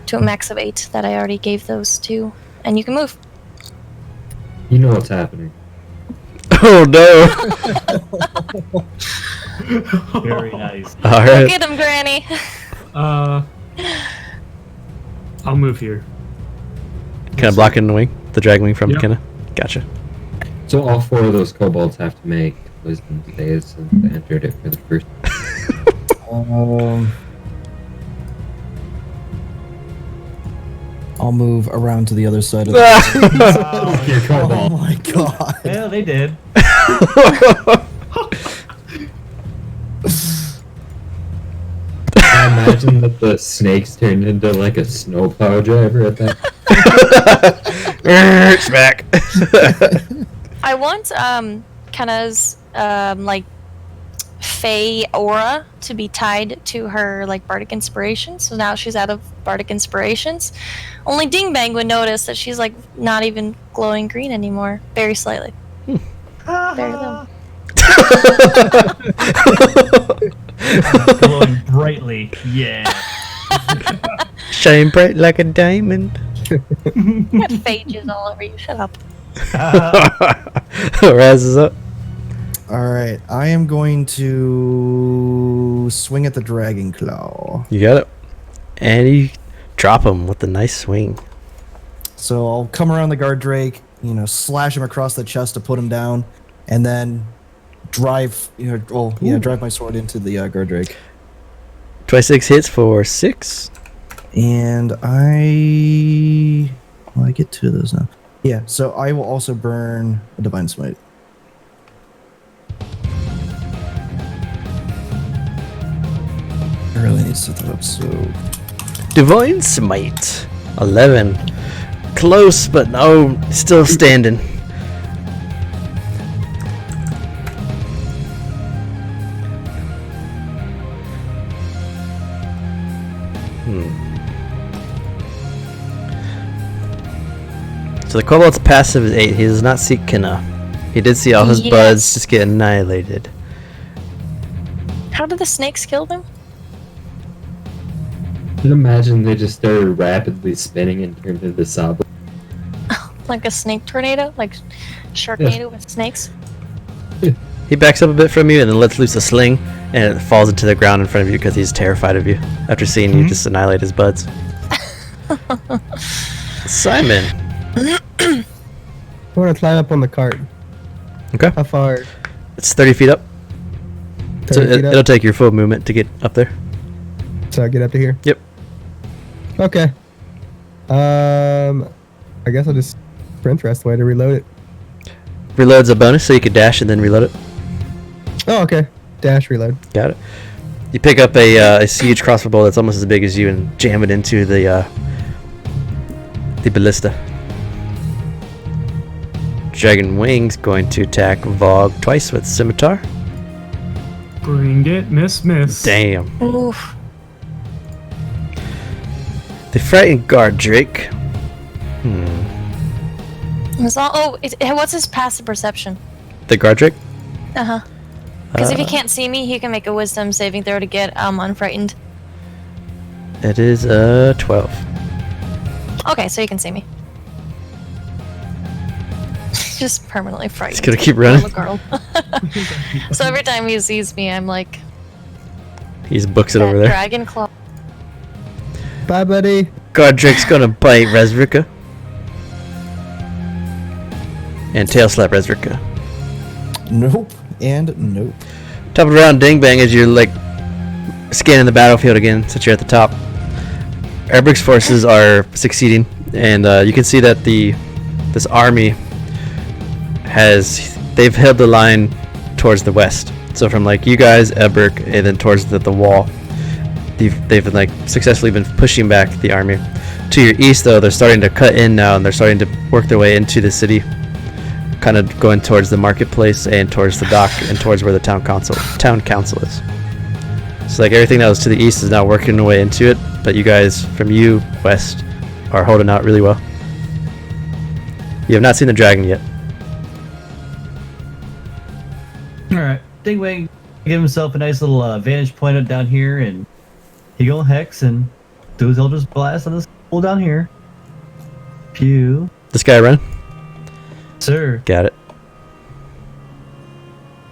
to a max of 8 that I already gave those to, and you can move. You know what's happening. Oh no! Very nice. Go Alright. get him, Granny. I'll move here. Kind of blocking the wing? The drag wing from Yep. McKenna? Gotcha. So all 4 of those kobolds have to make wisdom saves since they entered it for the first. I'll move around to the other side of the Your Oh kobold. my god. Yeah, they did. I imagine that the snakes turned into like a snowplow driver at that. Smack! I want Kenna's like Fey aura to be tied to her like bardic inspiration. So now she's out of bardic inspirations. Only Dingbang would notice that she's like not even glowing green anymore, very slightly. Very little. Glowing brightly. Yeah. Shine bright like a diamond. Got phages all over you. Shut up. Rises up. Alright, I am going to swing at the Dragon Claw. You got it. And you drop him with a nice swing. So I'll come around the guard Drake, slash him across the chest to put him down, and then drive, drive my sword into the guard Drake. 26 hits for 6. And I get 2 of those now. Yeah, so I will also burn a Divine Smite. I really need to set that up, so... Divine Smite. 11. Close, but no, still standing. So the kobold's passive is 8. He does not see Kina. He did see all his Yes. buds just get annihilated. How did the snakes kill them? I can imagine they just started rapidly spinning and turned into Saba. Like a snake tornado? Like Sharknado with snakes? He backs up a bit from you and then lets loose a sling, and it falls into the ground in front of you because he's terrified of you after seeing you just annihilate his buds. Simon. I want to climb up on the cart. Okay. How far? It's 30 feet up. So 30 feet up? it'll take your full movement to get up there. So I get up to here? Yep. Okay. I guess I'll just sprint rest away to reload it. Reload's a bonus, so you could dash and then reload it. Oh, okay. Dash, reload. Got it. You pick up a siege crossbow bolt that's almost as big as you and jam it into the ballista. Dragon Wing's going to attack Vogue twice with scimitar. Bring it, miss. Damn. Oof. The frightened guard Drake. What's his passive perception? The guard Drake? Uh-huh. Because if he can't see me, he can make a wisdom saving throw to get unfrightened. It is 12. Okay, so he can see me. Just permanently frightened. He's gonna keep running. I'm a girl. So every time he sees me, I'm like, He's books it that over there. dragon claw. Bye, buddy. Guard Drake's gonna bite Resrika. And tail slap Resrika. Nope and nope. Top of the round, Dingbang, as you're like scanning the battlefield again, since you're at the top. Erbrig's forces are succeeding, and you can see that this army they've held the line towards the west. So from like you guys, Ebrik, and then towards the wall, they've been like successfully been pushing back the army. To your east, though, they're starting to cut in now, and they're starting to work their way into the city, kind of going towards the marketplace and towards the dock and towards where the town council is. So like everything that was to the east is now working their way into it, but you guys from you west are holding out really well. You have not seen the dragon yet. Alright. Dingwing give himself a nice little vantage point up down here, and he gonna hex and do his Eldritch Blast on this hole down here. Pew. This guy run? Sir. Got it.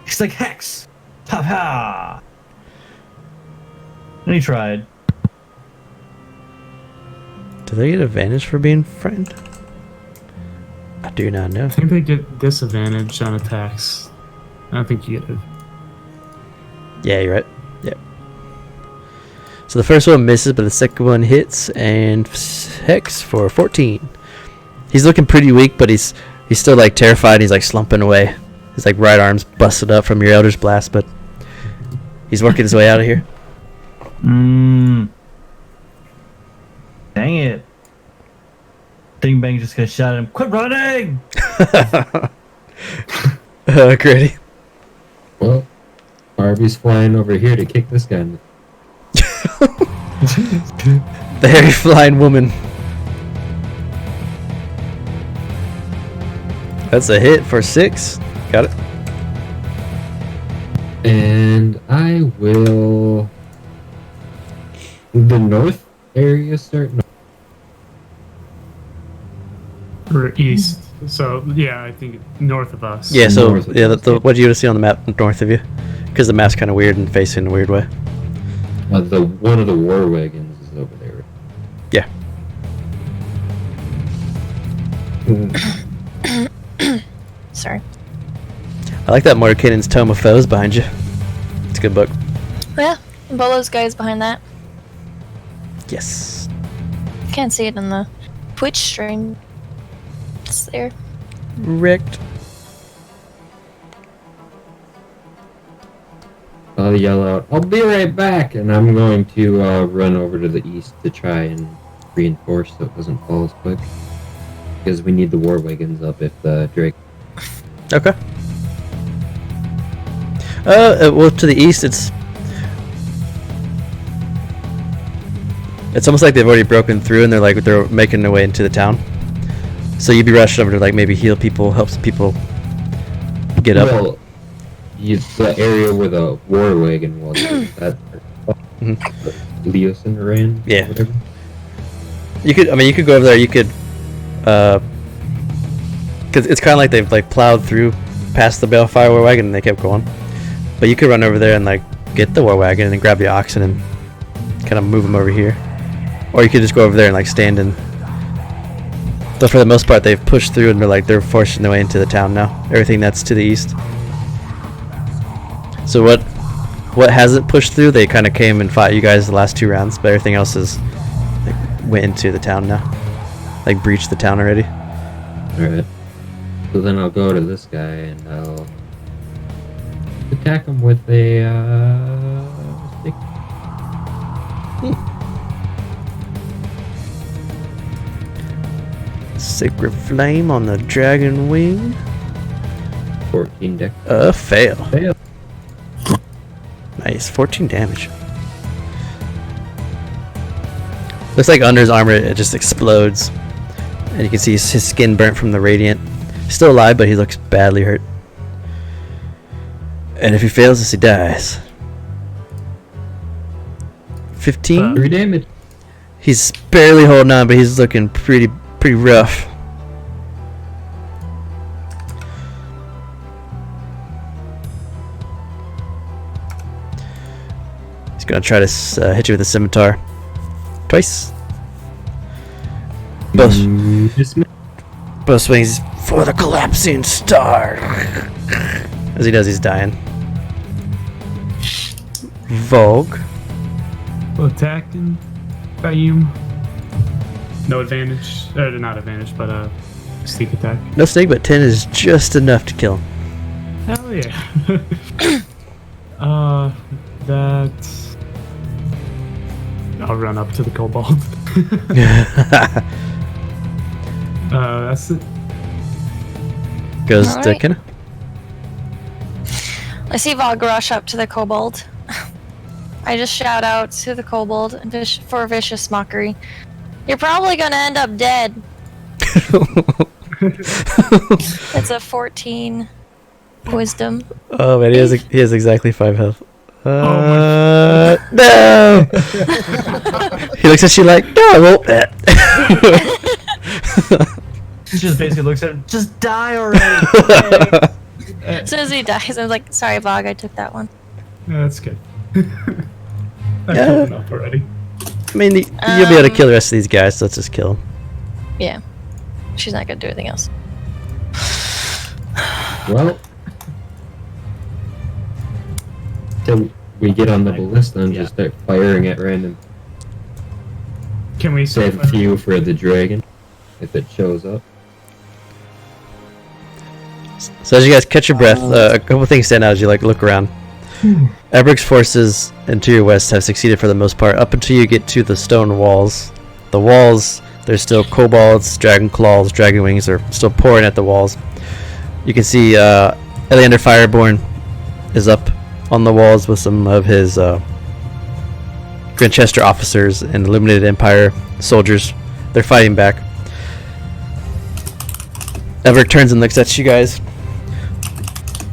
He's like, hex! Ha ha! And he tried. Do they get advantage for being frightened? I do not know. I think they get disadvantage on attacks. I don't think you get it. Yeah, you're right. Yep. So the first one misses, but the second one hits, and hex for 14. He's looking pretty weak, but he's still like terrified. He's like slumping away. His like right arm's busted up from your Eldritch Blast, but he's working his way out of here. Dang it. Dingbang just gonna shout at him, quit running! Gritty. Well, Barbie's flying over here to kick this guy in The hairy flying woman. That's a hit for 6. Got it. And I will... The north area start? No. Or east. So, yeah, I think north of us. Yeah, so North of yeah, us. what do you see on the map north of you? Because the map's kind of weird and facing a weird way. One of the war wagons is over there. Yeah. Sorry. I like that Mordenkainen's Tome of Foes behind you. It's a good book. Yeah, Bolo's guy's behind that. Yes. Can't see it in the Twitch stream. It's there. Wrecked. I'll yell out, I'll be right back! And I'm going to run over to the east to try and reinforce so it doesn't fall as quick. Because we need the war wagons up if the Drake... Okay. Well, to the east, it's almost like they've already broken through and they're making their way into the town. So you'd be rushing over to like maybe heal people, help some people get up. Well, the area where the war wagon was, that Leosin ran? Yeah. Whatever. You could go over there. You could, because it's kind of like they've like plowed through past the Balefire war wagon and they kept going. But you could run over there and like get the war wagon and grab the oxen and kind of move them over here, or you could just go over there and like stand in. But for the most part, they've pushed through and they're forcing their way into the town now. Everything that's to the east. So what what hasn't pushed through, they kind of came and fought you guys the last 2 rounds, but everything else is like, went into the town now. Like breached the town already. Alright. So then I'll go to this guy and I'll attack him with a stick. Sacred Flame on the Dragon Wing. 14 deck. Fail. Fail. Nice, 14 damage. Looks like under his armor it just explodes. And you can see his skin burnt from the radiant. He's still alive, but he looks badly hurt. And if he fails this, he dies. 15? 3 damage. He's barely holding on, but he's looking pretty rough. He's gonna try to hit you with a scimitar. Twice. Both swings for the collapsing star. As he does, he's dying. Vogue. Attacking. Bam. No advantage. Not advantage, but sneak attack. No snake, but 10 is just enough to kill him. Hell yeah. That. I'll run up to the kobold. That's it. Goes All to right. Kenna. I see Vogue rush up to the kobold. I just shout out to the kobold for vicious mockery. You're probably gonna end up dead. It's a 14 wisdom. Oh man, he has exactly 5 health. Oh No! He looks at you like, no, I won't. She just basically looks at him. Just die already. As soon as he dies, I was like, sorry, Vogue, I took that one. Yeah, that's good. I've Yeah. killed enough already. I mean, you'll be able to kill the rest of these guys, so let's just kill them. Yeah. She's not gonna do anything else. Well, till we get on the ballista and just start firing at random. Can we Save a few for the dragon if it shows up. So as you guys catch your breath, a couple things stand out as you like look around. Eberic's forces into your west have succeeded for the most part, up until you get to the stone walls. The walls, there's still kobolds, dragon claws, dragon wings are still pouring at the walls. You can see Eleander Fireborn is up on the walls with some of his Granchester officers and Illuminated Empire soldiers. They're fighting back. Everic turns and looks at you guys.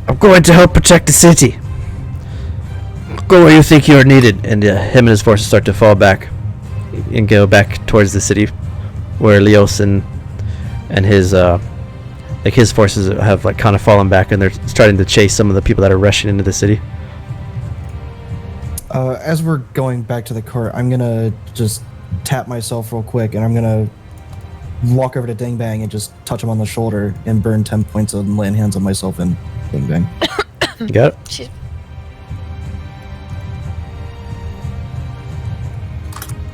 I'm going to help protect the city. Go where you think you are needed. And him and his forces start to fall back and go back towards the city, where Leos and his his forces have like kind of fallen back, and they're starting to chase some of the people that are rushing into the city. As we're going back to the cart, I'm gonna just tap myself real quick, and I'm gonna walk over to Ding Bang and just touch him on the shoulder and burn 10 points and land hands on myself and Ding Bang. You got it? She's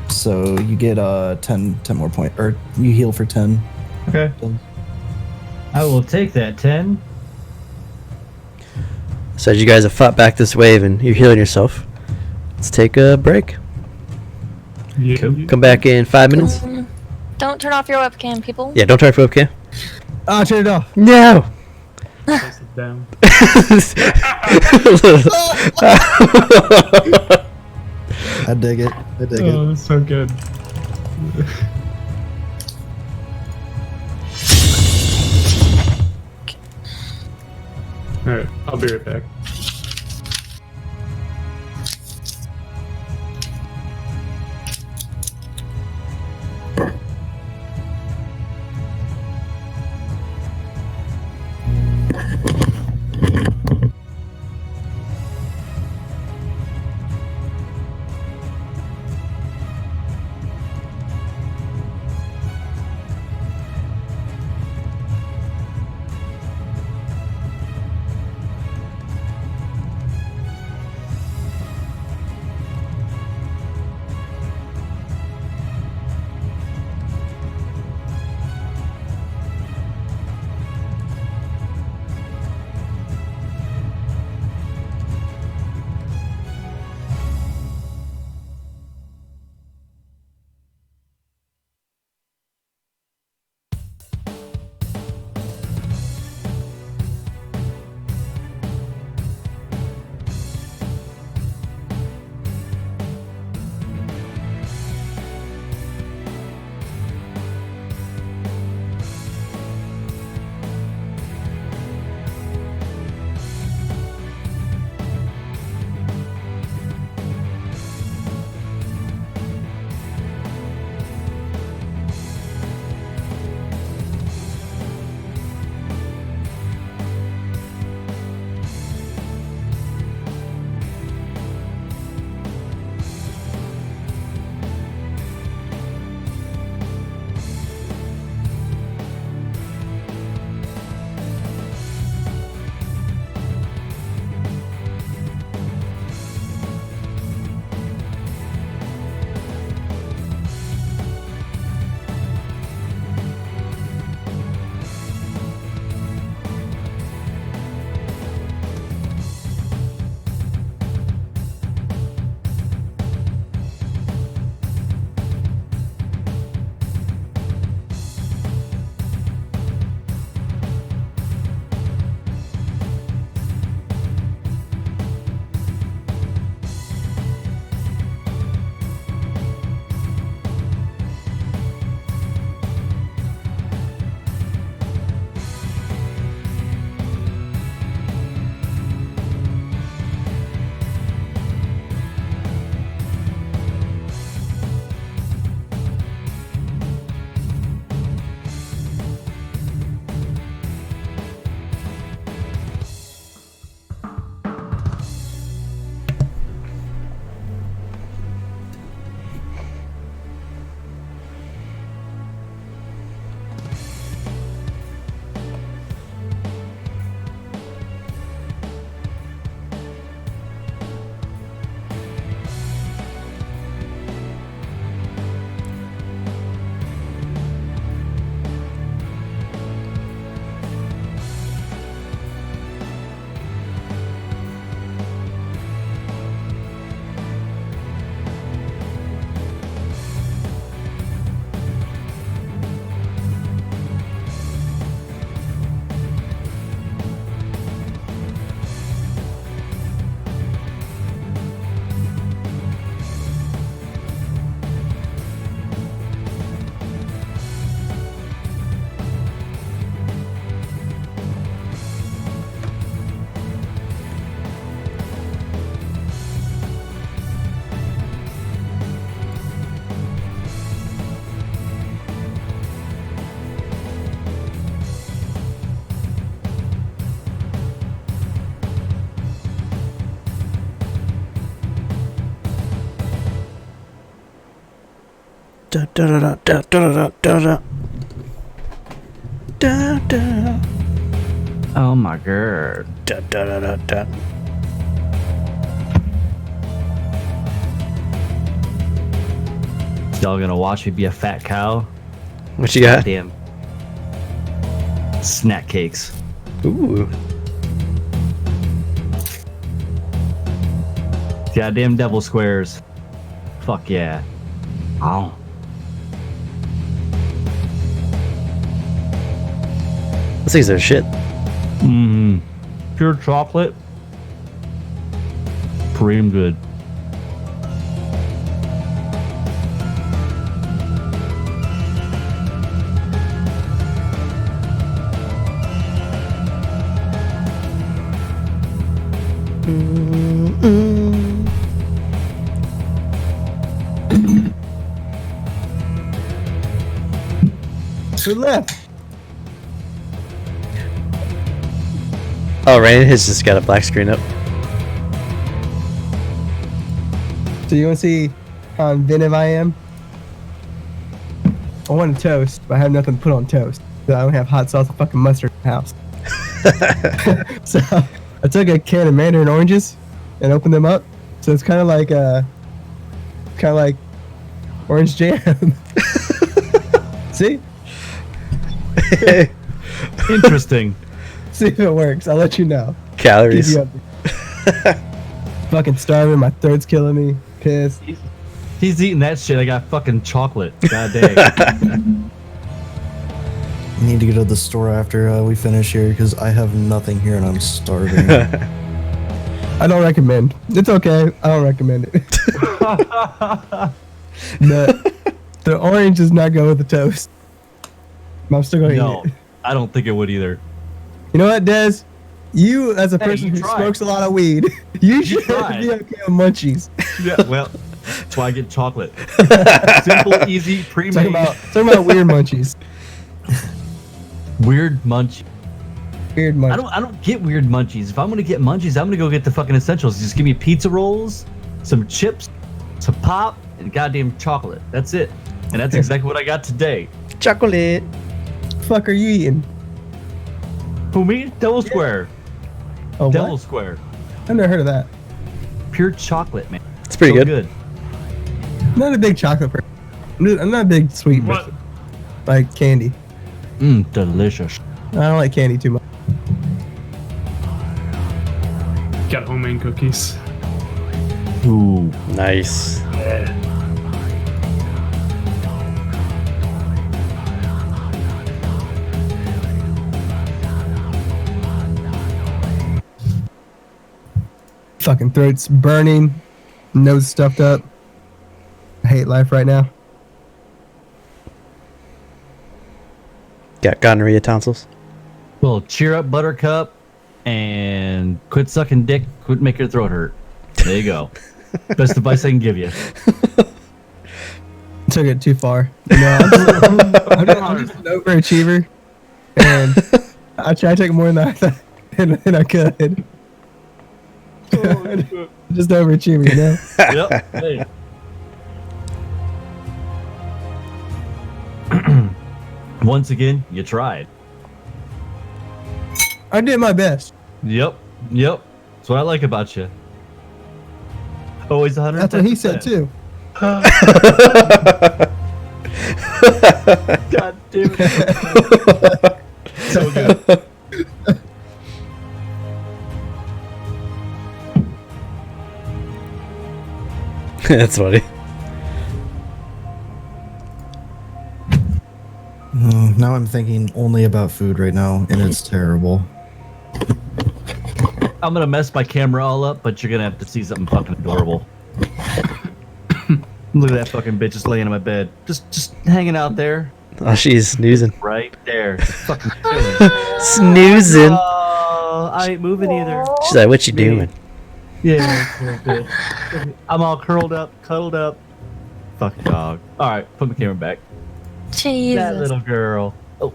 So you get 10 more points, or you heal for 10. Okay. I will take that 10. So as you guys have fought back this wave and you're healing yourself, let's take a break. Yeah. Come back in 5 minutes. Don't turn off your webcam, people. Yeah, don't turn off your webcam. Ah, turn it off. No. Press it down. I dig it. I dig it. Oh, that's so good. Alright, I'll be right back. Da, da, da, da, da, da, da, da, da, Oh my god. da, da, da, da, da. Y'all gonna watch me be a fat cow? What you got? Damn. Snack cakes. Ooh. Goddamn devil squares. Fuck yeah. Oh. Those things are shit. Mmm. Pure chocolate. Pretty good. Who left? Oh, Rain has just got a black screen up. So you want to see how inventive I am? I want a toast, but I have nothing to put on toast. So I don't have hot sauce and fucking mustard in the house. So I took a can of mandarin oranges and opened them up. So it's kind of like orange jam. See? Interesting. See if it works. I'll let you know. Keep Calories. you updated. Fucking starving. My throat's killing me. Pissed. He's eating that shit. I got fucking chocolate. God dang. I need to go to the store after we finish here because I have nothing here and I'm starving. I don't recommend. It's okay. I don't recommend it. The orange does not go with the toast. I'm still gonna No, eat it. I don't think it would either. You know what, Des? You, as a person you who tried. smokes a lot of weed, you should tried. be okay with munchies. Yeah, well, that's why I get chocolate. Simple, easy, pre-made. Talking about weird munchies. Weird munch. Weird munchies. I don't get weird munchies. If I'm gonna get munchies, I'm gonna go get the fucking essentials. Just give me pizza rolls, some chips, some pop, and goddamn chocolate. That's it. And that's exactly what I got today. Chocolate. Fuck are you eating? Who me? Devil Square. Oh, Devil what? Square. I've never heard of that. Pure chocolate, man. It's pretty So good. I'm not a big chocolate person. I'm not a big sweet What? person. Like candy. Delicious. I don't like candy too much. Got homemade cookies. Ooh. Nice. Fucking throat's burning, nose stuffed up. I hate life right now. Got gonorrhea tonsils. Well, cheer up, Buttercup, and quit sucking dick. Quit making your throat hurt. There you go. Best advice I can give you. Took it too far. You know, I'm just an overachiever, and I try to take more than I could. Just overachiever, you know. Yep. Hey. Once again, you tried. I did my best. Yep. That's what I like about you. Always 100%. That's what he said too. God damn it. So good. That's funny. Now I'm thinking only about food right now, and it's terrible. I'm gonna mess my camera all up, but you're gonna have to see something fucking adorable. Look at that fucking bitch just laying in my bed. Just hanging out there. Oh, she's snoozing. Right there. Just fucking chilling. Snoozing. Oh, I ain't moving either. She's like, what you doing? Yeah. I'm all curled up, cuddled up. Fucking dog. Alright, put my camera back. That Jesus. little girl. Oh.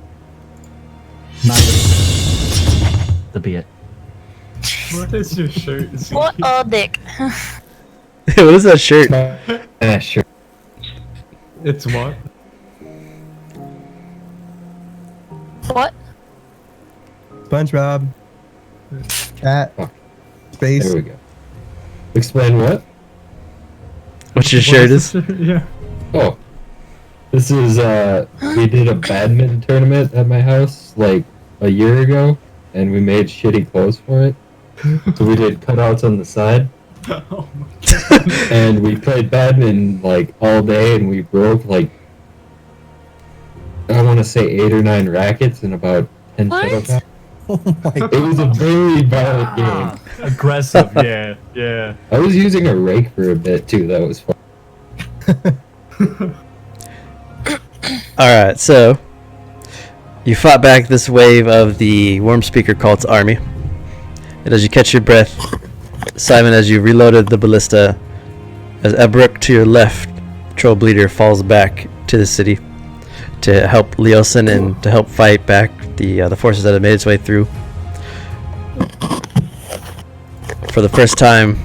My little. The bit. What is your shirt? Zeke? What a dick. What is that shirt? Sure. It's what? What? SpongeBob. Cat. Space. There we go. Explain what? What's your shirt is? Yeah. Oh. This is, we did a badminton tournament at my house, like, a year ago, and we made shitty clothes for it. So we did cutouts on the side, Oh my and we played badminton, like, all day, and we broke, like, I want to say 8 or 9 rackets and about 10 What? shuttlecocks. Oh my It was a very violent game. Aggressive, yeah, yeah. I was using a rake for a bit, too. That was fun. Alright, so you fought back this wave of the Wyrmspeaker cult's army. And as you catch your breath, Simon, as you reloaded the ballista, as Ebruk to your left, Troll Bleeder, falls back to the city to help Leosin and to help fight back the forces that have made its way through. For the first time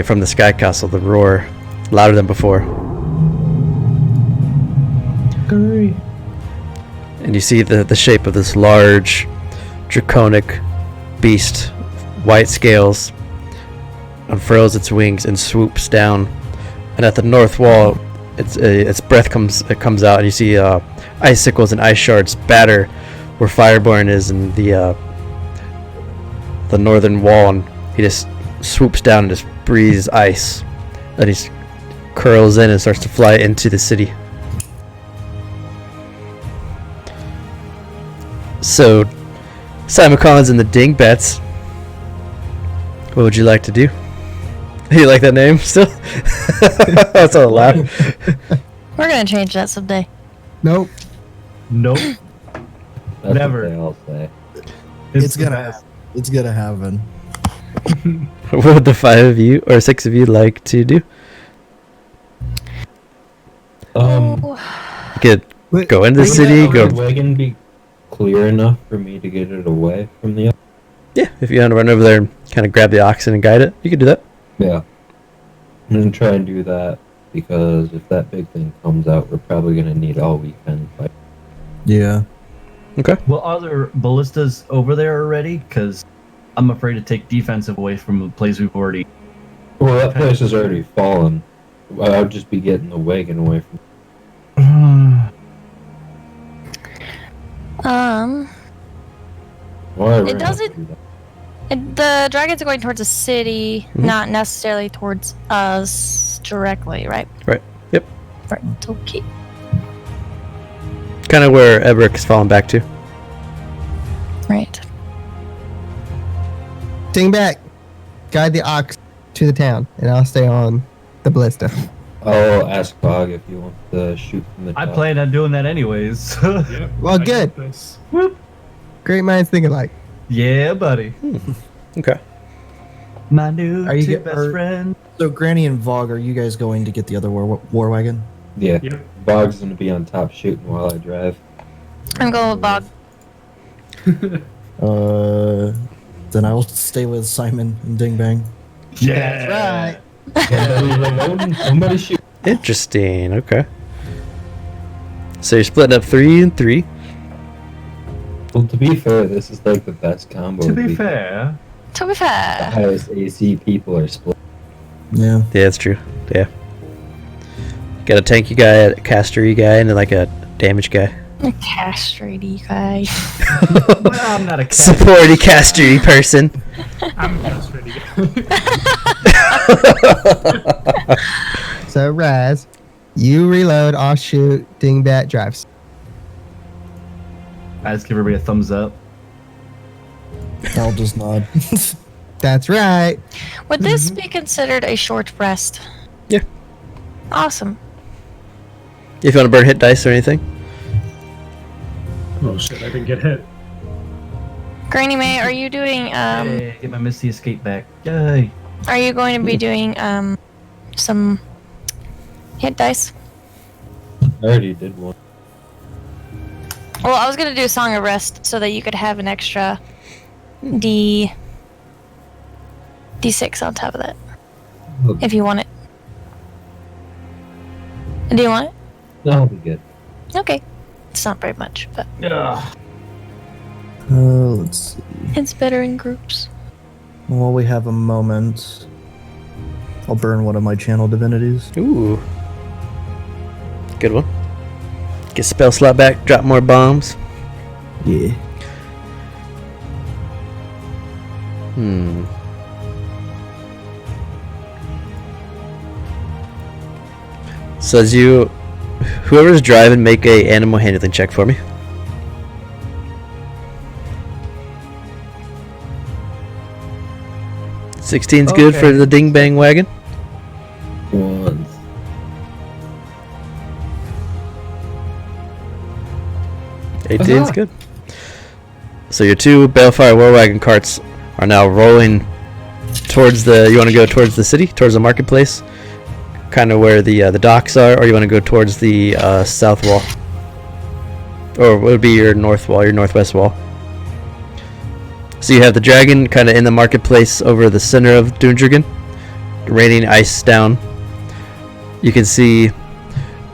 from the Sky Castle, the roar louder than before. And you see the shape of this large, draconic beast, white scales, unfurls its wings and swoops down. And at the north wall, its breath comes out, and you see icicles and ice shards batter where Fireborn is in the northern wall, and he just swoops down and just breathes ice. Then he curls in and starts to fly into the city. So, Simon Collins and the Dingbats, what would you like to do? You like that name still? That's a laugh. We're gonna change that someday. Nope. Nope. That's Never. what they all say. It's the gonna best. It's gonna happen. What would the 5 of you or 6 of you like to do? Oh, You could Wait, go into the wait, city, Would go. the wagon be clear enough for me to get it away from the... Yeah, if you want to run over there and kind of grab the oxen and guide it, you could do that. Yeah. I'm gonna try and do that, because if that big thing comes out, we're probably gonna need all weekend fight. Yeah. Okay. Well, are there ballistas over there already? Because I'm afraid to take defensive away from a place we've already. Well, that place has already fallen. I would just be getting the wagon away from... Well, I It really doesn't- do that. the dragons are going towards the city, not necessarily towards us directly, right? Right. Yep. Right. Okay. Kind of where Ebruk is falling back to. Right. Dingbat. Guide the ox to the town, and I'll stay on the ballista. I'll ask Bog if he wants to shoot from the I top. plan on doing that anyways. Yep. Well, I got good. this. Great minds think alike. Yeah, buddy. Okay. My new Are you two get- best are- friend. So Granny and Vogue, are you guys going to get the other war wagon? Yeah. Yep. Bog's gonna be on top shooting while I drive. I'm going with Bob. Then I will stay with Simon and Ding Bang. Yeah. Somebody shoot. Interesting. Okay. So you're splitting up 3 and 3. Well, to be fair, this is like the best combo. To be because fair, To be the fair. highest AC people are split. Yeah. Yeah, that's true. Yeah. Got a tanky guy, a castery guy, and then like a damage guy. A castrated guy. well, I'm not a cat. Supporty castery person. I'm just ready to go. So, Raz, you reload, I'll shoot, Dingbat drives. I just give everybody a thumbs up. I'll just nod. That's right. Would this be considered a short rest? Yeah. Awesome. If you want to burn hit dice or anything. Oh shit! I didn't get hit. Granny May, are you doing Hey, get my Misty Escape back. Yay. are you going to be doing some hit dice? I already did one. Well, I was gonna do Song of Rest so that you could have an extra D6 on top of that. If you want it. Do you want? That'll be good. Okay. It's not very much, but Let's see. it's better in groups. While we have a moment, I'll burn one of my channel divinities. Ooh. Good one. Get spell slot back, drop more bombs. Yeah. So as you, whoever's driving, make a animal handling check for me. 16's good for Okay. the ding bang wagon. Once. Eighteen's Aha. good. So your two Balefire War Wagon carts are now rolling towards the. You want to go towards the city, towards the marketplace, kind of where the docks are, or you want to go towards the south wall, or what would be your north wall, your northwest wall. So you have the dragon kind of in the marketplace over the center of Dundrugan, raining ice down. You can see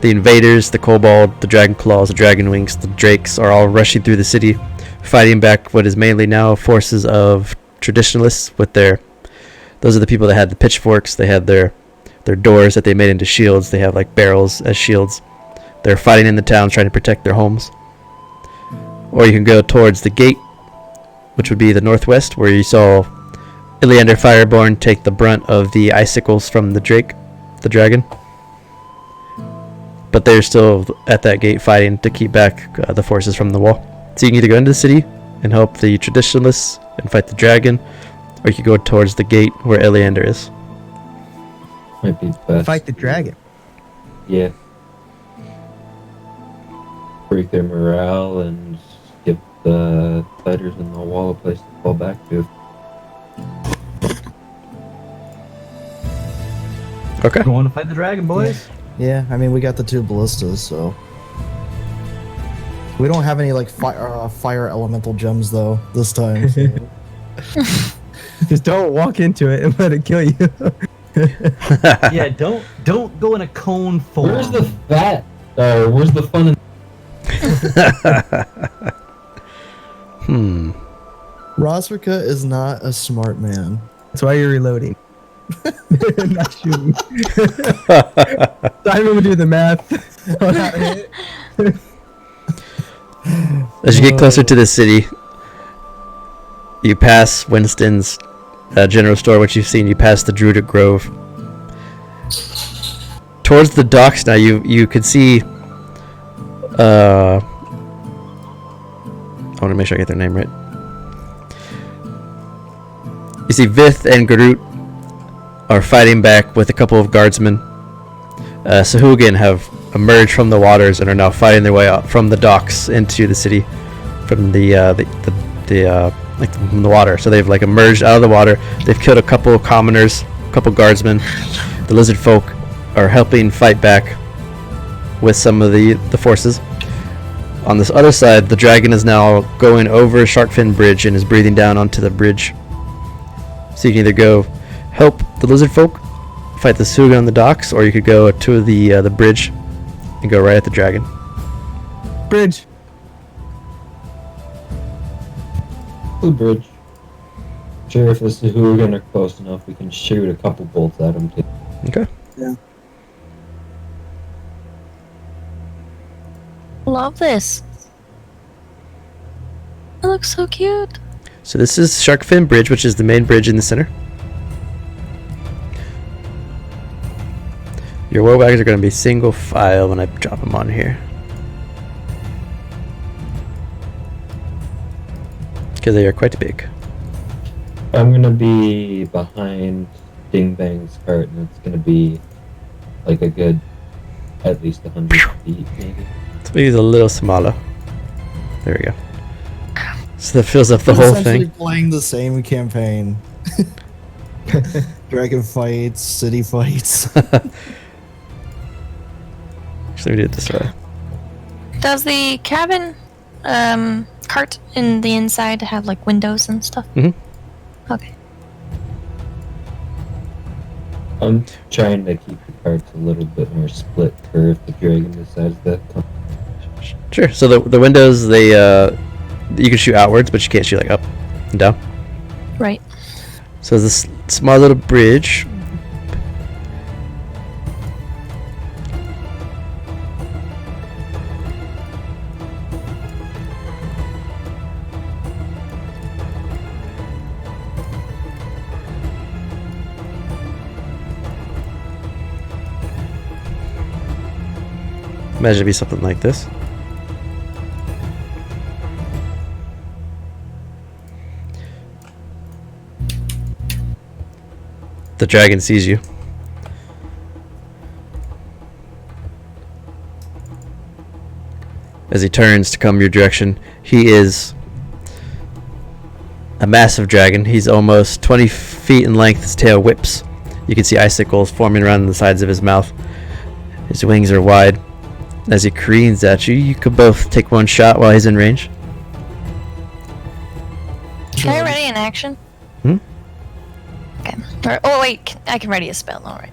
the invaders, the kobold, the dragon claws, the dragon wings, the drakes are all rushing through the city, fighting back what is mainly now forces of traditionalists with their. Those are the people that had the pitchforks. They had their doors that they made into shields. They have like barrels as shields. They're fighting in the towns trying to protect their homes. Or you can go towards the gate, which would be the northwest, where you saw Iliander Fireborn take the brunt of the icicles from the dragon. But they're still at that gate fighting to keep back the forces from the wall. So you can either go into the city and help the traditionalists and fight the dragon, or you can go towards the gate where Iliander is. Might be best. Fight the dragon. Yeah. Break their morale and give the fighters in the wall a place to fall back to. Okay. Going to fight the dragon, boys. Yeah, I mean, we got the two ballistas, so. We don't have any, like, fire elemental gems, though, this time. So. Just don't walk into it and let it kill you. Yeah, don't go in a cone form. Where's the fat? Where's the fun in Rosrika is not a smart man. That's why you're reloading. Not shooting. Simon would do the math on how to hit. As you get closer to the city, you pass Winston's general store, which you've seen. You pass the Druidic Grove. Towards the docks now, you could see. I want to make sure I get their name right. You see Vith and Garut are fighting back with a couple of guardsmen. Sahuagin have emerged from the waters and are now fighting their way out from the docks into the city from from the water. So they've like emerged out of the water. They've killed a couple of commoners, a couple of guardsmen. The lizard folk are helping fight back with some of the forces. On this other side, the dragon is now going over Sharkfin Bridge and is breathing down onto the bridge. So you can either go help the lizard folk fight the Suga on the docks, or you could go to the bridge and go right at the dragon. Bridge. the bridge? Sure, if this is Hooligan are close enough, we can shoot a couple bolts at him too. Okay. Love this. It looks so cute. So this is Sharkfin Bridge, which is the main bridge in the center. Your war wagons are going to be single file when I drop them on here. Because they are quite big. I'm gonna be behind Ding Bang's cart, and it's gonna be like a good, at least 100 feet, maybe. So he's a little smaller. There we go. So that fills up the We're whole essentially thing. playing the same campaign. Dragon fights, city fights. Actually, we did it this way. Does the cabin cart in the inside have like windows and stuff? Mhm. Okay. I'm trying to keep it part's a little bit more split curve the dragon decides to come. Sure. So the windows, they you can shoot outwards, but you can't shoot like up and down. Right. So there's this small little bridge. Imagine it'd be something like this. The dragon sees you. As he turns to come your direction, he is a massive dragon. He's almost 20 feet in length. His tail whips. You can see icicles forming around the sides of his mouth. His wings are wide. As he careens at you, you could both take one shot while he's in range. Can I ready an action? Hmm? Okay. Oh wait, I can ready a spell. All right.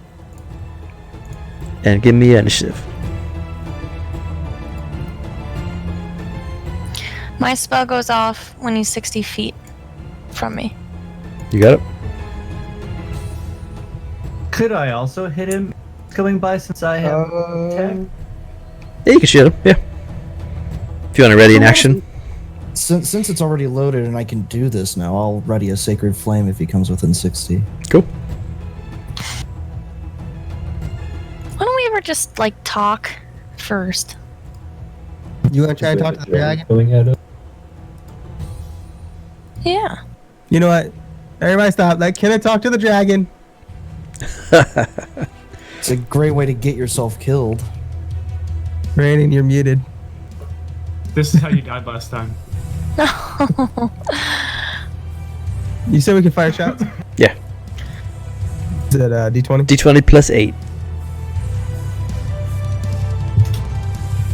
And give me initiative. My spell goes off when he's 60 feet from me. You got it? Could I also hit him coming by since I have attack? Yeah, you can shoot him. Yeah. If you want to ready an action. Since it's already loaded and I can do this now, I'll ready a Sacred Flame if he comes within 60. Cool. Why don't we ever just like talk first? You want to try to talk to the dragon? Coming at us? Yeah. You know what? Everybody stop. Let Kenneth talk to the dragon. It's a great way to get yourself killed. Brandon, you're muted. This is how you died last time. No. You said we could fire shots? Yeah. Is it D20? D20 plus 8.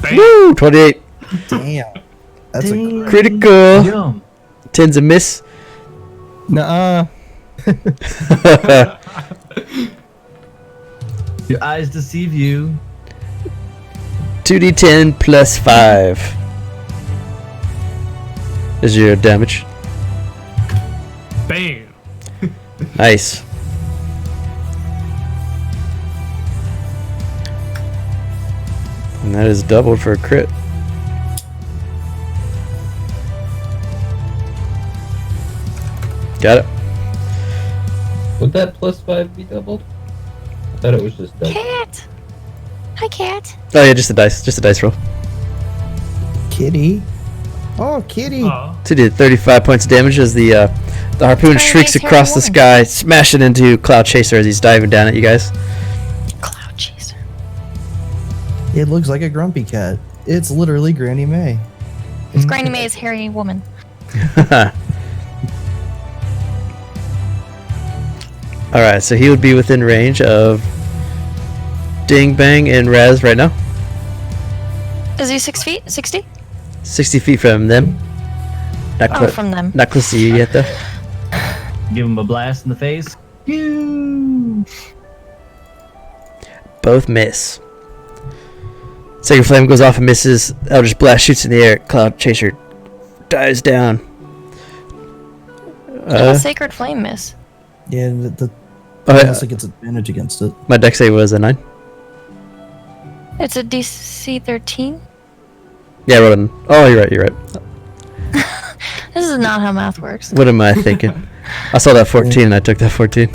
Bang. Woo! 28. Damn. That's a Critical. Yum. 10's a miss. Nuh-uh. Your eyes deceive you. 2d10 plus 5 is your damage. Bam. Nice. And that is doubled for a crit. Got it. Would that plus 5 be doubled? I thought it was just doubled. Cat. Hi, cat. Oh yeah, just a dice roll. kitty. Oh, kitty. Oh. So he did 35 points of damage as the harpoon Very shrieks nice across the hairy sky, smashing into Cloud Chaser as he's diving down at you guys. Cloud chaser. It looks like a grumpy cat. It's literally Granny May. It's Granny May's hairy woman. Alright, so he would be within range of Ding Bang and Raz right now. Is he 6 feet? 60? 60 feet from them. Not, Oh, from them. not close to you yet, though. Give him a blast in the face. Pew! Both miss. Sacred Flame goes off and misses. Eldritch Blast shoots in the air. Cloud Chaser dives down. How does Sacred Flame miss? Yeah, the Oh, yeah. unless it gets advantage against it. My dex save was a 9. It's a DC 13? Yeah, I rolled an. Oh, you're right. This is not how math works. What am I thinking? I saw that 14 and I took that 14.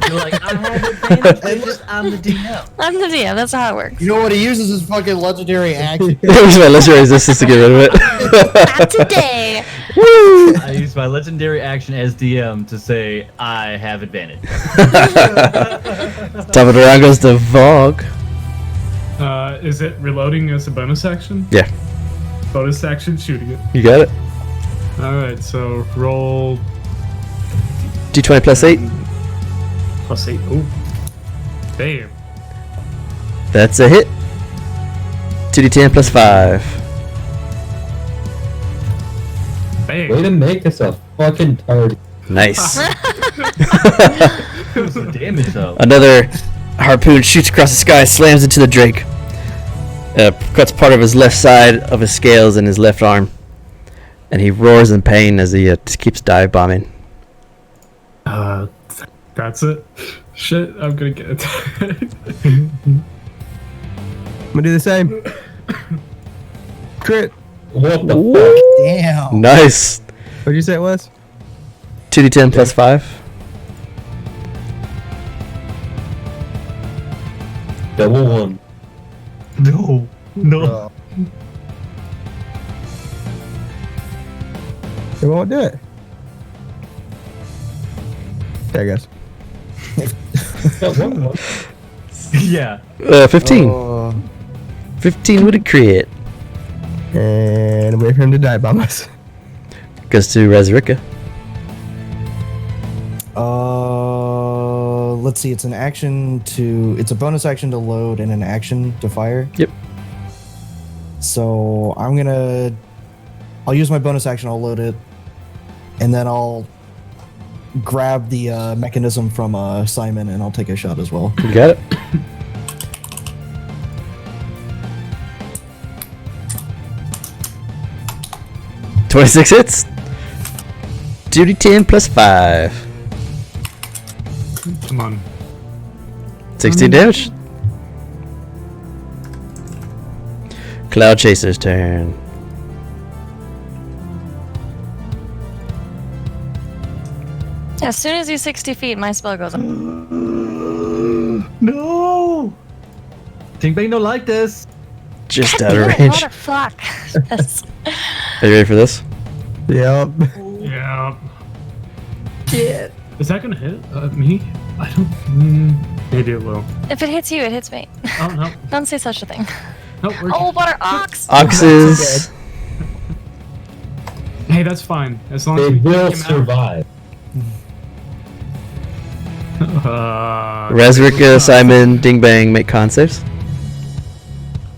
You're like, I have advantage, bitches. I'm the DM. I'm the DM, that's how it works. You know what he uses his fucking legendary action. Use my lesser resistance to get rid of it. Not today! I use my legendary action as DM to say I have advantage. Top of the round goes to Vogue. Is it reloading as a bonus action? Yeah, Bonus action, shooting it. you got it. Alright, so roll D20 plus 8. plus 8. Ooh. Bam. That's a hit. 2d10 plus 5. Bam. Way to make us a fucking target. Nice. What's the damage though? Another Harpoon shoots across the sky, slams into the Drake. Cuts part of his left side of his scales in his left arm. And he roars in pain as he just keeps dive bombing. That's it. Shit, I'm gonna get it. I'm gonna do the same. Crit. What the Damn. Nice. What'd you say it was? 2d10 plus 5. fuck? Double one. No. No. It won't do it. There it goes. Yeah. 15. Oh. 15 would crit. And wait for him to die bomb us. Goes to Rezrika. Let's see. It's an action to. It's a bonus action to load and an action to fire. Yep. So I'll use my bonus action. I'll load it, and then I'll grab the mechanism from Simon, and I'll take a shot as well. You got it. $26 hits. 2d10 plus 5. Come on. 16 damage. Cloud Chaser's turn. As soon as he's 60 feet, my spell goes up. No. Dingbang don't like this. Just God out of damn it, range. motherfuck. Yes. Are you ready for this? Yep. Yeah. Shit. Is that gonna hit me? I don't. Maybe it will. If it hits you, it hits me. Oh no. Don't say such a thing. No. We're Oh, but our ox. Oxes. Hey, that's fine. As long as They we will take him survive. out. Rezrika, Simon, Dingbang make con saves.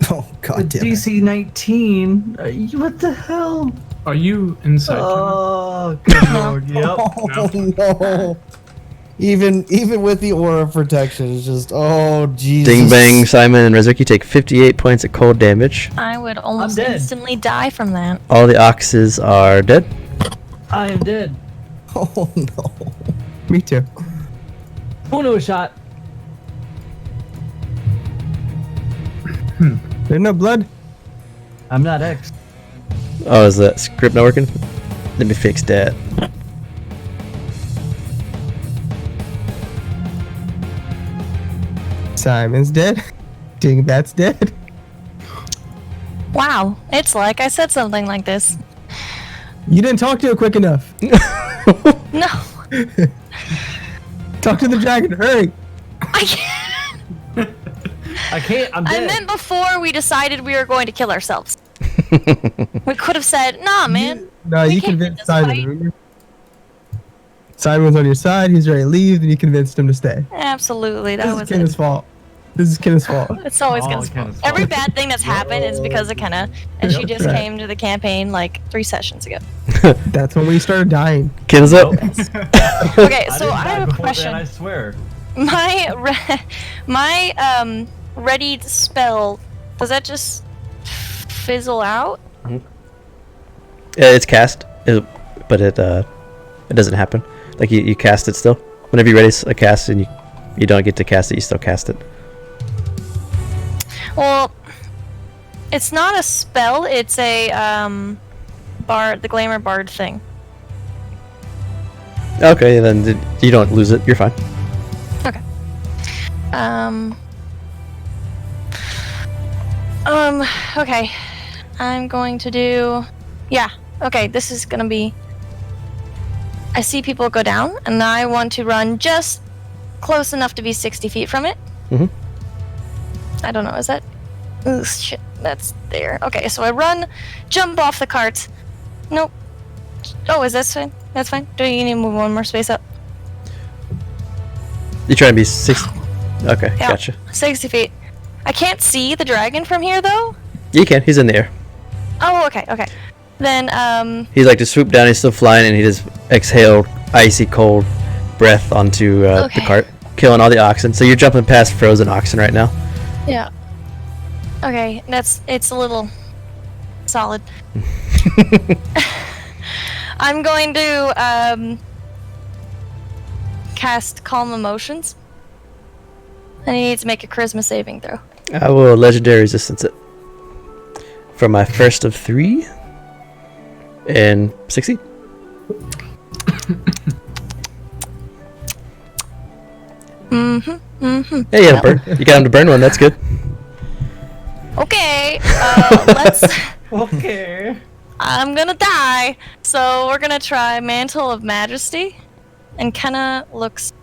Oh God damn it. DC 19. What the hell? Are you inside? Oh, good lord. Yep. Oh no. Even with the aura protection, it's just Jesus. Dingbang, Simon, and Rezrika take 58 points of cold damage. I would almost dead. instantly die from that. All the oxes are dead. I am dead. Oh no. Me too. Uno a shot. There's no blood. I'm not X. Oh, is that script not working? Let me fix that. Simon's dead. Dingbat's dead. Wow. It's like I said something like this. You didn't talk to it quick enough. No. Talk to the dragon. Hurry. I can't. I can't. I'm dead. I meant before we decided we were going to kill ourselves. We could have said, nah, man. No, We you can't convinced win this Simon. fight. Remember? Simon was on your side. He's ready to leave, and you convinced him to stay. Absolutely. That This was is Kenna's it. fault. This is Kenna's fault. It's always All Kenna's Kenna's fault. fault. Every bad thing that's happened is because of Kenna, and she just Right. came to the campaign like 3 sessions ago. That's when we started dying. Ken's up. Okay, so didn't I die have a before question. That, I swear. My readied spell, does that just fizzle out? It's cast, but it doesn't happen. Like you cast it still. Whenever you're ready to cast and you don't get to cast it, you still cast it. Well, it's not a spell, it's a bard, the glamour bard thing. Okay, then you don't lose it. You're fine. Okay. Okay. I'm going to do... Yeah, okay, this is gonna be... I see people go down, and I want to run just close enough to be 60 feet from it. Mhm. I don't know, is that... Ooh, shit, that's there. Okay, so I run, jump off the cart. Nope. Oh, is this fine? That's fine. Do you need to move one more space up? You're trying to be 6. Okay, Yeah. gotcha. 60 feet. I can't see the dragon from here, though? You can. He's in the air. Oh, okay, okay. Then, He's like to swoop down. He's still flying, and he just exhaled icy cold breath onto the Okay. cart. killing all the oxen. So you're jumping past frozen oxen right now. Yeah. Okay, it's a little solid. I'm going to cast Calm Emotions. And he needs to make a charisma saving throw. I will legendary resistance it for my first of 3 and 60. Hey, you got him to burn one. That's good. Okay, let's. Okay. I'm gonna die, so we're gonna try Mantle of Majesty, and Kenna looks.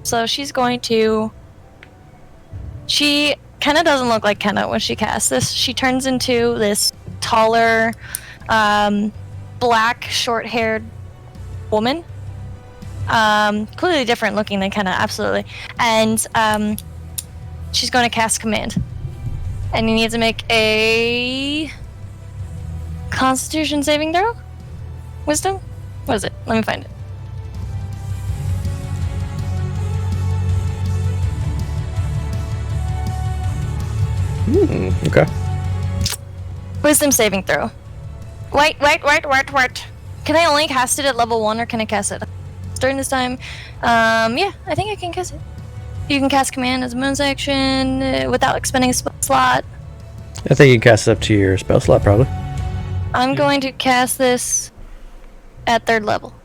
So she's going to. Kenna doesn't look like Kenna when she casts this. She turns into this taller, black, short-haired woman. Clearly different looking than Kenna, absolutely. And she's going to cast Command. And you need to make a Constitution saving throw? Wisdom? What is it? Let me find it. Okay. Wisdom saving throw. Wait. Can I only cast it at level 1 or can I cast it during this time? Yeah, I think I can cast it. You can cast Command as a bonus action without expending a spell slot. I think you can cast it up to your spell slot, probably. I'm going to cast this at 3rd level.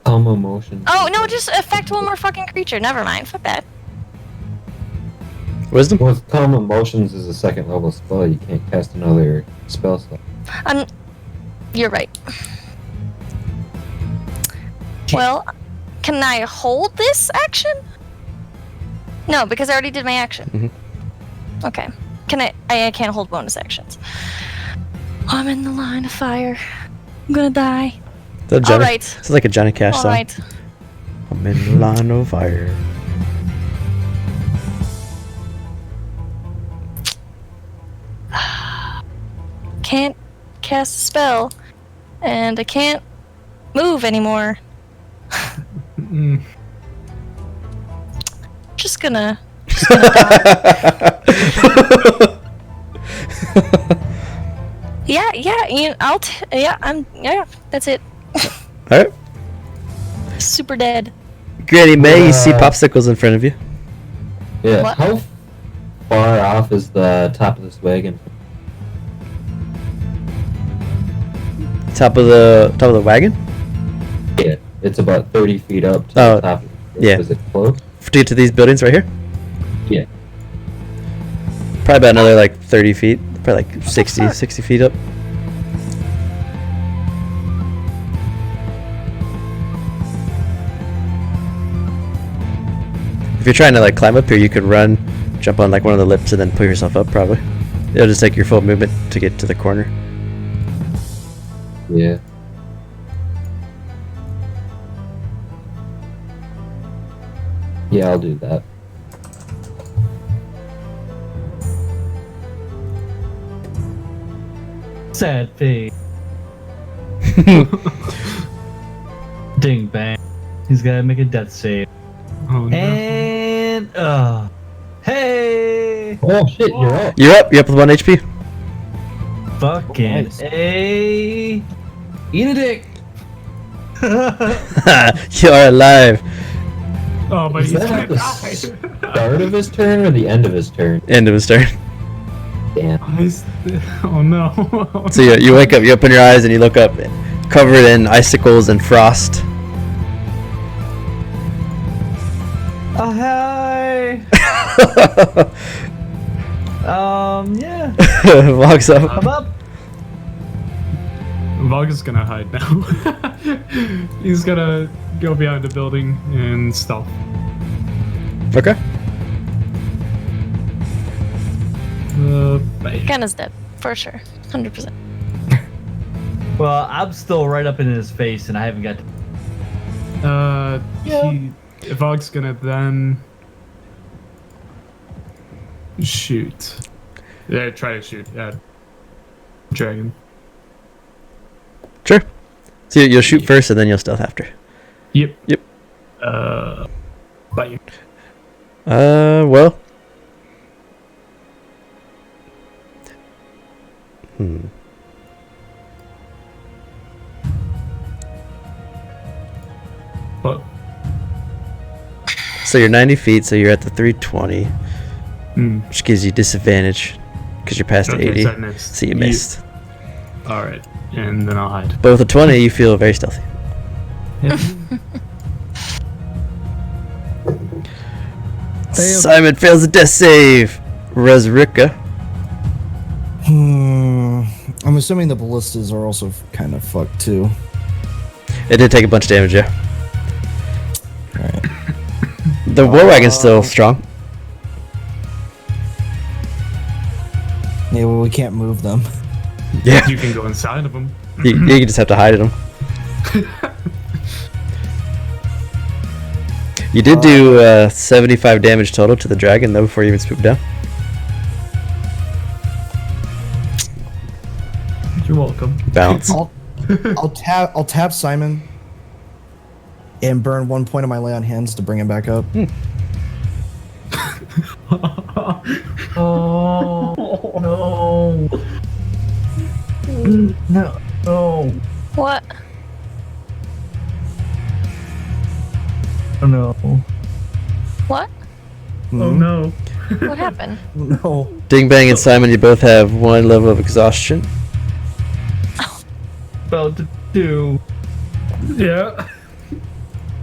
Calm emotion. Oh, no, just affect one more fucking creature. Never mind. Fuck that. Wisdom? Well, calm emotions is a 2nd level spell. You can't cast another spell slot. You're right. Well, can I hold this action? No, because I already did my action. Okay. Can I can't hold bonus actions. I'm in the line of fire. I'm gonna die. All right. Sounds like a Johnny Cash All song. right. I'm in the line of fire. Can't cast a spell, and I can't move anymore. Just gonna die. That's it. Alright. Super dead. Granny May, you see popsicles in front of you. Yeah. What? How far off is the top of this wagon? Top of the wagon? Yeah, it's about 30 feet up to Oh, the top. yeah. Is it close? To get to these buildings right here? Yeah. Probably about another like 30 feet. Probably like 60 feet up. If you're trying to like climb up here, you could run, jump on like one of the lips, and then pull yourself up. Probably. It'll just take your full movement to get to the corner. Yeah. Yeah, I'll do that. Sad face. Ding bang. He's gotta make a death save. Oh no. And hey, Oh shit, you're up. You're up. You're up with 1 HP. fucking Nice. a, eat a dick. You're alive. Oh, but Is he's that gonna at the die. start of his turn or the end of his turn? End of his turn. Damn. Oh no. So you wake up, you open your eyes, and you look up, covered in icicles and frost. Oh, hi. Yeah. Walks up. I'm up. Vogue is gonna hide now. He's gonna go behind the building and stealth. Okay. Bye. Kenna's dead, for sure. 100%. Well, I'm still right up in his face, and I haven't got to. Vogue's gonna then shoot. Yeah, try to shoot at dragon. Sure. So you'll shoot first, and then you'll stealth after. Yep. Yep. But Well. But So you're 90 feet, so you're at the 320, mm, which gives you disadvantage because you're past okay, 80. so I missed. So you missed. All right, and then I'll hide. But with a 20, you feel very stealthy. Yep. Fail. Simon fails the death save. Rezrika. I'm assuming the ballistas are also kind of fucked too. It did take a bunch of damage, yeah. Alright. The war wagon's still strong. Yeah, well, we can't move them. Yeah. You can go inside of them. You just have to hide them. You did do 75 damage total to the dragon though before you even swooped down. You're welcome. Bounce. I'll tap Simon and burn 1 point of my lay on hands to bring him back up. Oh no! No! No! What? Oh no! What? Oh no! What happened? No. Ding Bang and Simon, you both have 1 level of exhaustion. About to do. Yeah.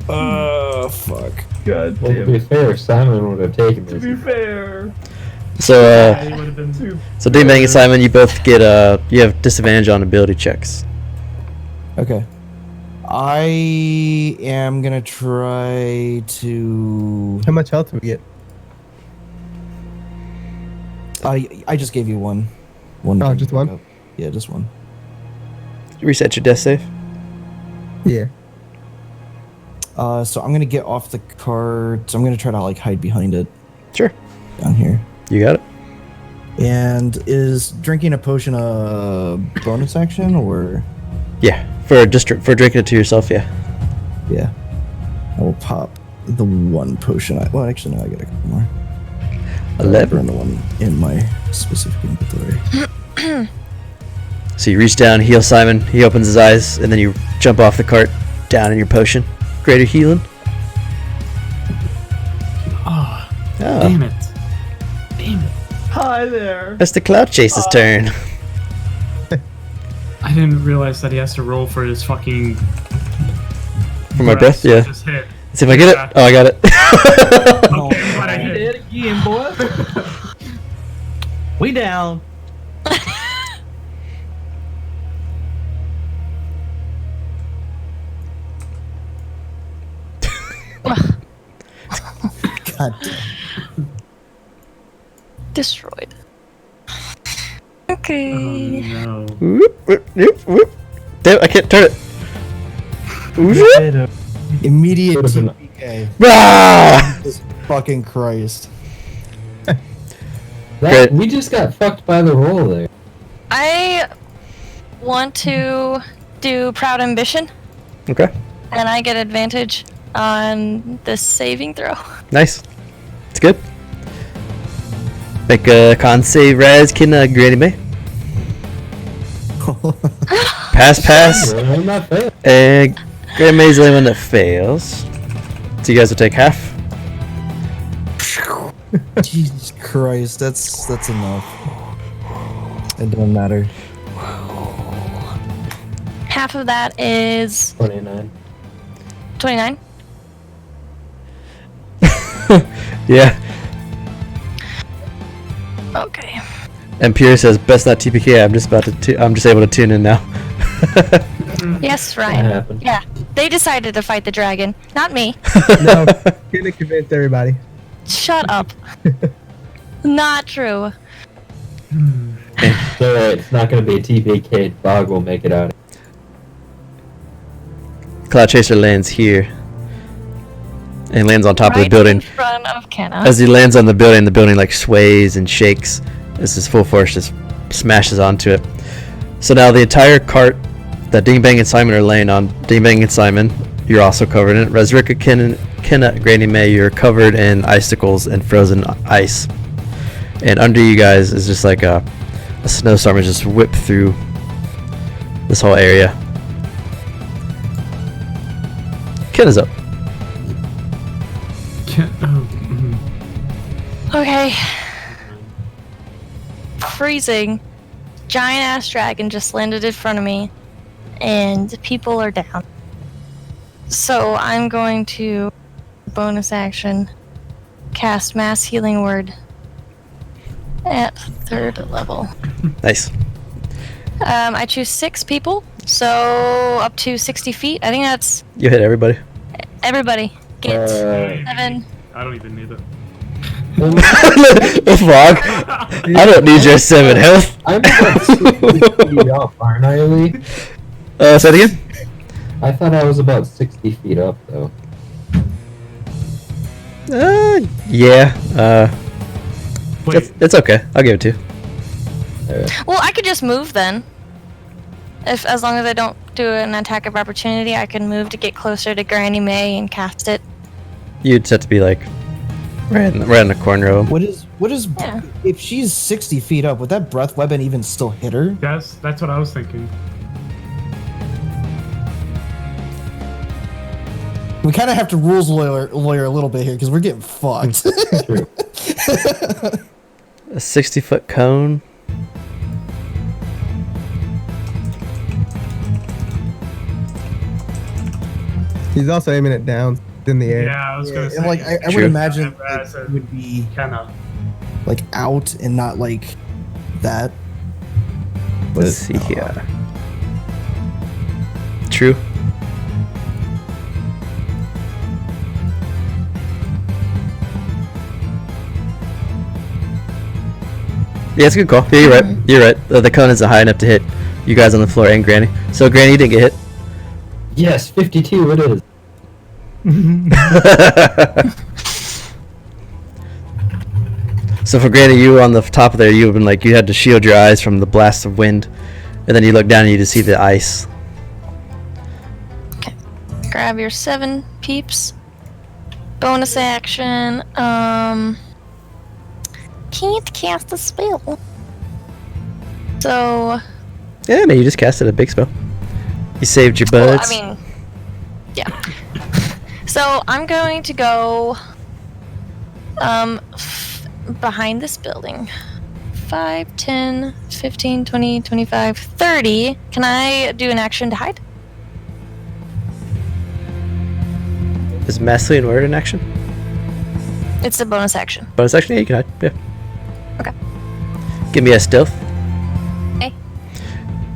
Fuck. God Well, to damn be it. fair, Simon would have taken To be this. fair. So It would have been too. so Ding Bang and Simon, you both get you have disadvantage on ability checks. Okay. I am gonna try to. How much health do we get? I just gave you one. One. Oh, just one? Yeah, just one. Reset your death save. Yeah. So I'm gonna get off the cart. So I'm gonna try to like hide behind it Sure. down here. You got it. And is drinking a potion a bonus action or? Yeah. For drinking it to yourself, yeah. Yeah. I will pop the one potion. Well, actually, no, I got a couple more. 11. Burn the one in my specific inventory. So you reach down, heal Simon, he opens his eyes, and then you jump off the cart, down in your potion. Greater healing. Oh, Oh, damn it. Damn it. Hi there. that's the Cloud Chase's turn. I didn't realize that he has to roll for his fucking. For my breath, yeah. Just hit. See if I get it. Oh, I got it. Okay, but I You hit. did it again, boy. We down. God. Destroyed. Oh Okay. no. Whoop, whoop, whoop, whoop. Damn, I can't turn it. Whoop. Immediate Could've been- TPK. Ah! Jesus fucking Christ. Great. We just got fucked by the roll there. I want to do Proud Ambition, Okay, and I get advantage on this saving throw. nice. It's good. Make a con save, Raz, can Granny May. Pass. Well, not fair. And Granny May's the only one that fails. So you guys will take half. Jesus Christ, that's enough. It doesn't matter. Half of that is 29. 29. Yeah. Okay. And Pierre says, "Best not TPK." I'm just able to tune in now. Yes, That Ryan. happened. Yeah, they decided to fight the dragon, not me. No, gonna convince everybody. Shut up. Not true. It's alright, it's not gonna be a TPK. Bog will make it out. Cloud Chaser lands here. And lands on top of the Right building. in front of Kenna. As he lands on the building like sways and shakes as his full force just smashes onto it. So now the entire cart that Ding Bang and Simon are laying on, Ding Bang and Simon, you're also covered in it. Razrika, Kenna, Granny May, you're covered in icicles and frozen ice. And under you guys is just like a snowstorm has just whipped through this whole area. Kenna's up. Okay. Freezing. Giant ass dragon just landed in front of me, and people are down. So I'm going to bonus action cast Mass Healing Word at 3rd level. Nice. I choose 6 people, so up to 60 feet. I think that's You hit everybody. everybody. Get 7. I don't even need it. What's wrong? I don't need your 7 health. I'm about 60 feet up, aren't I, Lee? Say it again? I thought I was about 60 feet up, though. Yeah. Wait, It's okay. I'll give it to you. Well, I could just move then. As long as I don't do an attack of opportunity, I can move to get closer to Granny May and cast it. You'd just have to be like right in the corner of him. What is Yeah. if she's 60 feet up? Would that breath weapon even still hit her? that's what I was thinking. We kind of have to rules lawyer a little bit here because we're getting fucked. True. A 60-foot cone. He's also aiming it down in the air. Yeah, I was gonna say. And like I would True. imagine Yeah, it would be Kenna. like out and not like that. But Let's see here. True. Yeah, it's a good call. Yeah, you're right. You're right. The cone isn't high enough to hit you guys on the floor and Granny. So Granny, you didn't get hit. Yes, 52 it is. So for Granny, you were on the top of there. You have been like you had to shield your eyes from the blast of wind, and then you look down and you just see the ice. Grab your 7 peeps. Bonus action. Can't cast a spell. So, Yeah, man, you just casted a big spell. You saved your well, buds. I mean, yeah. So I'm going to go behind this building. 5, 10, 15, 20, 25, 30. Can I do an action to hide? Is Massily and Word in action? It's a bonus action. Bonus action? Yeah, you can hide. Yeah. Okay. Give me a stealth. Okay.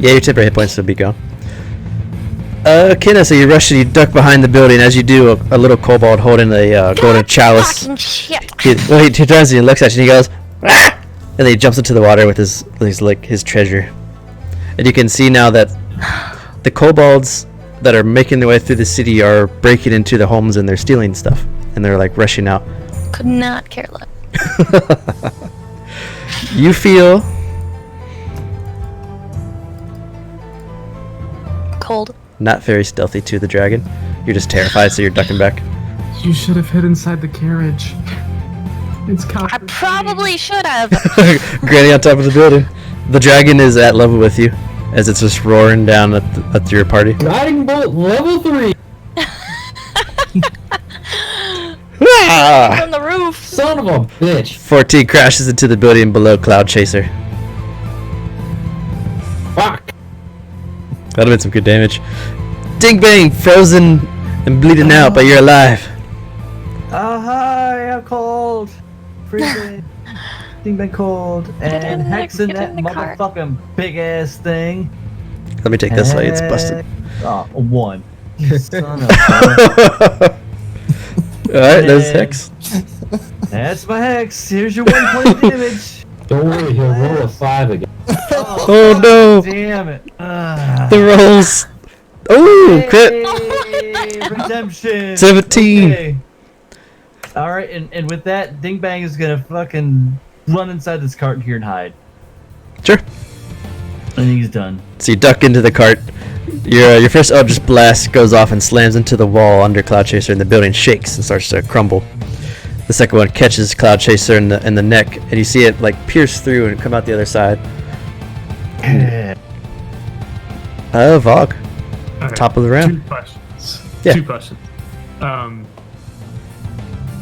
Yeah, your temporary hit points will be gone. Kenna, so you rush and you duck behind the building. As you do, a little kobold holding a golden chalice. Fucking shit. He turns and he looks at you and he goes, "Ah!" And then he jumps into the water with his treasure. And you can see now that the kobolds that are making their way through the city are breaking into the homes and they're stealing stuff. And they're like rushing out. Could not care less. You feel Cold. not very stealthy to the dragon. You're just terrified, so you're ducking back. You should have hid inside the carriage. It's I probably should have. Granny on top of the building. The dragon is at level with you as it's just roaring down at your party. Guiding bolt level 3! Ah! From the roof. Son of a bitch! 14 crashes into the building below Cloud Chaser. Fuck! That'd have been some good damage. Ding bang, frozen and bleeding out, but you're alive. Hi, I'm cold. Freezing. Ding bang cold. And hexing Get that in the cart. motherfucking big ass thing. Let me take this light, it's busted. Oh, 1. You son of a... Alright, there's Hex. That's my hex. Here's your 1 point damage. Don't worry, he'll roll a 5 again. Oh no! Damn it. The rolls. Oh, crit! Hey, redemption. 17. Okay. Alright, and with that, Ding Bang is gonna fucking run inside this cart here and hide. Sure. And he's done. So you duck into the cart. Your first Eldritch Blast goes off and slams into the wall under Cloud Chaser, and the building shakes and starts to crumble. The second one catches Cloud Chaser in the neck, and you see it like pierce through and come out the other side. Vog, Okay. top of the round. 2 questions. Yeah. 2 questions.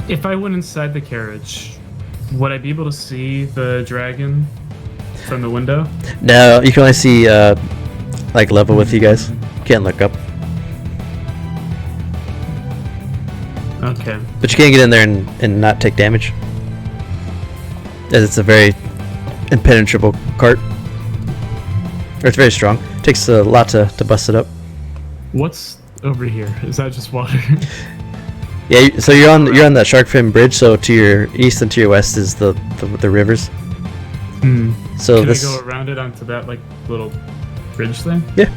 If I went inside the carriage, would I be able to see the dragon from the window? No, you can only see like level with you guys. Can't look up, Okay. but you can get in there and not take damage, as it's a very impenetrable cart. Or it's very strong. Takes a lot to bust it up. What's over here? Is that just water? Yeah, so you're on that shark fin bridge. So to your east and to your west is the rivers. So Can this I go around it onto that like little bridge thing? Yeah.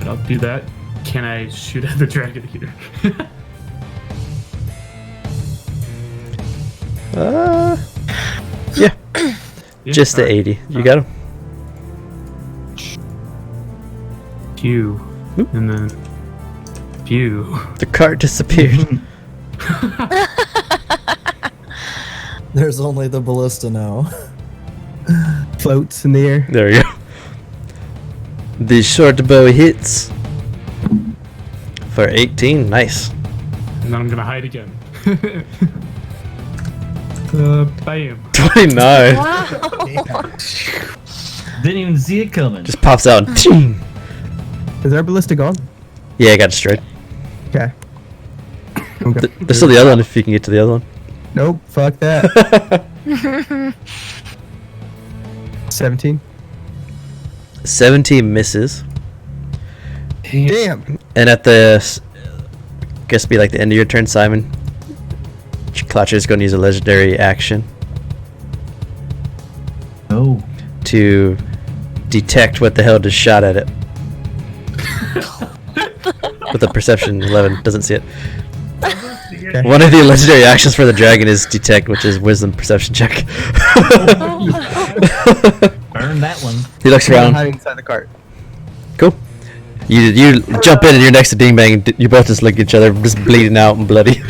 I'll do that. Can I shoot at the dragon here? Yeah, Yeah, just the alright. 80. You got him. Pew. And then pew. The cart disappeared. There's only the ballista now. Floats in the air. There you go. The short bow hits for 18. Nice. And then I'm gonna hide again. Bam. 29. Wow. Didn't even see it coming. Just pops out. And ting. Is our ballista gone? Yeah, I got destroyed. Okay. Okay. There's still the other one if you can get to the other one. Nope. Fuck that. 17. 17 misses. Damn. And at the, guess be like the end of your turn, Simon. Clutcher is going to use a legendary action Oh. to detect what the hell just shot at it. With a perception 11, doesn't see it. Okay. One of the legendary actions for the dragon is detect, which is wisdom perception check. Burn that one. He looks I'm around. hiding inside the cart. Cool. You jump in and you're next to Dingbang. And you both just look at each other, just bleeding out and bloody.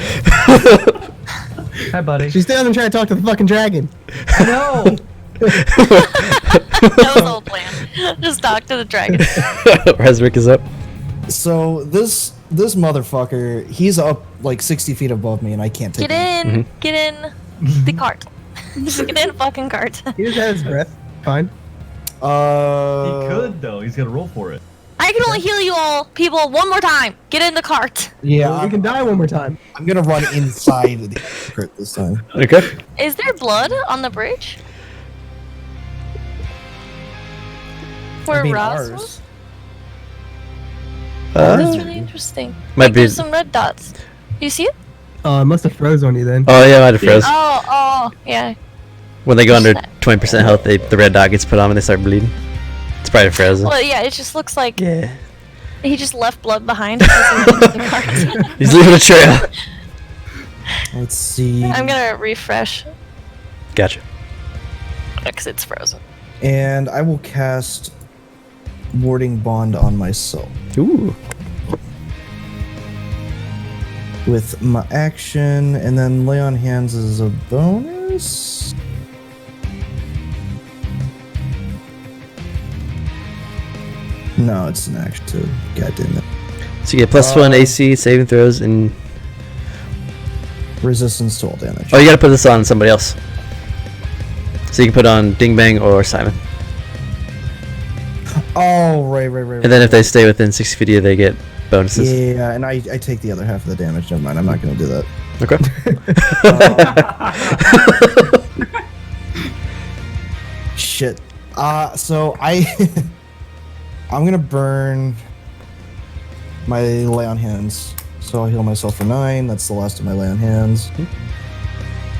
Hi, buddy. She's still trying to talk to the fucking dragon. No. That was the whole plan. Just talk to the dragon. Resrick is up. So this motherfucker, he's up like 60 feet above me, and I can't take Get him. in. Get in the cart. Just get in the fucking cart. He just has his breath. Fine. He could though. He's gonna roll for it. I can only heal you all, people, one more time. Get in the cart. Yeah, Well, we can die one more time. I'm gonna run inside the cart this time. Okay. Is there blood on the bridge? Where I mean, Ross ours. was? That's really interesting. Might Like, be. there's some red dots. You see it? It must have froze on you then. Oh yeah, might have froze. Oh, yeah. When they go under 20% health, the red dot gets put on and they start bleeding. It's probably frozen. Well, yeah, it just looks like Yeah. he just left blood behind because he went to the cart. He's leaving a trail. Let's see. I'm gonna refresh Gotcha. because it's frozen. And I will cast Warding Bond on myself Ooh. with my action, and then Lay on Hands is a bonus. No, it's an action too. God damn it. So you get +1 AC saving throws, and Resistance to all damage. oh, you gotta put this on somebody else. So you can put on Dingbang or Simon, Oh, right. and then if they stay within 60 feet of you, they get bonuses. Yeah, and I take the other half of the damage. Never mind, I'm not gonna do that. Okay. Shit. So I'm gonna burn my Lay on Hands. So I'll heal myself for 9. That's the last of my Lay on Hands.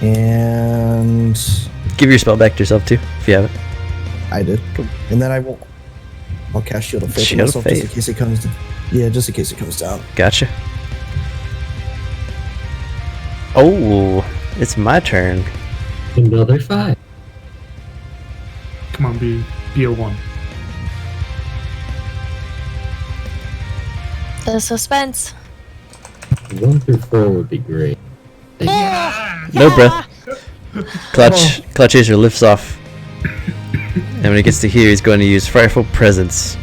And Give your spell back to yourself too, if you have it. I did. And then I'll cast Shield of Faith Shield on of myself just in Faith. case it comes down. Yeah, just in case it comes down. Gotcha. Oh, it's my turn. Another 5. Come on, be a 1. The suspense. 1 through 4 would be great. Thank you. No breath. Clutch Acer lifts off. And when he gets to here, he's going to use Frightful Presence.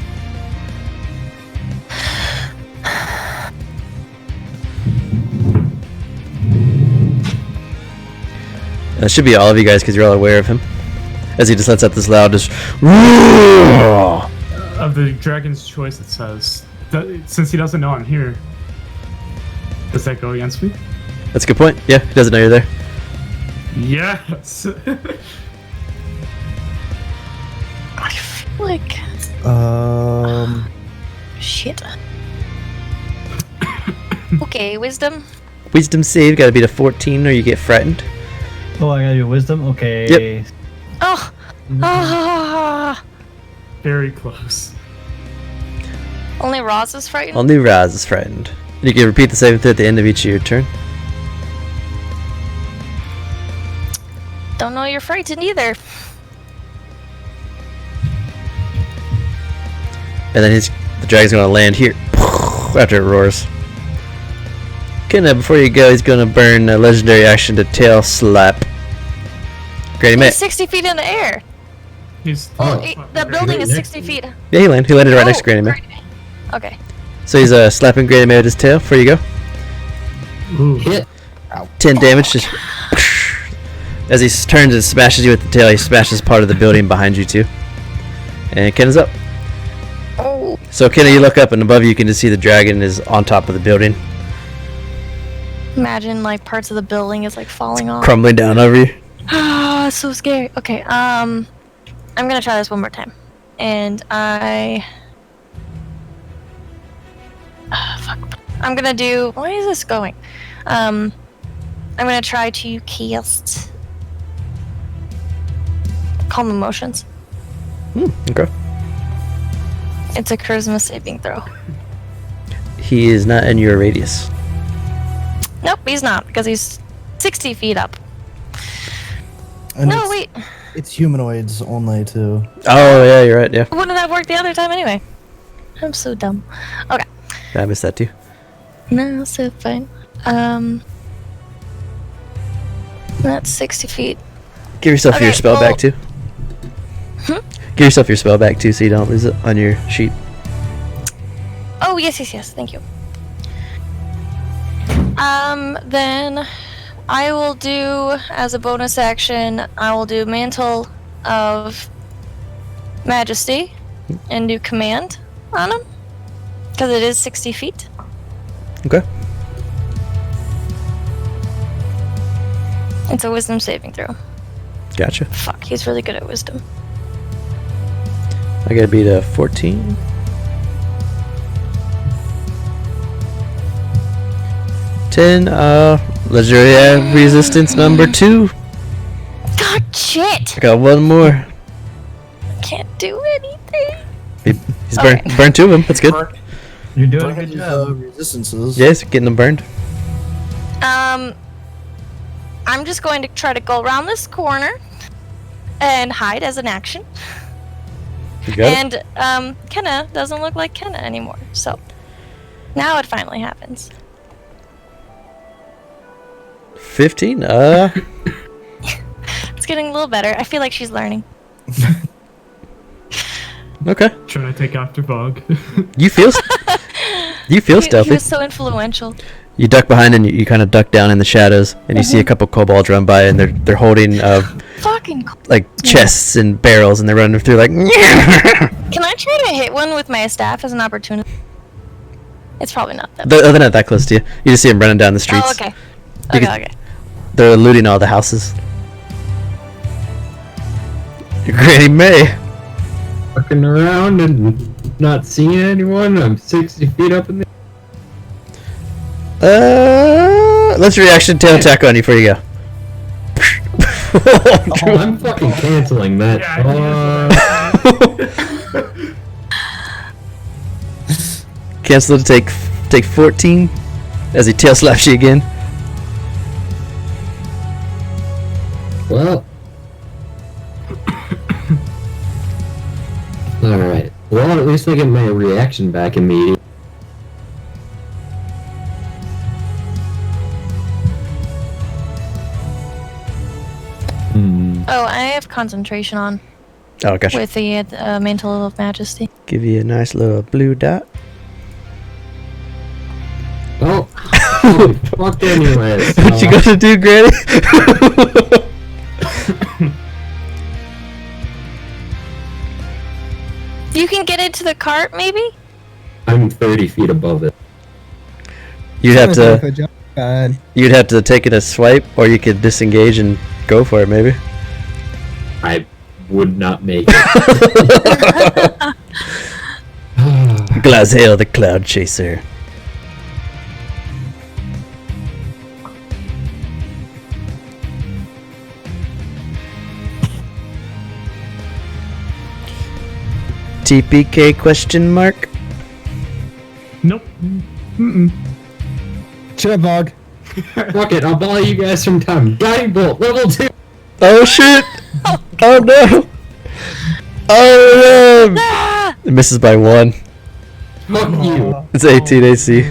That should be all of you guys because you're all aware of him. As he just lets out this loud, just Of the dragon's choice, it says, since he doesn't know I'm here, does that go against me? That's a good point. Yeah, he doesn't know you're there. Yes! I feel like shit. Okay, wisdom. Wisdom save, gotta be to 14 or you get frightened. Oh, I gotta do wisdom? Okay. Yep. Oh! Ah! Very close. Only Roz is frightened? Only Raz is frightened. You can repeat the saving throw at the end of each of your turn. Don't know you're frightened either. And then the dragon's gonna land here after it roars. Okay, now before you go, he's gonna burn a legendary action to tail slap. Granny He's May. 60 feet in the air. He's The building is 60 feet. Yeah, he landed. He landed right next to Granny May. Okay. So he's slapping Granny May with his tail. Before you go, Ooh. Hit. 10 damage. Just as he turns and smashes you with the tail, he smashes part of the building behind you too. And Ken is up. Oh. So Kenna, you look up and above you, you can just see the dragon is on top of the building, Imagine like parts of the building is like falling off. crumbling down over you. Ah, so scary. Okay, I'm gonna try this one more time. And fuck. I'm gonna do, where is this going? I'm gonna try to cast Calm Emotions. Okay. It's a charisma saving throw. He is not in your radius. Nope, he's not, because he's 60 feet up. And No, it's, wait. It's humanoids only, too. Oh yeah, you're right. Yeah, Wouldn't that work the other time anyway? I'm so dumb. Okay. I missed that too. No, so fine. That's 60 feet. Give yourself your Okay, spell well- back too. Give yourself your spell back too, so you don't lose it on your sheet. Oh, yes, thank you. Then I will do, as a bonus action, I will do Mantle of Majesty and do Command on him. Because it is 60 feet. Okay. It's a Wisdom saving throw. Gotcha. Fuck, he's really good at Wisdom. I gotta beat a 14. 10. Legendary resistance number 2. God, shit! I got one more. Can't do anything. He's Okay. burned 2 of them. That's good. You're doing a Burn good his, job. resistances. Yes, getting them burned. I'm just going to try to go around this corner and hide as an action. You got it. And Kenna doesn't look like Kenna anymore. So now it finally happens. 15. It's getting a little better. I feel like she's learning. Okay. Trying to take after Bog. You feel He stealthy. was so influential. You duck behind and you kind of duck down in the shadows, and you see a couple kobolds run by, and they're holding Fucking cool. like chests and barrels, and they're running through like. Can I try to hit one with my staff as an opportunity? It's probably not that. They're not that close to you. You just see them running down the streets. Oh, okay. You Okay, can- okay. They're looting all the houses. Granny May. Fucking around and not seeing anyone. I'm 60 feet up in the. Let's reaction tail attack on you before you go. Oh, I'm fucking canceling that. Cancel to take 14 as he tail slaps you again. Well. Alright. Well, at least I get my reaction back immediately. Oh, I have concentration on Oh, gotcha. with the Mantle of Majesty. Give you a nice little blue dot. Oh, holy fuck anyways. What you gonna do, Granny? You can get into the cart, maybe? I'm 30 feet above it. You'd have to. Good job. God. You'd have to take it a swipe, or you could disengage and go for it, maybe. I would not make it. Glazhail the Cloud Chaser. TPK question mark? Nope. Mm-mm. Shut up, Vog. Fuck it, I'll buy you guys some time. Guiding bolt, level 2. Oh shit! Oh no! Oh no! Ah! It misses by 1. Fuck you. It's 18 AC.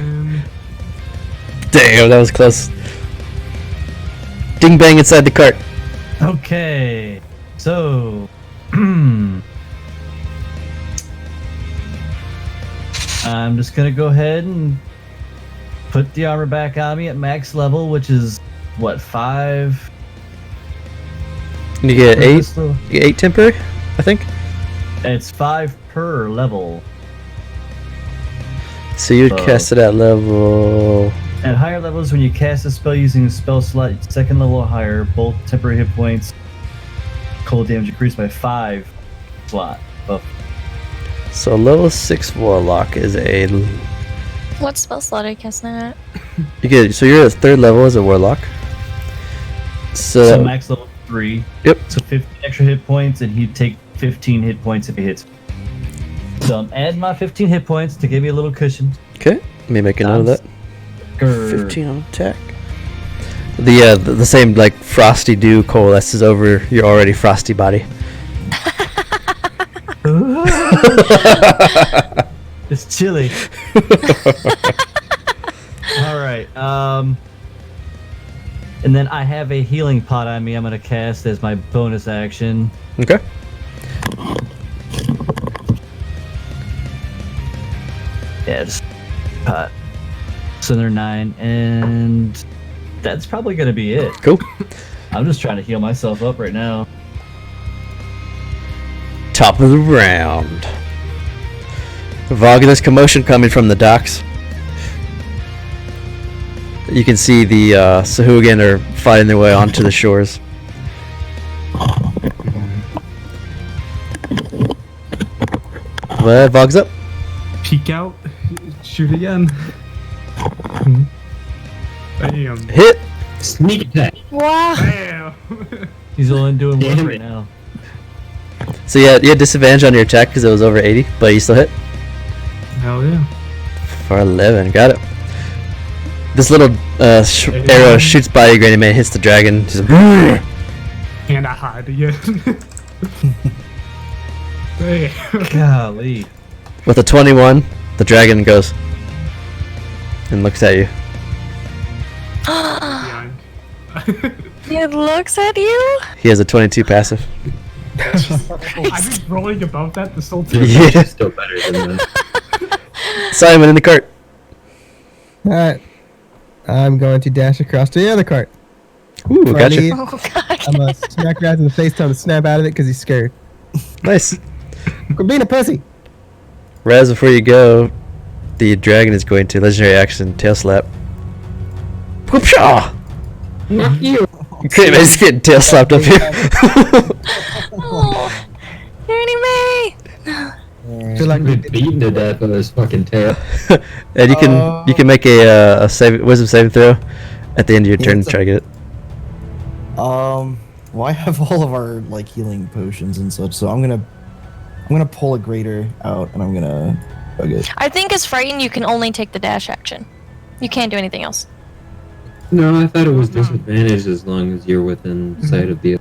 Damn, that was close. Ding bang inside the cart. Okay. So. I'm just gonna go ahead and put the armor back on me at max level, which is what, 5? You get 8. Still- You get 8 temporary, I think. It's 5 per level. So you'd Oh. cast it at level. At higher levels, when you cast a spell using a spell slot, second level or higher, both temporary hit points, cold damage increased by 5 slot. Oh, So level 6 warlock is a. What spell slot are you casting at? You get. So you're at 3rd level as a warlock. so So max level 3. Yep. So 15 extra hit points, and he'd take 15 hit points if he hits. So I'm adding my 15 hit points to give me a little cushion. okay, let me make a note of that. Grr. 15 on attack. The same like frosty dew coalesces over your already frosty body. It's chilly. All right. And then I have a healing pot on me. I'm gonna cast as my bonus action. Okay. Yeah, just pot. So they're 9, and that's probably gonna be it. Cool. I'm just trying to heal myself up right now. Top of the round. Vog, there's commotion coming from the docks. You can see the Sahuagin are fighting their way onto the shores. Well, Vog's up. Peek out. Shoot again. Bam. Hit. Sneak attack. Wow. Bam. He's only doing Damn one it. right now. So yeah, you had disadvantage on your attack because it was over 80, but you still hit. Hell yeah. For 11, got it. This little arrow shoots by you, Granny Man, hits the dragon. Just, And I hide again. Bam. Golly. with a 21, the dragon goes and looks at you. Behind. It looks at you? He has a 22 passive. I've been rolling above that this whole time. Yeah. Still better than that. Simon in the cart. Alright. I'm going to dash across to the other cart. Ooh, Before I gotcha. leave, Oh, God. I'm gonna smack Raz in the face, tell him to snap out of it because he's scared. Nice. Quit being a pussy. Raz, before you go, the dragon is going to legendary action tail slap. Whoopshaw! Fuck you. Great, man, he's getting tail slapped up here. Oh, Ernie Feel like I've been beaten to death with his fucking tail. And you can make a wisdom saving throw at the end of your turn to try to get it. Well, I have all of our like healing potions and such, so I'm gonna pull a greater out and I'm gonna bug it. I think as frightened, you can only take the dash action. You can't do anything else. No, I thought it was disadvantaged as long as you're within sight of the.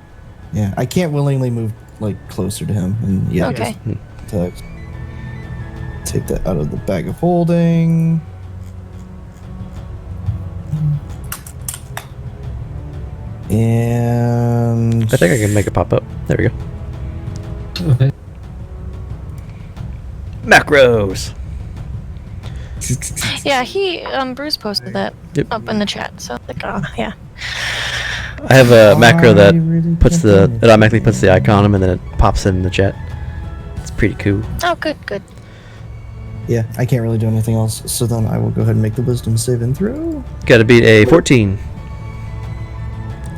Yeah, I can't willingly move like closer to him, and yeah, Okay. just take that out of the bag of holding. And And I think I can make it pop up. There we go. Okay. Macros. Yeah, Bruce posted that Yep. up in the chat. So like, oh yeah. I have a macro that really puts can't it do it. automatically puts the icon on him and then it pops it in the chat. It's pretty cool. Oh, good, good. Yeah, I can't really do anything else, so then I will go ahead and make the wisdom save and throw. Got to beat a 14.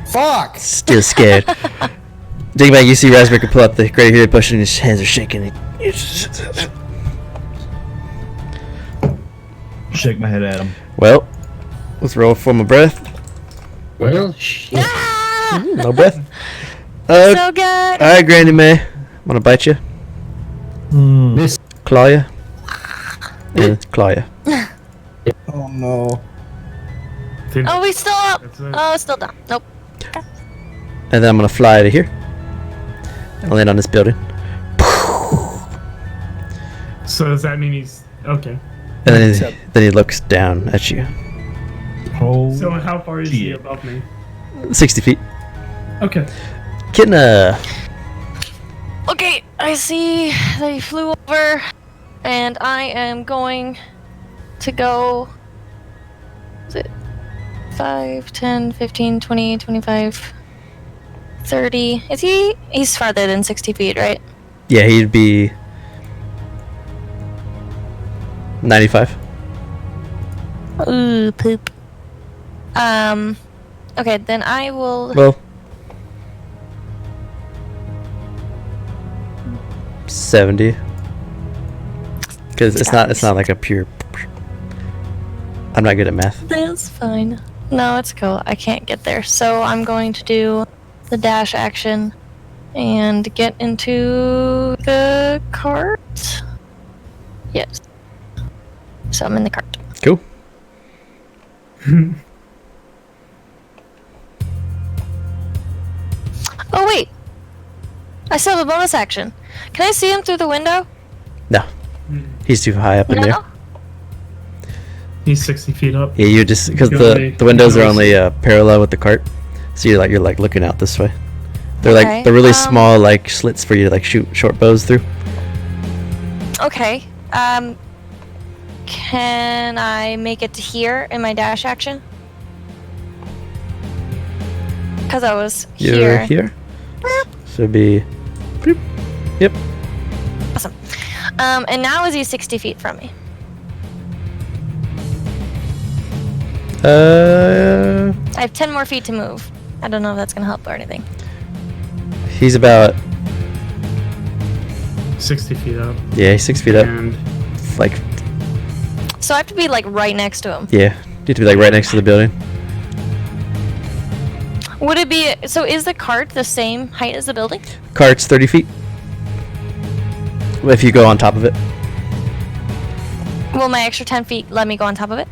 Fuck! Still scared. Dingbang, you see Wyrmspeaker pull up the great hero push and his hands are shaking. Shake my head at him. Well, let's roll for my breath. Well, shit. No breath. So good. Alright, Granny May. Wanna bite you? Miss. Claw ya? Yeah, claw ya. Oh no. Think Oh, we still up. that's it. Oh, still down. Nope. And then I'm gonna fly to here. And land on this building. So does that mean he's okay? And then he looks down at you. Oh. So how far is he Shit. above me? 60 feet. Okay. Kitna. Okay, I see that he flew over, and I am going to go. Is it 5, 10, 15, 20, 25, 30? Is he? He's farther than 60 feet, right? Yeah, he'd be 95. Ooh, poop. Okay, then I will. Well, 70. Because it's not like a pure. I'm not good at math. That's fine. No, it's cool. I can't get there. So I'm going to do the dash action and get into the cart. Yes. So I'm in the cart. Cool. Oh, wait. I still have a bonus action. Can I see him through the window? No, he's too high up in there. No? He's 60 feet up. Yeah, you just because the windows are only parallel with the cart, so you're like looking out this way. They're Okay, like they're really small like slits for you to like shoot short bows through. Okay. Can I make it to here in my dash action? Because I was You're here. here. So it'd be. Boop. Yep. Awesome. And now is he 60 feet from me? I have 10 more feet to move. I don't know if that's gonna help or anything. He's about 60 feet up. he's 6 feet up. And Like So I have to be like right next to him. yeah, you have to be like right next to the building. Would it be so? Is the cart the same height as the building? Cart's 30 feet. If you go on top of it. Will my extra 10 feet let me go on top of it?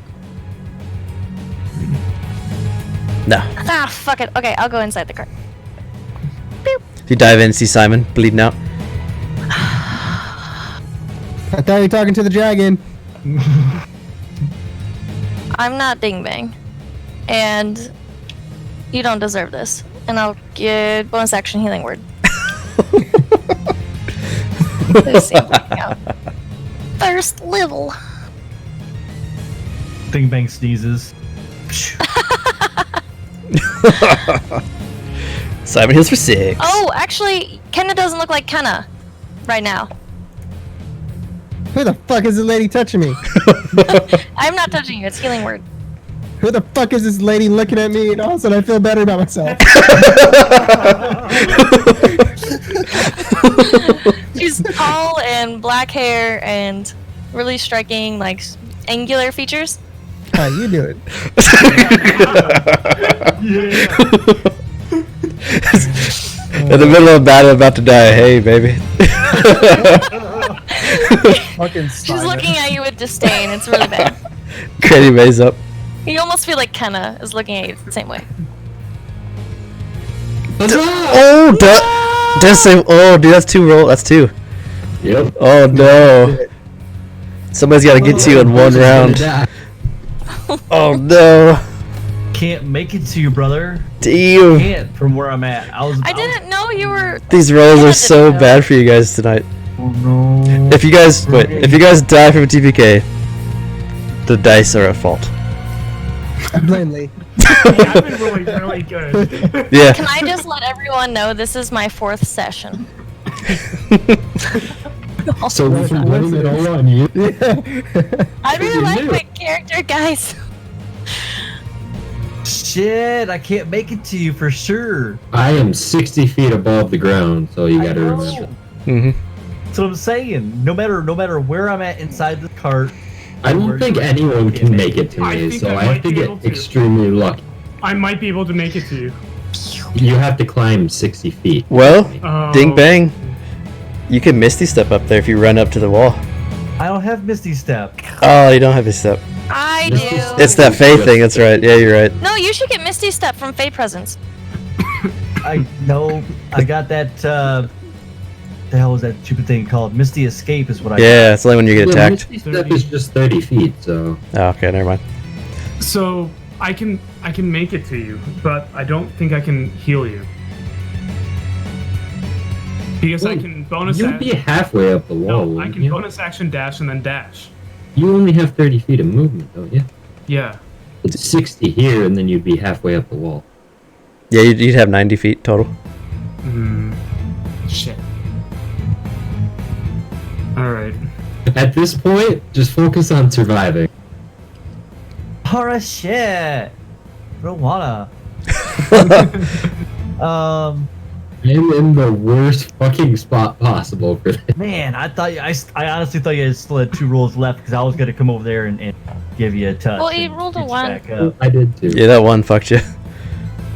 No. Ah, fuck it. Okay, I'll go inside the cart. If you dive in, see Simon bleeding out. I thought you were talking to the dragon. I'm not Dingbang, and you don't deserve this. And I'll get bonus action healing word. This ain't working out. First level. Thing Bang sneezes. Simon heals for 6. Oh, actually, Kenna doesn't look like Kenna right now. Who the fuck is this lady touching me? I'm not touching you. It's healing word. Who the fuck is this lady looking at me? And all of a sudden I feel better about myself. She's tall and black hair and really striking, like angular features. How you doing? In the middle of a battle, about to die. Hey, baby. Fucking She's looking at you with disdain. It's really bad. Granny May's up. You almost feel like Kenna is looking at you the same way. Oh, does say. Oh, dude, that's 2 roll. That's 2. Yep. Oh no. Somebody's got to get to you in one round. Oh no. Can't make it to you, brother. Damn. Can't from where I'm at. I didn't know you were. These rolls Yeah, are I so didn't know. bad for you guys tonight. Oh no. If you guys die from TPK, the dice are at fault. I blame Lee. I've been rolling really good. Yeah. Can I just let everyone know this is my 4th session? So we can blame it all on you. I really you like knew. my character, guys. Shit, I can't make it to you for sure. I am 60 feet above the ground, so you I gotta know. remember. Mm-hmm. That's what I'm saying. No matter where I'm at inside the cart. I don't think anyone can make it to I me, think so I I have might to be get able to. extremely lucky. I might be able to make it to you. You have to climb 60 feet. Well, Oh. ding bang. You can Misty Step up there if you run up to the wall. I don't have Misty Step. Oh, you don't have Misty Step. I Misty do. Step. It's that Fae thing, that's right. Yeah, you're right. No, you should get Misty Step from Fey Presence. I know. I got that. The hell was that stupid thing called? Misty Escape is what I. Yeah, it's only when you get Yeah, attacked. Misty Step is just 30 feet, so... Oh, okay, never mind. So I can make it to you, but I don't think I can heal you. Because I can bonus You'll be action. halfway up the wall. No, I wouldn't can you? bonus action dash and then dash. You only have 30 feet of movement, though, yeah? Yeah. It's 60 here, and then you'd be halfway up the wall. Yeah, you'd have 90 feet total. Shit. Alright. At this point, just focus on surviving. Horror shit. Don't wanna. I'm in the worst fucking spot possible for this. Man, I honestly thought you still had 2 rolls left because I was gonna come over there and give you a touch. Well, you and rolled a get you 1. Back up. I did too. Yeah, that one fucked you.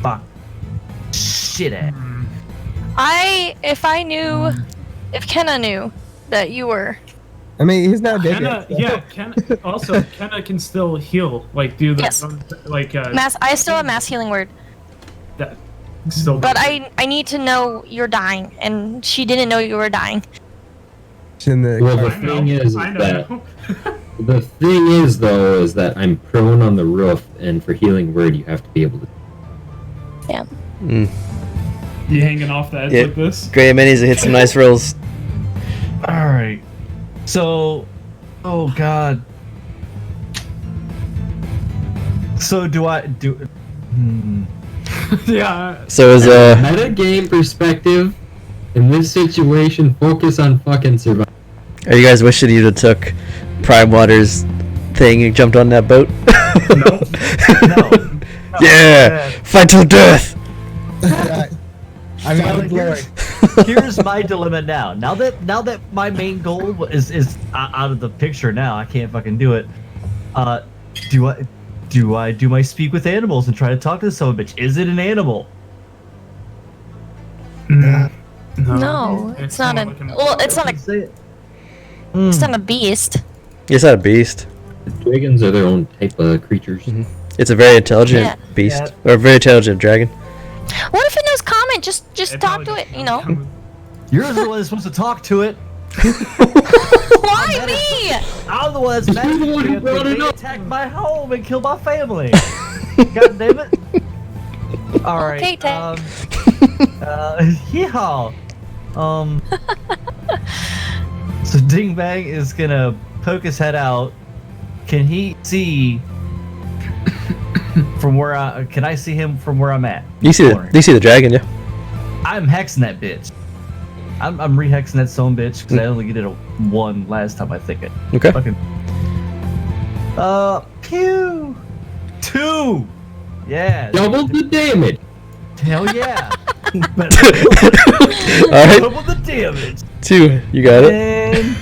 Fuck. Shit. If Kenna knew that you were. I mean, he's not dead Kenna, yet. yeah, Kenna can still heal. Like, do the. Yes. Like, I still have mass healing word. that. Still. But I need to know you're dying, and she didn't know you were dying. She's in the Well, the I know, thing is I that know. the thing is though is that I'm prone on the roof, and for healing word you have to be able to. Yeah. Mm. You hanging off the edge Yeah. like this? Great minis hit some nice rolls. Alright. So. Oh god. So do I. Yeah. So is Meta game perspective, in this situation, focus on fucking survival. are you guys wishing you'd have took Prime Water's thing and jumped on that boat? No. Yeah! Fight till death! I'm out of glory. Here's my dilemma now. Now that my main goal is out of the picture now, I can't fucking do it. Do I do my speak with animals and try to talk to the son of a bitch? Is it an animal? No, it's not a. more like an- Well, it's not a. Say it. It's not a beast. It's not a beast. Dragons are their own type of creatures. It's a very intelligent Yeah. beast. Yeah. Or a very intelligent dragon. What if it knows common? Just It talk to probably- it. You know. You're the one that's supposed to talk to it. Why me? I'm the one that's mad. You're the one who brought it They up. attacked my home and killed my family. God damn it. Alright. Okay, Tank. Yeah. So Ding Bang is gonna poke his head out. Can he see from where can I see him from where I'm at? You see the dragon, yeah? I'm hexing that bitch. I'm re-hexing that son of a bitch because I only did a 1 last time I think it. Okay. Fucking. Pew. 2. Yeah. Double the damage. Hell yeah. Alright. Double the damage. 2. You got it. And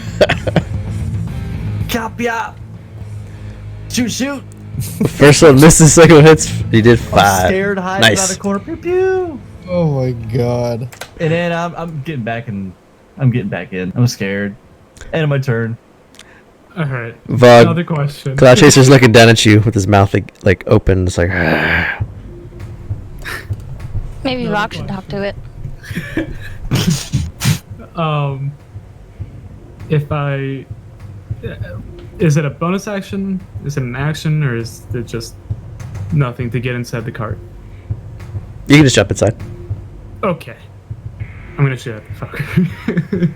Copia. Shoot. First one misses, second one hits. He did 5. I'm scared, hiding Nice. around the corner. Pew pew. Oh my god. And then I'm getting back in. I'm getting back in. I'm scared. End of my turn. Alright. Vog, Another question. Cloud Chaser's looking down at you with his mouth like open. It's like. Maybe No, Rock should talk to it. If I. Is it a bonus action? Is it an action, or is it just Nothing to get inside the cart. You can just jump inside. Okay. I'm gonna shoot at the fucker.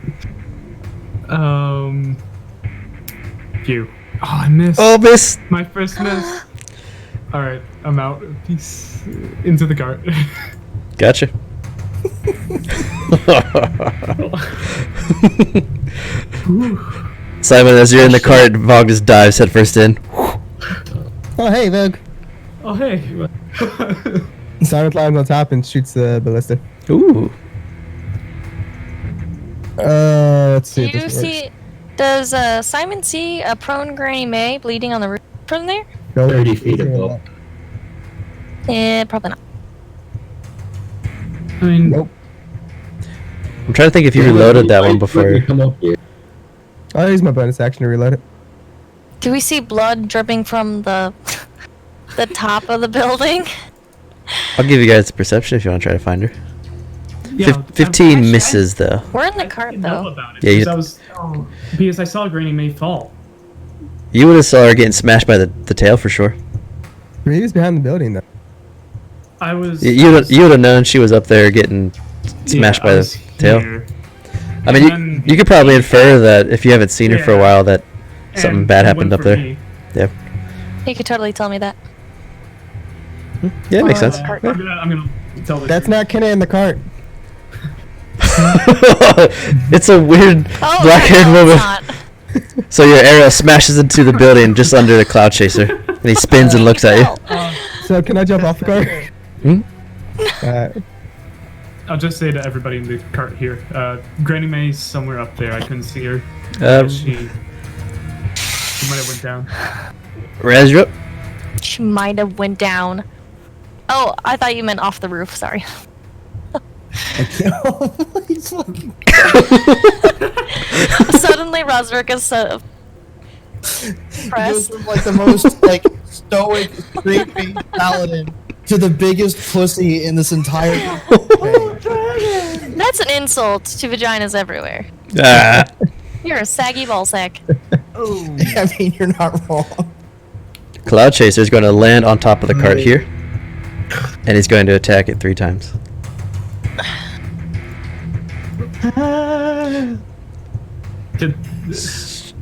Phew. Oh, I missed. Oh, miss! My first miss. Alright, I'm out. Peace. Into the cart. Gotcha. Simon, as you're in the cart, Vog just dives headfirst in. Oh, hey, Vogue. Oh, hey. Simon climbs on top and shoots the ballista. Ooh. Let's see if Do you this works. see? Does Simon see a prone Granny May bleeding on the roof from there? Nope. 30 feet above. Probably not. I mean, Nope. I'm trying to think if you reloaded that one before. Come up here. I'll use my bonus action to reload it. Do we see blood dripping from the the top of the building? I'll give you guys a perception if you want to try to find her. yeah, 15 actually, misses, though. We're in the I cart didn't know though. about it Yeah, you- because I saw Granny May fall. You would have saw her getting smashed by the tail for sure. He was behind the building, though. I was. You would have known she was up there getting smashed by the tail. Here, I mean, and you could probably infer that if you haven't seen her for a Yeah. while, that something and bad it happened went up for there. me. Yeah. You could totally tell me that. Yeah, it makes sense. Cart. I'm gonna tell the That's truth. not Kenna in the cart. It's a weird Oh, black-haired no, woman. it's not. So your arrow smashes into the building just under the cloud chaser, and he spins and looks at you. So can I jump off the cart? Hmm? I'll just say to everybody in the cart here, Granny May's somewhere up there. I couldn't see her. She might have went down. Raz, you're up. She might have went down. Oh, I thought you meant off the roof. Sorry. He's fucking- Suddenly, Rosric is so He goes impressed. from like the most like stoic, straight-faced paladin to the biggest pussy in this entire. That's an insult to vaginas everywhere. Ah. You're a saggy ballsack. I mean, you're not wrong. Cloud chaser is going to land on top of the cart here, and he's going to attack it 3 times. Did, oh, So-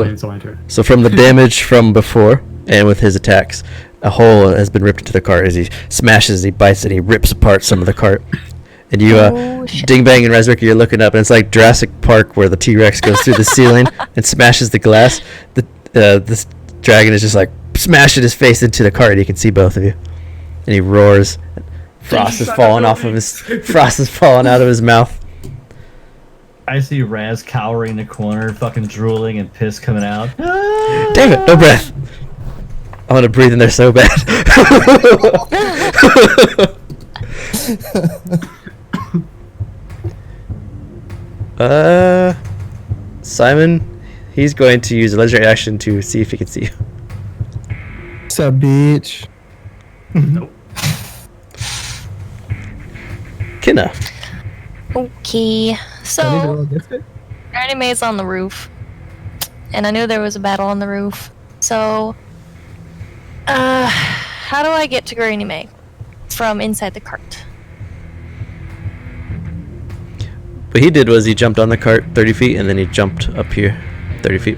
wait, it's my turn. So from the damage from before, and with his attacks, a hole has been ripped into the cart as he smashes, he bites, and he rips apart some of the cart. And you, Oh, shit. Ding Bang and Razork, you're looking up, and it's like Jurassic Park where the T-Rex goes through the ceiling and smashes the glass. This dragon is just like smashing his face into the cart. You can see both of you, and he roars. Frost is falling off of his. Frost is falling out of his mouth. I see Raz cowering in the corner, fucking drooling and piss coming out. Damn it! No breath. I want to breathe in there so bad. Simon, he's going to use a legendary action to see if he can see you. What's up, bitch? Nope. Kinna. Okay. I need to So, roll against it? Granny May's on the roof. And I knew there was a battle on the roof. So, how do I get to Granny May from inside the cart? What he did was he jumped on the cart 30 feet and then he jumped up here 30 feet.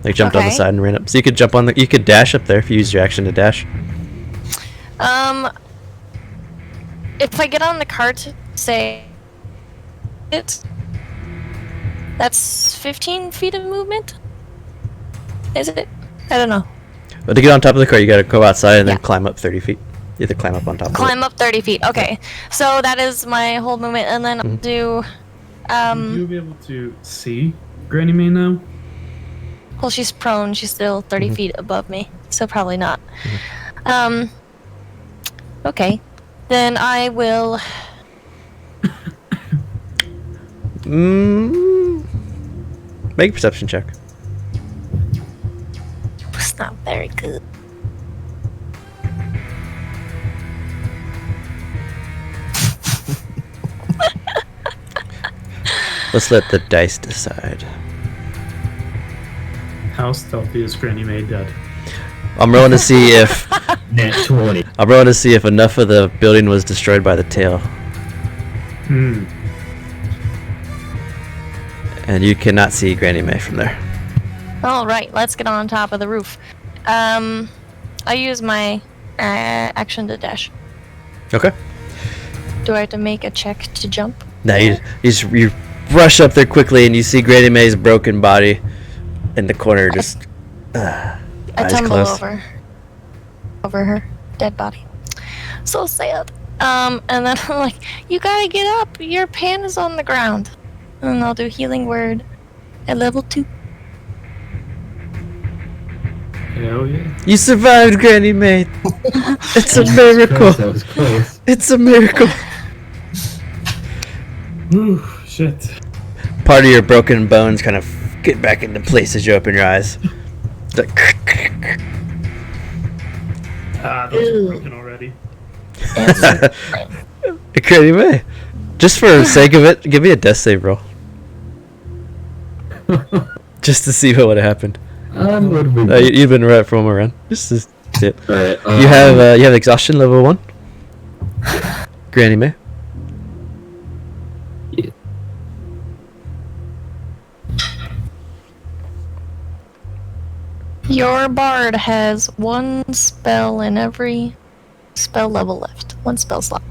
Like jumped on the Okay. side and ran up. So you could jump on you could dash up there if you used your action to dash. If I get on the cart, say that's 15 feet of movement? Is it? I don't know. But to get on top of the cart, you gotta go outside and then Yeah. climb up 30 feet. You have to climb up on top of it. Climb up 30 feet. Okay. So that is my whole movement, and then I'll do. You'll be able to see Granny May now. Well, she's prone. She's still 30 feet above me, so probably not. Okay. Then I will. Make a perception check. It's not very good. Let's let the dice decide. How stealthy is Granny May dead? I'm rolling to see if Nat 20. I'm rolling to see if enough of the building was destroyed by the tail. Hmm. And you cannot see Granny May from there. All right, let's get on top of the roof. I use my action to dash. Okay. Do I have to make a check to jump? Now you rush up there quickly and you see Granny May's broken body in the corner, just I eyes tumble closed. over her dead body. So sad. And then I'm like, you gotta get up. Your pan is on the ground. And I'll do healing word at level 2. Hell yeah. You survived, Granny May. It's a miracle. That was close. It's a miracle. Ooh, shit. Part of your broken bones kind of get back into place as you open your eyes. It's like, Those are broken already. Granny May. Just for the sake of it, give me a death save roll. Just to see what would have happened. What have we done? You've been right from around. Just to see it. Alright, You have exhaustion level 1. Granny May. Yeah. Your bard has 1 spell in every spell level left. 1 spell slot.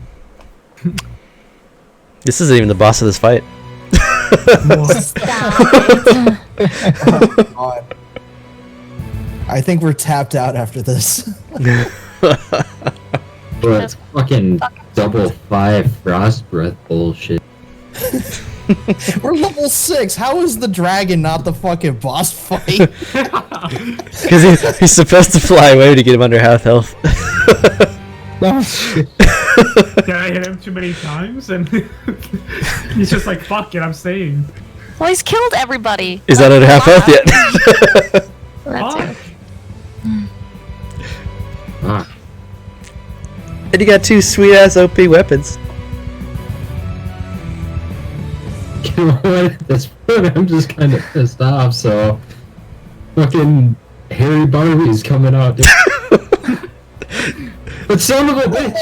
This isn't even the boss of this fight. Stop it. God. I think we're tapped out after this. But fucking double 5 frost breath bullshit. We're level 6. How is the dragon not the fucking boss fight? Because he's supposed to fly away to get him under half health. Oh, shit. Did I hit him too many times? And he's just like, fuck it, I'm staying. Well, he's killed everybody. Is that under half health yet? That's Fuck. it. Ah, And you got 2 sweet ass OP weapons. you know what? At this point, I'm just kind of pissed off, so. Fucking Harry Barbie's coming out, dude. But son of a bitch!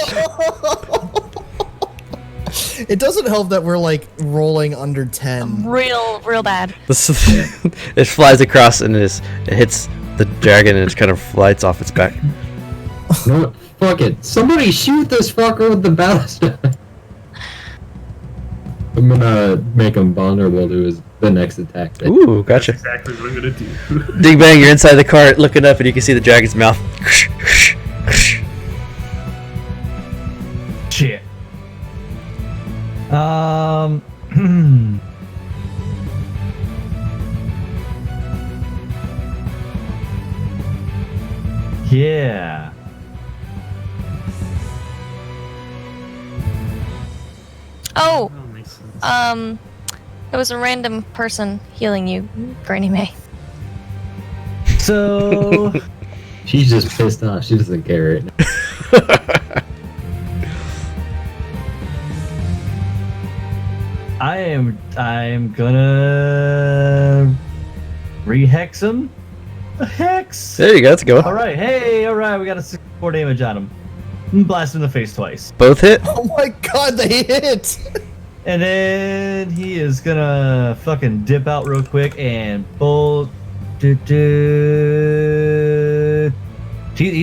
It doesn't help that we're like rolling under 10. Real bad. It flies across and it hits the dragon and it kind of flies off its back. No, fuck it. Somebody shoot this fucker with the ballista. I'm gonna make him vulnerable to the next attack. Ooh, gotcha. That's exactly what I'm gonna do. Big Bang, you're inside the cart looking up and you can see the dragon's mouth. Shit. Yeah. Oh, That makes sense. it was a random person healing you, Granny May. So She's just pissed off. She doesn't care right now. I'm gonna rehex him. A hex. There you go, let's go. All right, we got a 64 damage on him. Blast him in the face twice, Both hit? Oh my god, they hit! and then he is gonna fucking dip out real quick and bolt. He's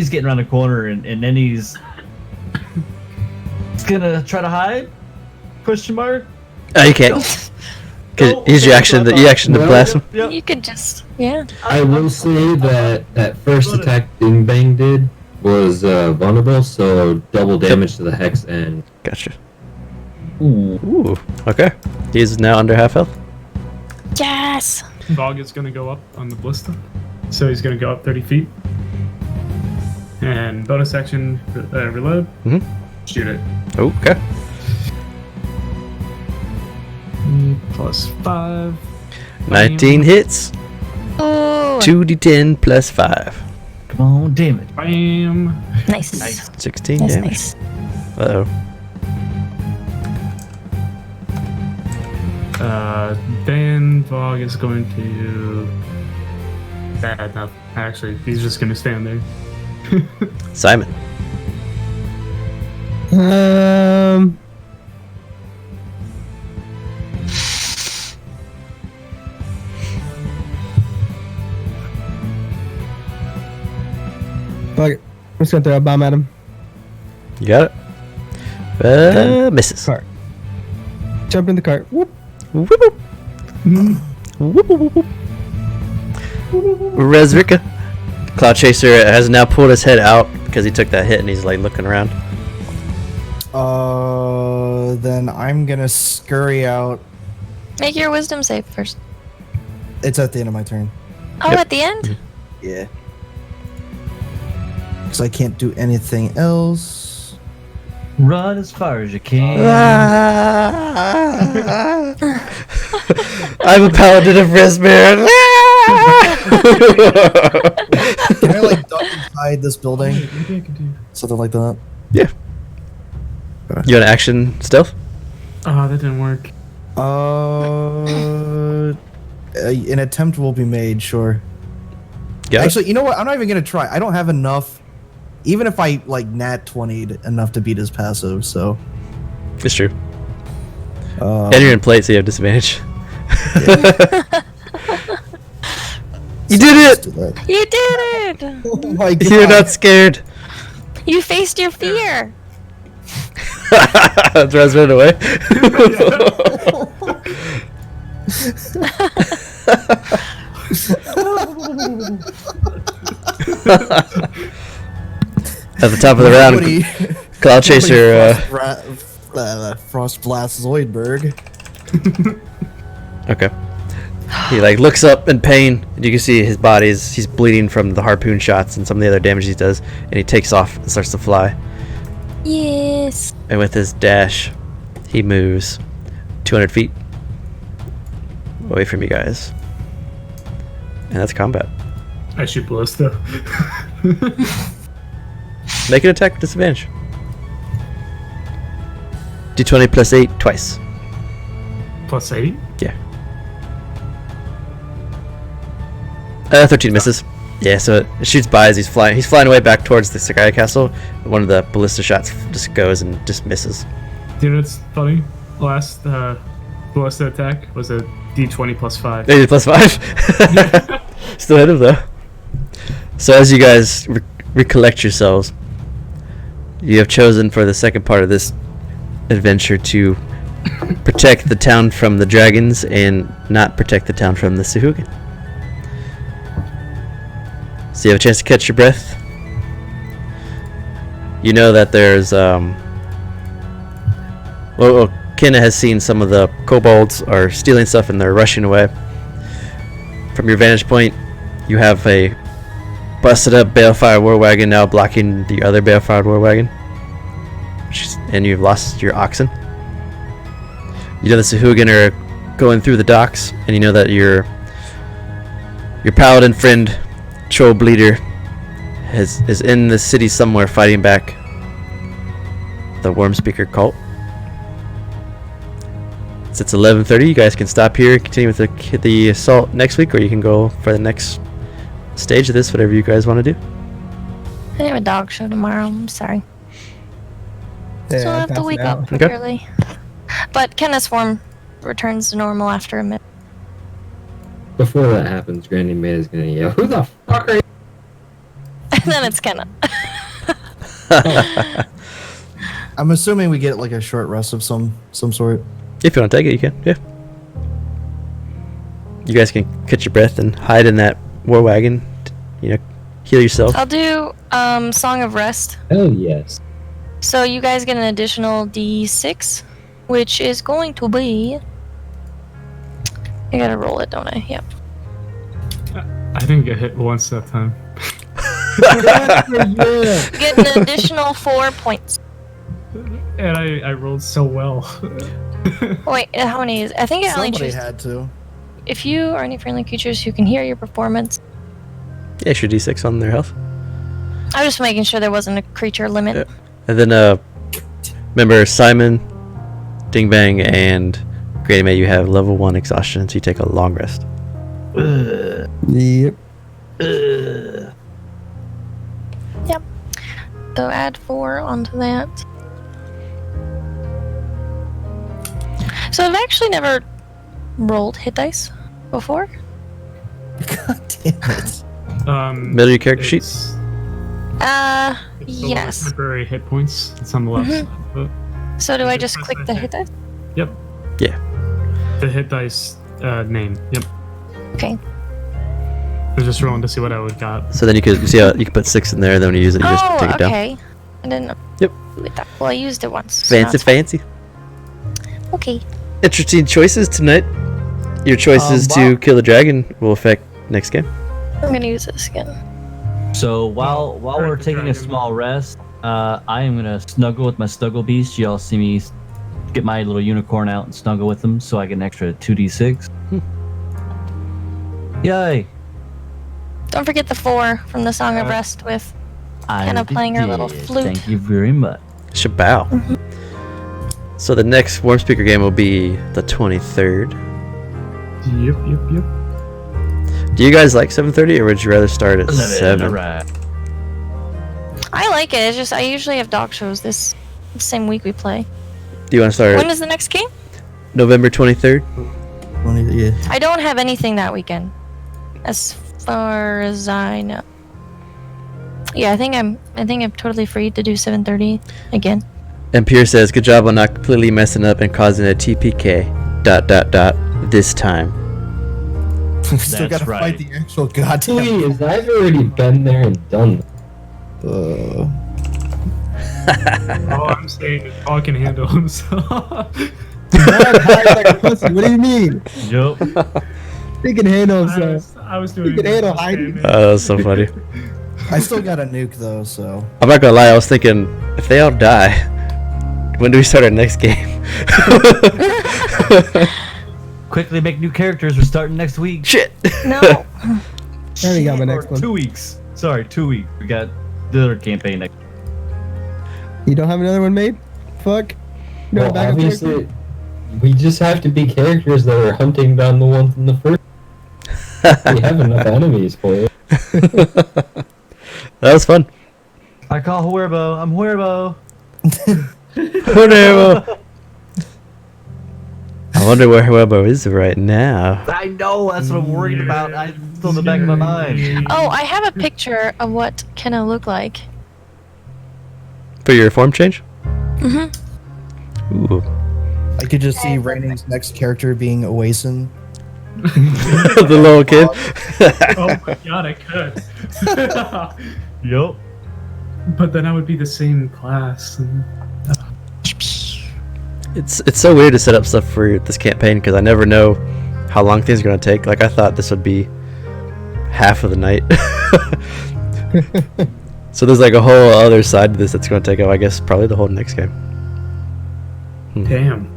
getting around the corner, and then he's gonna try to hide. Question mark. Oh, you can't. Cause use your action to blast him. Yep. You could just, yeah. I will say that first attack Ding Bang did was vulnerable, so double damage to the hex and. Gotcha. Ooh. Ooh, okay. He's now under half health. Yes! Fog is gonna go up on the ballista. So he's gonna go up 30 feet. And bonus action, reload. Mhm. Shoot it. Okay. Plus 5. 19 hits. Oh, 2d10 plus 5. Come on, damn it. Bam. nice. 16 Nice, damage. nice. Uh-oh. Then Fog is going to Nothing. Actually, he's just gonna stand there. Simon. Fuck it. I'm just gonna throw a bomb at him. You got it? Misses. Cart. Jump in the cart. Whoop. Whoop, whoop. Whoop, whoop, whoop. Rezrika. Cloud Chaser has now pulled his head out because he took that hit and he's like looking around. Then I'm gonna scurry out. Make your wisdom save first. It's at the end of my turn. Oh, Yep. at the end? Yeah. Because I can't do anything else. Run as far as you can. I'm a paladin of Rezmir. Can I like duck inside this building? Something like that. Yeah. You want action stealth? Oh, that didn't work. An attempt will be made, sure. Yeah. Actually, you know what? I'm not even gonna try. I don't have enough. Even if I like nat 20'd enough to beat his passive, so. It's true. And you're in plate, so you have disadvantage. You did it! You did it! Oh my god. You're not scared. You faced your fear. Throws it away. At the top of the round, Cloud Chaser. Frost Blast Zoidberg. Okay. He like looks up in pain, and you can see his body he's bleeding from the harpoon shots and some of the other damage he does, and he takes off and starts to fly. Yes. And with his dash, he moves 200 feet away from you guys. And that's combat. I shoot ballista. Make an attack with disadvantage. D20 plus 8 twice. Plus 8? Yeah. 13 misses. Yeah, so it shoots by as he's flying. He's flying away back towards the Sakai Castle. One of the ballista shots just goes and just misses. You know what's funny? Last ballista attack was a D20 plus 5. Maybe plus 5. Still hit him though. So as you guys recollect yourselves, you have chosen for the second part of this adventure to protect the town from the dragons and not protect the town from the Sahuagin. So you have a chance to catch your breath. You know that there's well, Kenna has seen some of the kobolds are stealing stuff and they're rushing away. From your vantage point, you have a busted up balefire war wagon now blocking the other balefire war wagon, and you've lost your oxen. You know the Sahuagin are going through the docks, and you know that your paladin friend Troll Bleeder is in the city somewhere fighting back the Wyrmspeaker cult. So it's 11:30. You guys can stop here, continue with the assault next week, or you can go for the next stage of this, whatever you guys want to do. I have a dog show tomorrow. I'm sorry. Yeah, So I'll have to pass wake it out. up Okay. early. But Kenneth's form returns to normal after a minute. Before that happens, Granny Maid is gonna yell, "Who the fuck are you?" And then it's Kenneth. I'm assuming we get like a short rest of some sort. If you want to take it, you can. Yeah. You guys can catch your breath and hide in that war wagon. You know, heal yourself. I'll do Song of Rest. Hell yes. So you guys get an additional D6, which is going to be... I gotta roll it, don't I? Yep. I didn't get hit once that time. You get an additional 4 points. And I rolled so well. Wait, how many is... I think it only Somebody chooses... had to. If you or any friendly creatures who can hear your performance... Yeah, extra d6 on their health. I was just making sure there wasn't a creature limit. Yeah. And then, remember Simon, Dingbang, and Granny May, you have level 1 exhaustion, so you take a long rest. Yep. Yep. So add 4 onto that. So I've actually never rolled hit dice before. God damn it. Middle of your character sheet? It's the Yes. temporary hit points. It's on the left Mhm. side. But So do I Is it just press click that the thing? hit dice? yep, Yeah. the hit dice name. Yep. Okay. I was just rolling to see what I would got. So then you could see how you can put 6 in there, then when you use it, you just Oh, take it down. okay. I didn't know. Yep. With that. Well, I used it once. so now Fancy, it's fine. fancy. Okay. Interesting choices tonight. Your choices to Wow. kill the dragon will affect next game. I'm gonna use this again. So while Alright, we're the taking a dragon. small rest, I am gonna snuggle with my snuggle beast. Y'all see me get my little unicorn out and snuggle with them, so I get an extra 2d6. Yay! Don't forget the 4 from the Song of Rest with Kinda playing her little did. flute. Thank you very much. Shabao. So the next Wyrmspeaker game will be the 23rd. Yep. Do you guys like 7:30, or would you rather start at 7? Alright. I like it. It's just I usually have dog shows this same week we play. Do you want to start When at is the next game? November 23rd? Yeah. I don't have anything that weekend, as far as I know. Yeah, I think I'm totally free to do 7:30 again. And Pierre says, "Good job on not completely messing up and causing a TPK. ... This time." Still That's gotta right. fight the actual goddamn. Please, I've already been there and done that. All I'm saying is Paul can handle himself. God, hide like a pussy. What do you mean? Yup. He can handle himself. I was doing You can handle this, hiding. man. Oh, that was so funny. I still got a nuke though, so I'm not gonna lie, I was thinking, if they all die, when do we start our next game? Quickly make new characters. We're starting next week. Shit! No. I already got my next Or one. 2 weeks. Sorry, 2 weeks. We got the other campaign next. You don't have another one made? Fuck. You Well, know, backup obviously, character? we just have to be characters that are hunting down the ones in the first. We have enough enemies for it. That was fun. I call Huerbo. I'm Huerbo. Whatever. I wonder where Webbo is right now. I know. That's what I'm worried about. I still in the back of my mind. Oh, I have a picture of what Kenna look like. For your form change? Mhm. Ooh. I could just see Raining's next character being Oasin. The little kid. Oh my god, I could. Yup. But then I would be the same class. And... It's so weird to set up stuff for this campaign because I never know how long things are going to take. Like, I thought this would be half of the night. So there's like a whole other side to this that's going to take, I guess, probably the whole next game. Damn.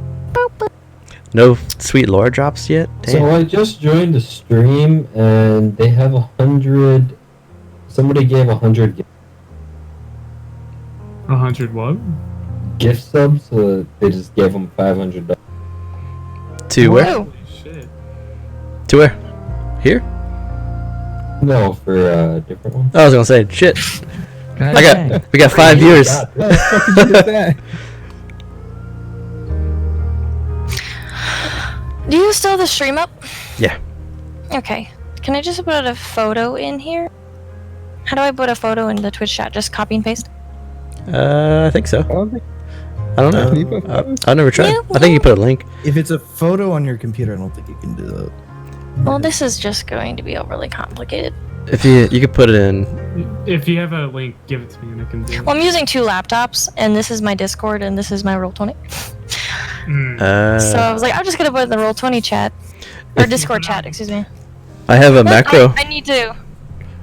No sweet lore drops yet? So Damn. I just joined the stream and they have 100. Somebody gave 100 100 what? gift subs, so they just gave them $500. To where? Whoa. Holy shit. To where? Here? No, for a different one. Oh, I was going to say, shit. We got 5 viewers. How the fuck did you get that? Do you still have the stream up? Yeah. Okay. Can I just put a photo in here? How do I put a photo in the Twitch chat? Just copy and paste? I think so. I don't think I don't know. Can you put photos? I've never tried. Yeah, I think you put a link. If it's a photo on your computer, I don't think you can do that. Well, this is just going to be overly complicated. If you could put it in. If you have a link, give it to me and I can do it. Well, I'm using 2 laptops, and this is my Discord, and this is my Roll20. So I was like, I'm just going to put it in the Roll20 chat. Or Discord chat, excuse me. I have a But macro. I need to.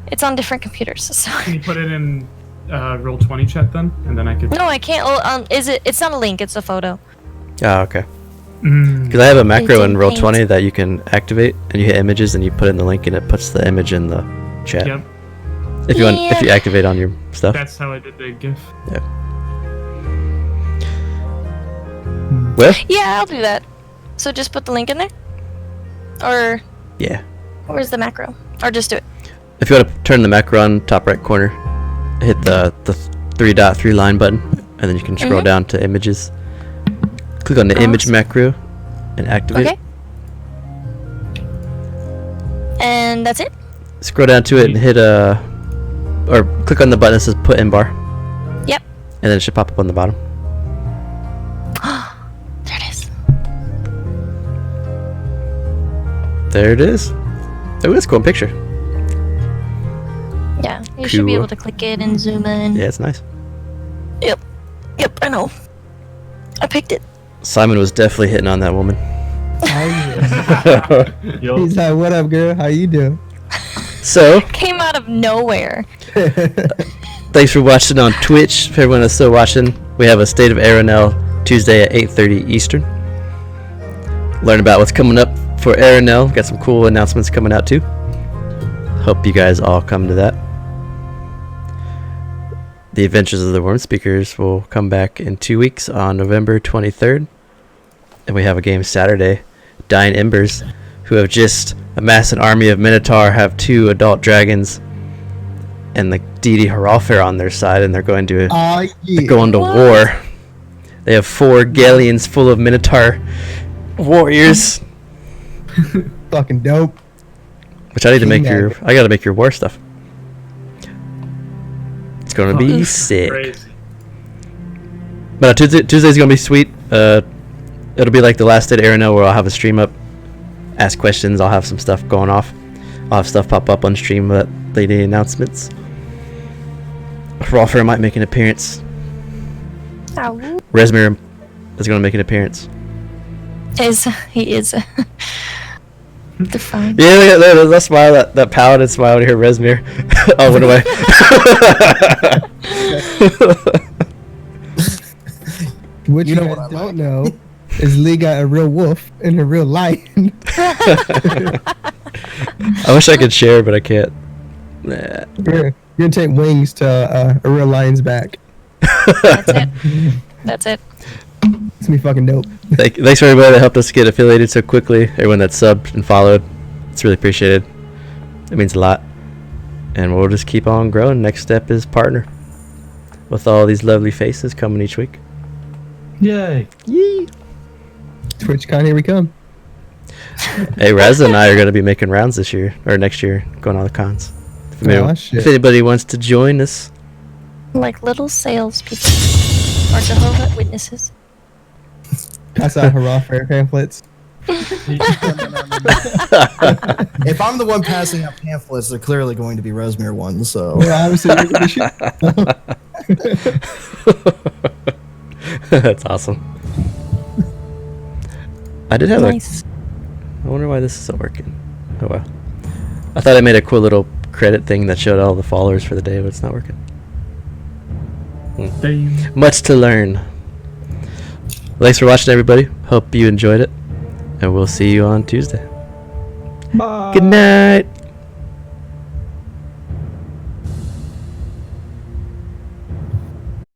It's on different computers, so. Can you put it in Roll20 chat then? And then I could... No, I can't. Well, it's not a link, it's a photo. Oh, okay. Mm. Because I have a macro in Painting, Roll20 that you can activate, and you hit images, and you put in the link, and it puts the image in the chat. Yep. If you want, if you activate on your stuff. That's how I did the GIF. Well, Yeah, I'll do that. So just put the link in there? Or yeah. where's the macro? Or just do it. If you want to turn the macro on, top right corner, hit the 3.3 line button, and then you can scroll down to images. Click on the image macro and activate Okay. And that's it? it. Scroll down to it and hit or click on the button that says put in bar, Yep. and then it should pop up on the bottom. There it is. There it is. Oh, that's a cool picture. Yeah, you should be Cool. able to click it and zoom in. Yeah, it's nice. Yep, I know. I picked it. Simon was definitely hitting on that woman. Yo, He's like, "What up, girl? How you doing?" So, Came out of nowhere. thanks for watching on Twitch. If everyone is still watching, we have a State of Erenel Tuesday at 8:30 Eastern. Learn about what's coming up for Erenel. Got some cool announcements coming out too. Hope you guys all come to that. The Adventures of the Wyrmspeakers will come back in 2 weeks on November 23rd. And we have a game Saturday, Dying Embers, who have just amassed an army of Minotaur, have 2 adult dragons, and the deity Haralfair on their side, and they're going to go into war. They have 4 galleons full of Minotaur warriors, Fucking dope. which I need to make Yeah. I gotta make your war stuff. It's gonna be Oof. sick. crazy. But Tuesday's gonna be sweet. It'll be like the last day at Erenel where I'll have a stream up, ask questions. I'll have some stuff going off. I'll have stuff pop up on stream with lady announcements. Rolfer might make an appearance. Ow. Resmir is gonna make an appearance. He is. They're fine. Yeah, that smile, that paladin smile to hear Resmir. Oh, went away. What you, You know guys what I don't know is Lee got a real wolf and a real lion. I wish I could share, but I can't. Nah. You're gonna take wings to a real lion's back. That's it. That's it. It's gonna be fucking dope. Thanks for everybody that helped us get affiliated so quickly. Everyone that subbed and followed. It's really appreciated. It means a lot. And we'll just keep on growing. Next step is partner. With all these lovely faces coming each week. Yay. Yee. TwitchCon, here we come. Hey, Raz and I are going to be making rounds this year, or next year, going on the cons. Shit. If anybody wants to join us, Like little salespeople. Or Jehovah Witnesses. Pass out hurrah fair pamphlets. If I'm the one passing out pamphlets, they're clearly going to be Resmir ones. So Well, obviously, you're gonna shit. that's awesome. I did have Nice. I wonder why this isn't working. Oh well. I thought I made a cool little credit thing that showed all the followers for the day, but it's not working. Damn. Much to learn. Thanks for watching, everybody. Hope you enjoyed it, and we'll see you on Tuesday. Bye. Good night.